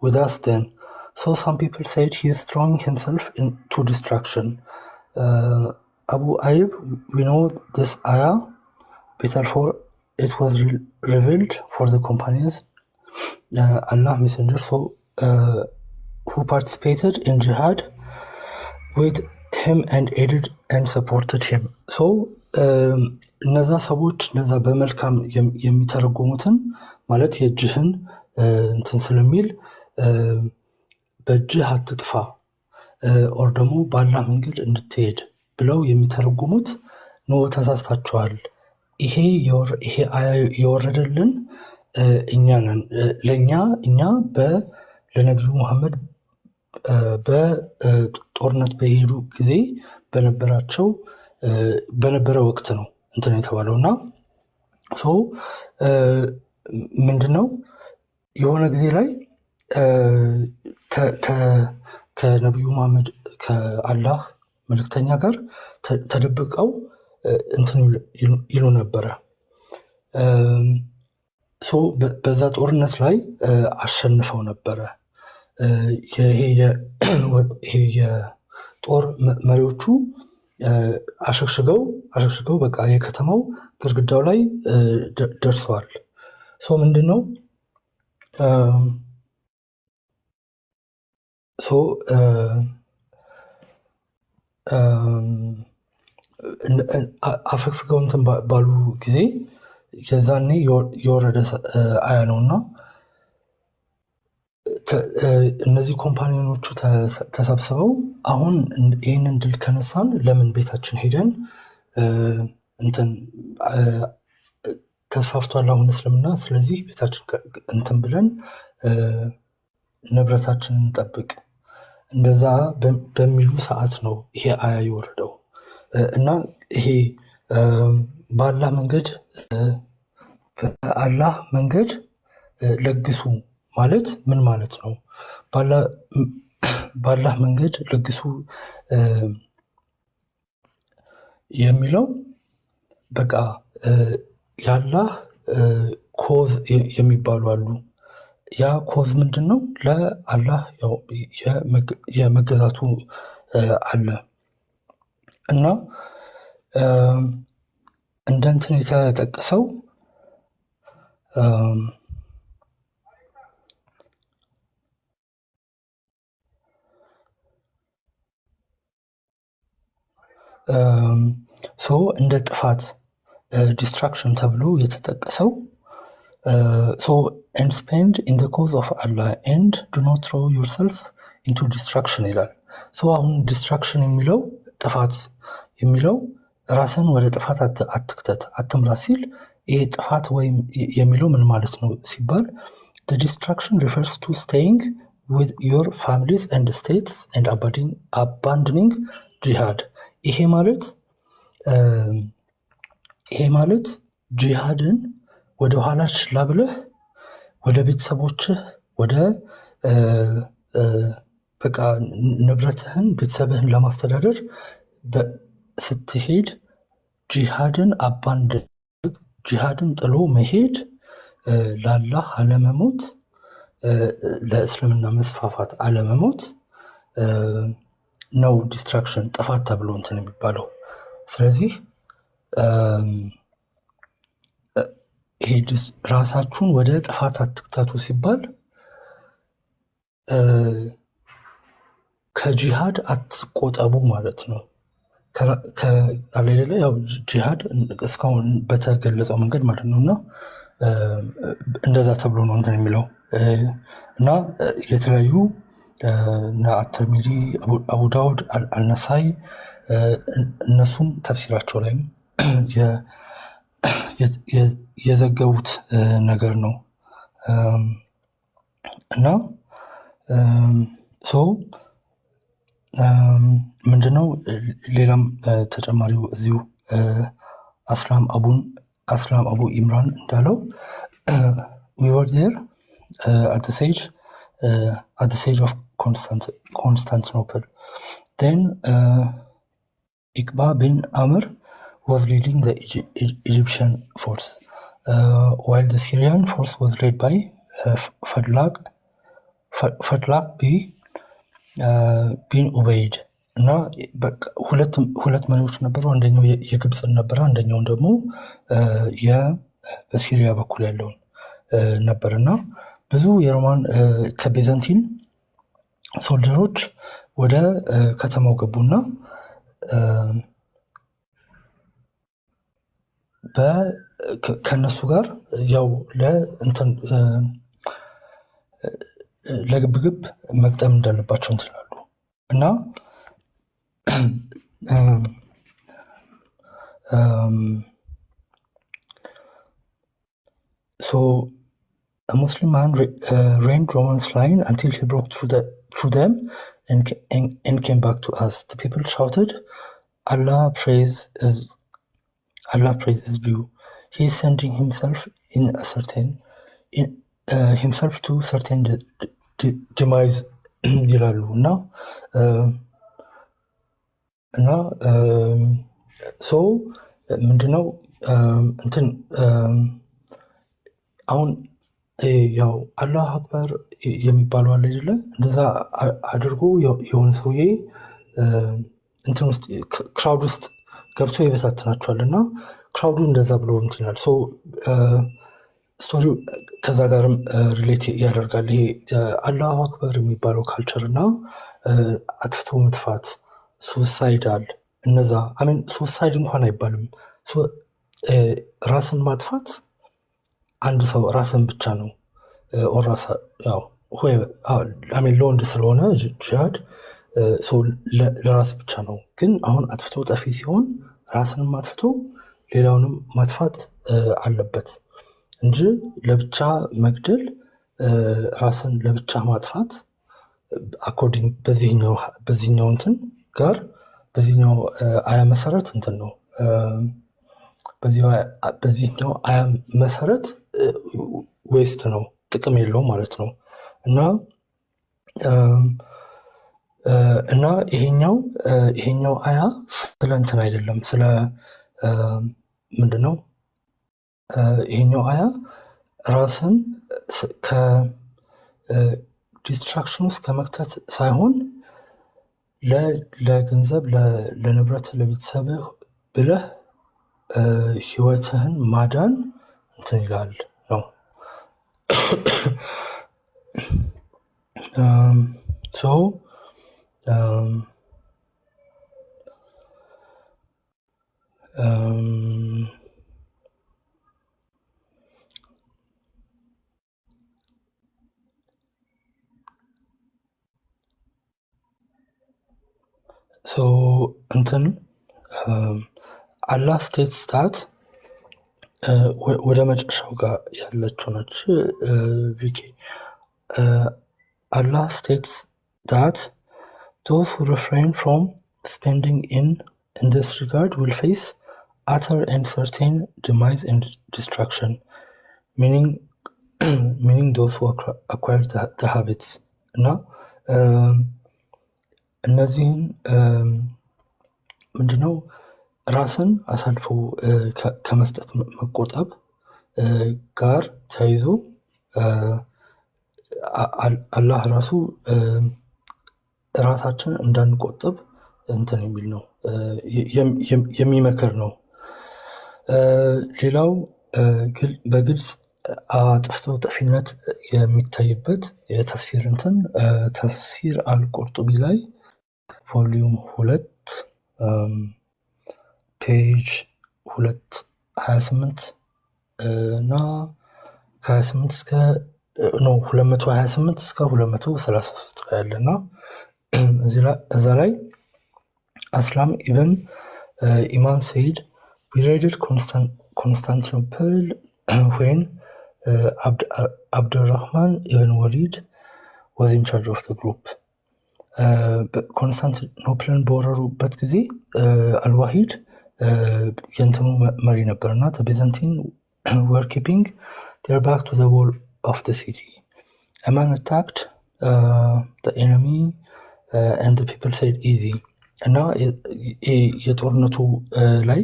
with us then. So some people said he is throwing himself into destruction. Abu Ayyub, we know this ayah better, for it was revealed for the companions Allah messenger who participated in jihad with him and aided and supported him. እነዛ ሰዎች እነዛ በመልካም የሚተረጉሙትን ማለት የእጅህን እንትን ስለሚል በእጅህ አትጥፋ ኦር ደግሞ ባላህ መንገድ እንድትሄድ ብለው የሚተረጉሙት ኖ ተሳስታችኋል፣ ይሄ አያ የወረደልን እኛ ነን እኛ ለነቢዩ መሐመድ በጦርነት በሄዱ ጊዜ በነበረ ወቅት ነው እንትን የተባለው እና ምንድነው የሆነ ጊዜ ላይ ከነቢዩ መሐመድ ከአላህ መልእክተኛ ጋር ተደብቀው እንትን ይሉ ነበረ። በዛ ጦርነት ላይ አሸንፈው ነበረ። ይሄ የጦር መሪዎቹ አሸግሽገው በቃ የከተማው ግድግዳው ላይ ደርሰዋል። ምንድነው አፈግፍገው እንትን ባሉ ጊዜ የዛኔ የወረደ አያ ነውና እነዚህ ኮምፓኒዮኖቹ ተሰብስበው አሁን ይህንን ድል ከነሳን ለምን ቤታችን ሄደን እንትን ተስፋፍቷል አሁን እስልምና፣ ስለዚህ ቤታችን እንትን ብለን ንብረታችንን እንጠብቅ፣ እንደዛ በሚሉ ሰዓት ነው ይሄ አያ የወረደው እና ይሄ በአላህ መንገድ ለግሱ ማለት ምን ማለት ነው? በአላህ መንገድ ለግሱ የሚለው በቃ የአላህ ኮዝ የሚባሉ አሉ። ያ ኮዝ ምንድን ነው? ለአላህ የመገዛቱ አለ እና እንደ እንትን የተጠቀሰው እንደ ጥፋት ዲስትራክሽን ተብሎ የተጠቀሰው and spend in the cause of Allah and do not throw yourself into destruction ይላል። አሁን ዲስትራክሽን የሚለው ጥፋት የሚለው ራስን ወደ ጥፋት አትክተት አትምራ ሲል ይሄ ጥፋት ወይም የሚለው ምን ማለት ነው ሲባል the distraction refers to staying with your families and states and abandoning jihad ይሄ ማለት ጂሃድን ወደ ኋላ ችላ ብለህ ወደ ቤተሰቦችህ ወደ በቃ ንብረትህን ቤተሰብህን ለማስተዳደር ስትሄድ ጂሃድን ጥሎ መሄድ ለአላህ አለመሞት ለእስልምና መስፋፋት አለመሞት ነው ዲስትራክሽን ጥፋት ተብሎ እንትን የሚባለው። ስለዚህ ይሄ ራሳችሁን ወደ ጥፋት አትክተቱ ሲባል ከጂሃድ አትቆጠቡ ማለት ነው። አለሌለ ያው ጂሃድ እስካሁን በተገለጸው መንገድ ማለት ነው እና እንደዛ ተብሎ ነው እንትን የሚለው እና የተለያዩ አተርሚዚ አቡ ዳውድ አልነሳይ እነሱም ተፍሲራቸው ላይም የዘገቡት ነገር ነው እና ምንድነው ሌላም ተጨማሪው እዚሁ አስላም አቡ ኢምራን እንዳለው we were there at the siege of Constantinople. Then Iqba bin Amr was leading the Egyptian force, while the Syrian force was led by Fadlaq bin Ubayd. እና ሁለት መሪዎች ነበሩ። አንደኛው የግብፅን ነበረ፣ አንደኛውን ደግሞ በሲሪያ በኩል ያለውን ነበር እና ብዙ የሮማን ከቤዘንቲን ሶልጀሮች ወደ ከተማው ገቡና ከነሱ ጋር ያው ለግብግብ መግጠም እንዳለባቸው እንትላሉ እና Um, so a Muslim man reigned Roman's line until he broke through them and came back to us. The people shouted, Allah praise is due. He is sending himself himself to certain demise ይላሉ እና ሶ ምንድነው እንትን አሁን ያው አላህ አክበር የሚባለው አለ አይደለ? እንደዛ አድርጎ የሆነ ሰውዬ እንትን ውስጥ ክራውድ ውስጥ ገብቶ ይበታትናቸዋል እና ክራውዱ እንደዛ ብሎ እንትን ይላል። ሶ ስቶሪው ከዛ ጋርም ሪሌት ያደርጋል። ይሄ አላሁ አክበር የሚባለው ካልቸር እና አጥፍቶ መጥፋት ሱሳይዳል እነዛ አሜን ሱሳይድ እንኳን አይባልም። ራስን ማጥፋት አንድ ሰው ራስን ብቻ ነው ኦራሳ ያው አሜን ለወንድ ስለሆነ ጂሃድ ለራስ ብቻ ነው። ግን አሁን አጥፍቶ ጠፊ ሲሆን ራስንም አጥፍቶ ሌላውንም ማጥፋት አለበት እንጂ ለብቻ መግደል ራስን ለብቻ ማጥፋት አኮርዲንግ በዚህኛው እንትን ጋር በዚህኛው አያ መሰረት እንትን ነው። በዚህኛው አያ መሰረት ዌስት ነው፣ ጥቅም የለውም ማለት ነው። እና ይሄኛው አያ ስለ እንትን አይደለም፣ ስለ ምንድነው ይሄኛው አያ ራስን ከዲስትራክሽን ውስጥ ከመክተት ሳይሆን ለገንዘብ፣ ለንብረት፣ ለቤተሰብህ ብለህ ህይወትህን ማዳን እንትን ይላል ነው። እንትን አላህ ስቴትስ ታት ወደ መጨረሻው ጋር ያለችው ነች ቪኬ Allah states that those who refrain from spending in this regard will face utter and certain demise and destruction, meaning those who acquire the habits. እና እነዚህን ምንድነው ራስን አሳልፎ ከመስጠት መቆጠብ ጋር ተያይዞ አላህ ራሱ ራሳችን እንዳንቆጥብ እንትን የሚል ነው የሚመክር ነው። ሌላው በግልጽ አጥፍቶ ጠፊነት የሚታይበት የተፍሲር እንትን ተፍሲር አልቁርጡቢ ላይ ቮሊዩም 2 ፔጅ 228 እና ከ28 እስከ 228 እስከ 233 ላይ ያለና እዛ ላይ አስላም ኢብን ኢማን ሰይድ we raided Constantinople when Abdurrahman ibn Walid was in charge of the group. ኮንስታንቲኖፕልን በወረሩበት ጊዜ አልዋሂድ የእንትኑ መሪ ነበርና the Byzantine were keeping their back to the wall of the city. A man attacked the enemy and the people said easy. እና የጦርነቱ ላይ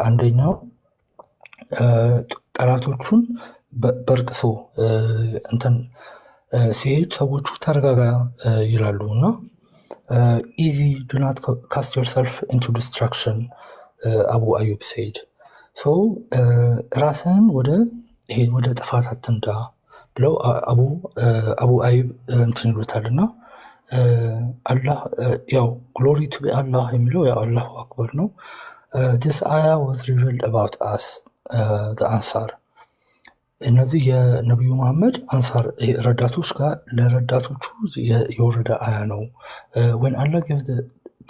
አንደኛው ጠላቶቹን በርቅሶ እንትን ሲሄድ ሰዎቹ ተረጋጋ ይላሉ እና ኢዚ ዱ ናት ካስት ዮርሰልፍ ኢንቱ ዲስትራክሽን አቡ አዩብ ሰይድ ራስህን ወደ ጥፋት አትንዳ ብለው አቡ አዩብ እንትን ይሉታል እና አላህ ያው ግሎሪ ቱ ቢ አላህ የሚለው ያው አላሁ አክበር ነው። this ayah was revealed about us the ansar እነዚህ የነቢዩ መሐመድ አንሳር ረዳቶች ጋር ለረዳቶቹ የወረደ አያ ነው። when Allah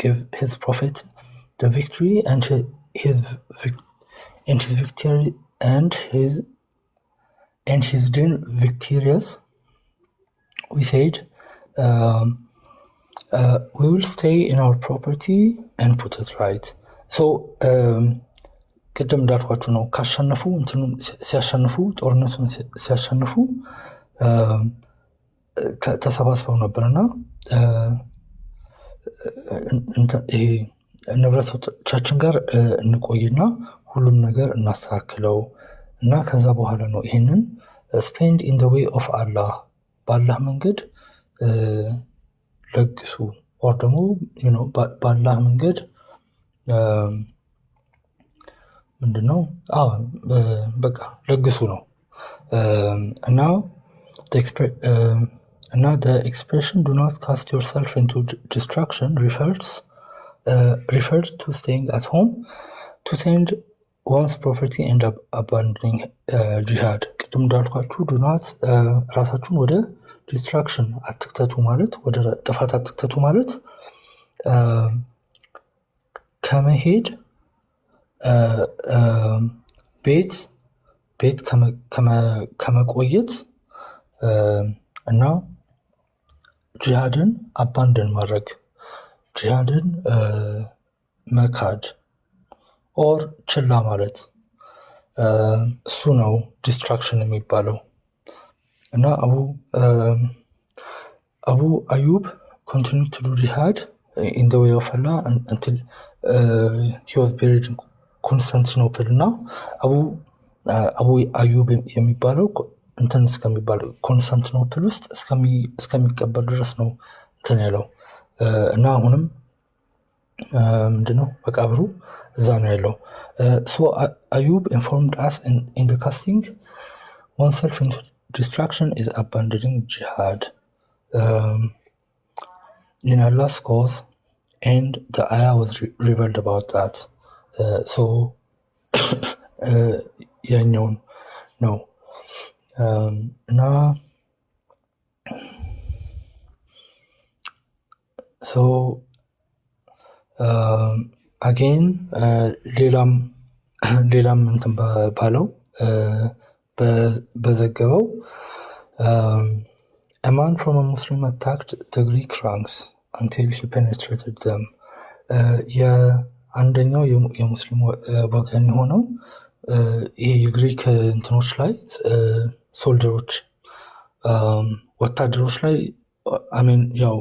gave his prophet the victory his vic- and his victory and his then victorious, we said, um, we will stay in our property and put it right. So ቅድም እንዳልኳችሁ ነው። ካሸነፉ እንትኑን ሲያሸንፉ ጦርነቱን ሲያሸንፉ ተሰባስበው ነበርና ይሄ ንብረቶቻችን ጋር እንቆይና ሁሉም ነገር እናስተካክለው እና ከዛ በኋላ ነው ይሄንን spend in the way of Allah በአላህ መንገድ ለግሱ or ደግሞ በአላህ መንገድ ምንድነው በቃ ለግሱ ነው እና the expression do not cast yourself into destruction refers to staying at home to tend one's property and abandoning jihad ቅድም እንዳልኳችሁ do not ራሳችሁን ወደ ዲስትራክሽን አትክተቱ ማለት ወደ ጥፋት አትክተቱ ማለት ከመሄድ ቤት ከመቆየት እና ጂሃድን አባንደን ማድረግ ጂሃድን መካድ ኦር ችላ ማለት እሱ ነው ዲስትራክሽን የሚባለው እና አቡ አዩብ continued to do jihad in the way of Allah until he was buried in Constantinople እና አቡ አዩብ የሚባለው እንትን እስከሚባለው ኮንስታንቲኖፕል ውስጥ እስከሚቀበር ድረስ ነው እንትን ያለው እና አሁንም ምንድነው መቃብሩ እዛ ነው ያለው so Ayub informed us in the casting oneself into destruction is abandoning jihad in Allah's cause and the ayah was revealed about that so ያኛውን ነው እና so again ሌላም እንትን ባለው በዘገበው a man from a Muslim attacked the Greek ranks until he penetrated them የአንደኛው የሙስሊም ወገን የሆነው ይሄ የግሪክ እንትኖች ላይ ሶልጀሮች ወታደሮች ላይ አሜን ያው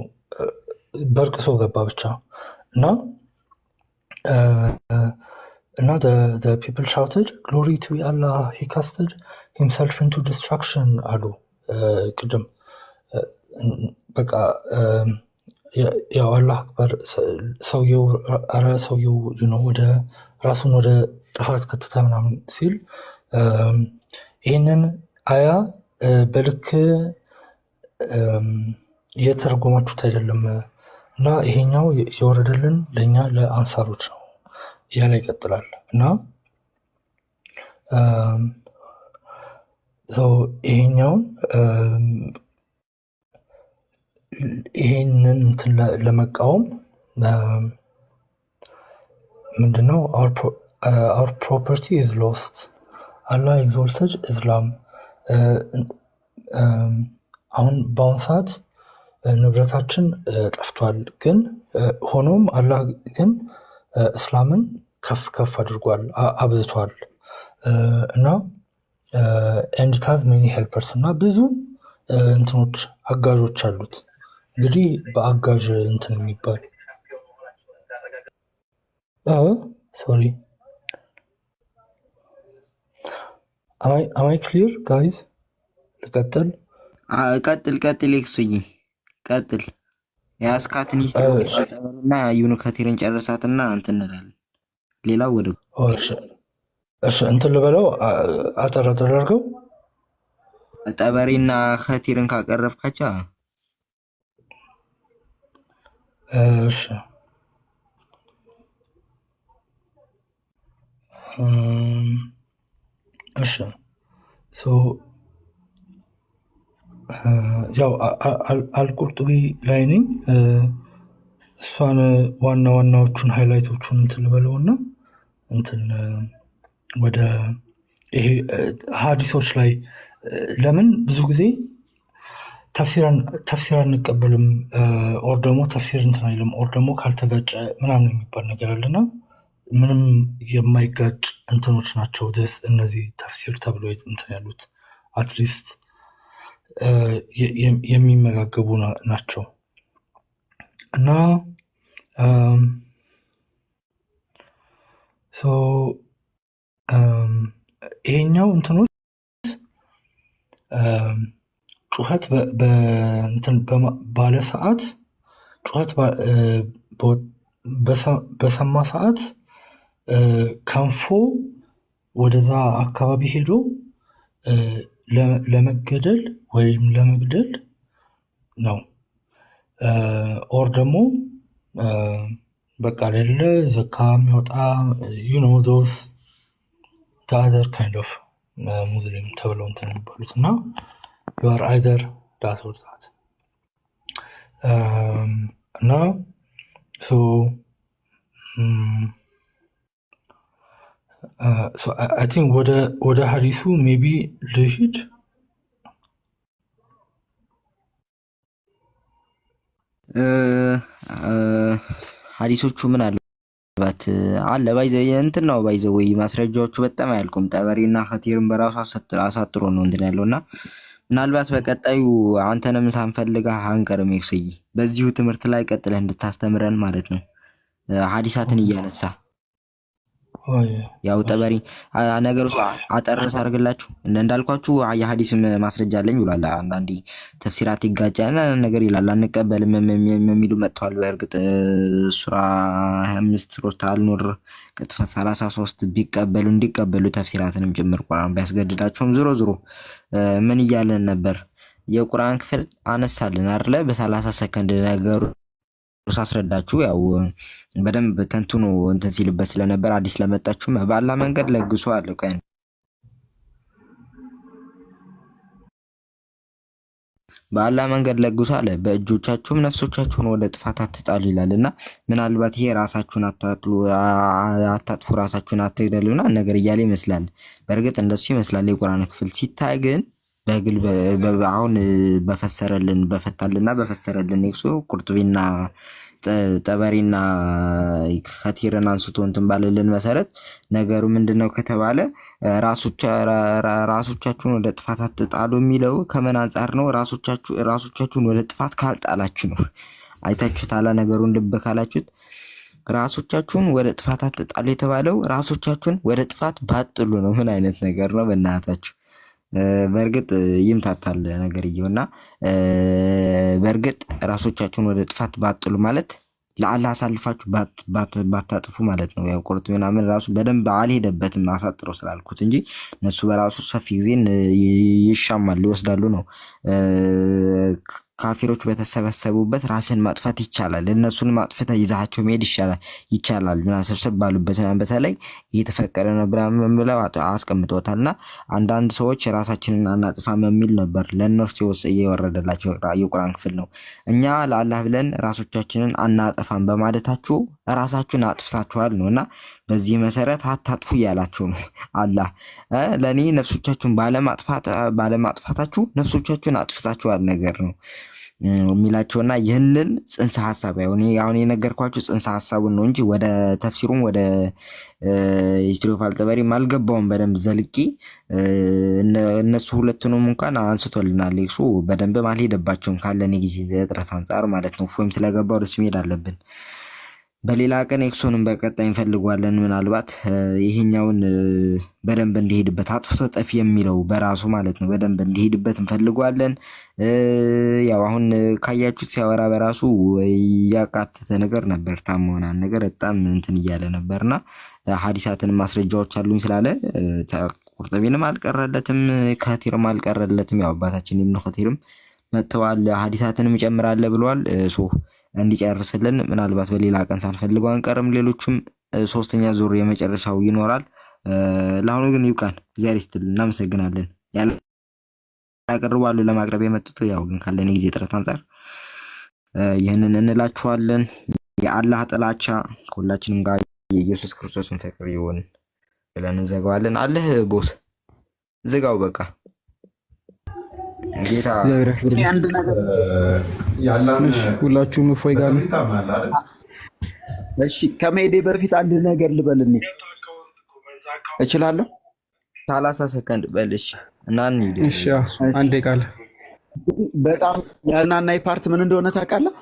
በርቅሶ ገባ ብቻ እና the people shouted glory to Allah he casted himself into destruction አሉ ቅድም በቃ ያው አላህ አክበር ሰውየው ወደ ራሱን ወደ ጥፋት ከተታ ምናምን ሲል ይህንን አያ በልክ እየተረጎማችሁት አይደለም እና ይሄኛው የወረደልን ለእኛ ለአንሳሮች ነው እያለ ይቀጥላል እና ይሄንን እንትን ለመቃወም ምንድነው our property is lost Allah exalted Islam አሁን በአሁን ሰዓት ንብረታችን ጠፍቷል ግን ሆኖም አላህ ግን እስላምን ከፍ አድርጓል አብዝቷል እና and it has many helpers እና ብዙ እንትኖች አጋዦች አሉት እንግዲህ በአጋዥ እንትን የሚባል sorry am I clear guys ልቀጥል ቀጥል ይክሱኝ ቀጥል ያስካትን ይስተውልና ዩኑ ከቲርን ጨርሳትና እንትን እንላለን ሌላው ወደ እሺ እንትን ልበለው አጠራጠር አድርገው ጠበሪና ከቲርን ካቀረብካቸው እሺ ሶ ያው አልቁርጡቢ ላይ ነኝ እሷን ዋናዎቹን ሃይላይቶቹን እንትን ልበለውና እንትን ወደ ይሄ ሀዲሶች ላይ ለምን ብዙ ጊዜ ተፍሲር አንቀበልም ኦር ደግሞ ተፍሲር እንትን አይልም ኦር ደግሞ ካልተጋጨ ምናምን የሚባል ነገር አለና ምንም የማይጋጭ እንትኖች ናቸው እነዚህ ተፍሲር ተብሎ እንትን ያሉት አትሊስት የሚመጋገቡ ናቸው እና ይሄኛው እንትኖች ጩኸት ባለ ሰዓት ጩኸት በሰማ ሰዓት ከንፎ ወደዛ አካባቢ ሄዶ ለመገደል ወይም ለመግደል ነው ኦር ደግሞ በቃ ሌለ ዘካ የሚያወጣ ዶስ other kind of ሙስሊም ተብለው እንትን የሚባሉት እና you are either that or that እና so I think ወደ ሀዲሱ ሜቢ ልሂድ ሀዲሶቹ ምን አለባት አለ ባይዘ እንትን ነው ባይዘ ወይ ማስረጃዎቹ በጣም አያልቁም። ጠበሪና ኸቲርም በራሱ አሳጥሮ ነው እንትን ያለውና ምናልባት በቀጣዩ አንተንም ሳንፈልግህ አንቀርም ይክስይ በዚሁ ትምህርት ላይ ቀጥለህ እንድታስተምረን ማለት ነው ሀዲሳትን እያነሳ ያው ጠበሪ ነገሩ አጠርስ አድርግላችሁ እንዳልኳችሁ የሐዲስም ማስረጃ አለኝ ብሏል። አንዳንዴ ተፍሲራት ይጋጫልና ነገር ይላል አንቀበልም የሚሉ መጥተዋል። በእርግጥ ሱራ 25 ሱራ አልኑር ቅጥፈት 33 እንዲቀበሉ ተፍሲራትንም ጭምር ቁርአን ቢያስገድዳቸውም ዞሮ ምን እያለን ነበር? የቁርአን ክፍል አነሳልን አይደለ? በ30 ሰከንድ ነገሩ ሳስረዳችሁ ያው በደንብ ተንትኖ እንትን ሲልበት ስለነበር አዲስ ለመጣችሁም በአላህ መንገድ ለግሱ አለ ቀን በአላህ መንገድ ለግሱ አለ። በእጆቻችሁም ነፍሶቻችሁን ወደ ጥፋት አትጣሉ ይላልና ምናልባት ይሄ ራሳችሁን አታጥፉ ራሳችሁን አትግደሉና ነገር እያለ ይመስላል። በእርግጥ እንደሱ ይመስላል የቁርአን ክፍል ሲታይ ግን በግል አሁን በፈታልና በፈሰረልን ኤክሶ ቁርጡቢና ጠበሪና ኸቲርን አንስቶ እንትን ባለልን መሰረት ነገሩ ምንድነው ከተባለ ራሶቻችሁን ወደ ጥፋት አትጣሉ የሚለው ከምን አንፃር ነው? ራሶቻችሁን ወደ ጥፋት ካልጣላችሁ ነው። አይታችሁታላ ነገሩን ልብ ካላችሁት ራሶቻችሁን ወደ ጥፋት አትጣሉ የተባለው ራሶቻችሁን ወደ ጥፋት ባጥሉ ነው። ምን አይነት ነገር ነው በእናታችሁ? በእርግጥ ይምታታል ነገርየውና በእርግጥ ራሶቻችሁን ወደ ጥፋት ባጥሉ ማለት ለአላህ አሳልፋችሁ ባታጥፉ ማለት ነው። ያው ቁርጥ ምናምን ራሱ በደንብ አልሄደበትም አሳጥረው ስላልኩት እንጂ እነሱ በራሱ ሰፊ ጊዜን ይሻማሉ ይወስዳሉ ነው። ካፊሮች በተሰበሰቡበት ራስን ማጥፋት ይቻላል። እነሱን ማጥፋት ይዛቸው መሄድ ይቻላል። ምናሰብሰብ ባሉበት በተለይ እየተፈቀደ ነው ብለው አስቀምጠውታልና አንዳንድ ሰዎች ራሳችንን አናጥፋም የሚል ነበር ለነርሱ የወረደላቸው የቁርአን ክፍል ነው። እኛ ለአላህ ብለን ራሶቻችንን አናጠፋም በማለታችሁ ራሳችሁን አጥፍታችኋል ነውና በዚህ መሰረት አታጥፉ ያላችሁ ነው አላህ ለኔ ነፍሶቻችሁን ባለማጥፋታችሁ ነፍሶቻችሁን አጥፍታችኋል ነገር ነው የሚላቸውና ይህንን ጽንሰ ሐሳብ አሁን የነገርኳችሁ ጽንሰ ሐሳቡን ነው እንጂ ወደ ተፍሲሩም ወደ ኢስቲሮፋል ጠበሪ አልገባውም በደንብ ዘልቂ እነሱ ሁለቱንም እንኳን አንስቶልናል። እሱ በደንብ አልሄደባቸውም ካለን ጊዜ እጥረት አንፃር ማለት ነው። ፎም ስለገባው ደስ የሚል አለብን። በሌላ ቀን ኤክሶንን በቀጣይ እንፈልጓለን። ምናልባት ይሄኛውን በደንብ እንዲሄድበት አጥፍቶ ጠፊ የሚለው በራሱ ማለት ነው በደንብ እንዲሄድበት እንፈልጓለን። ያው አሁን ካያችሁት ሲያወራ በራሱ ያቃተተ ነገር ነበር። ታመውናል ነገር በጣም እንትን እያለ ነበርና ሐዲሳትን ማስረጃዎች አሉኝ ስላለ ቁርጡቢንም አልቀረለትም ኸቲርም አልቀረለትም። ያው አባታችን ኢብኑ ኸቲርም መተዋል ሐዲሳትንም ይጨምራል ብለዋል። እንዲጨርስልን ምናልባት በሌላ ቀን ሳንፈልገው አንቀርም። ሌሎችም ሶስተኛ ዙር የመጨረሻው ይኖራል። ለአሁኑ ግን ይብቃን። እግዚአብሔር ይስጥልን። እናመሰግናለን። ያቀርባሉ ለማቅረብ የመጡት ያው ግን ካለን ጊዜ ጥረት አንፃር ይህንን እንላችኋለን። የአላህ ጥላቻ ከሁላችንም ጋር የኢየሱስ ክርስቶስን ፍቅር ይሁን ብለን እንዘጋዋለን። አለህ ቦስ ዝጋው በቃ ጌታ አንድ ነገር ሁላችሁም እፎይ ጋር ነው። እሺ ከመሄዴ በፊት አንድ ነገር ልበልኝ እችላለሁ? 30 ሰከንድ በልሽ እና እንሂድ። እሺ አንዴ ቃል በጣም ያዝናናኝ ፓርት ምን እንደሆነ ታውቃለህ?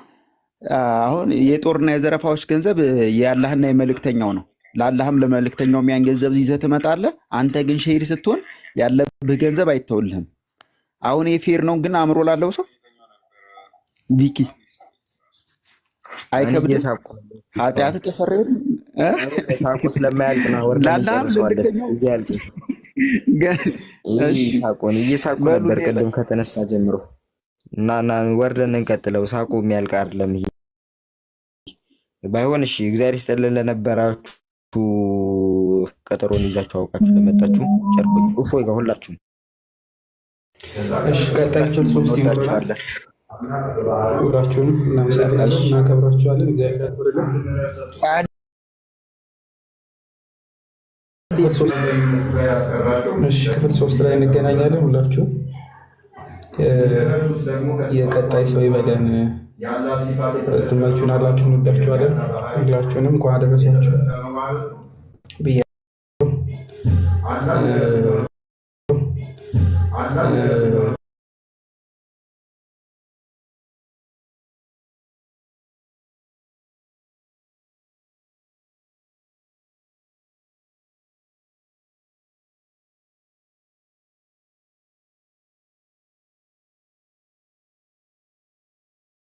አሁን የጦርና የዘረፋዎች ገንዘብ የአላህና የመልእክተኛው ነው። ለአላህም ለመልእክተኛውም ያን ገንዘብ ይዘህ ትመጣለህ። አንተ ግን ሸሂድ ስትሆን ያለብህ ገንዘብ አይተውልህም። አሁን የፌር ነው ግን አእምሮ ላለው ሰው ዲኪ አይከብድም። ኃጢአት ተሰረየ ሳቁ ስለማያልቅ ነው ወርደን እንጨርሰዋለን። እዚህ ያልቅ ሳቁን እየሳቁ ነበር ቅድም ከተነሳ ጀምሮ እና ወርደን እንቀጥለው። ሳቁ የሚያልቅ አይደለም ይሄ ባይሆን። እሺ እግዚአብሔር ይስጥልን ለነበራችሁ ቀጠሮን ይዛችሁ አውቃችሁ ለመጣችሁ ጨርቆኝ እፎይ ጋር ሁላችሁም። እሺ ቀጣይ ክፍል 3 ይኖራል። ሁላችሁንም እናመሰግናለን፣ እናከብራችኋለን። እግዚአብሔር ያክብርልን። እሺ ክፍል 3 ላይ እንገናኛለን። ሁላችሁም የቀጣይ ሰው ይበለን። ትመቹናላችሁ፣ እንወዳችኋለን። ሁላችሁንም እንኳን አደረሳችሁ ብያለሁ።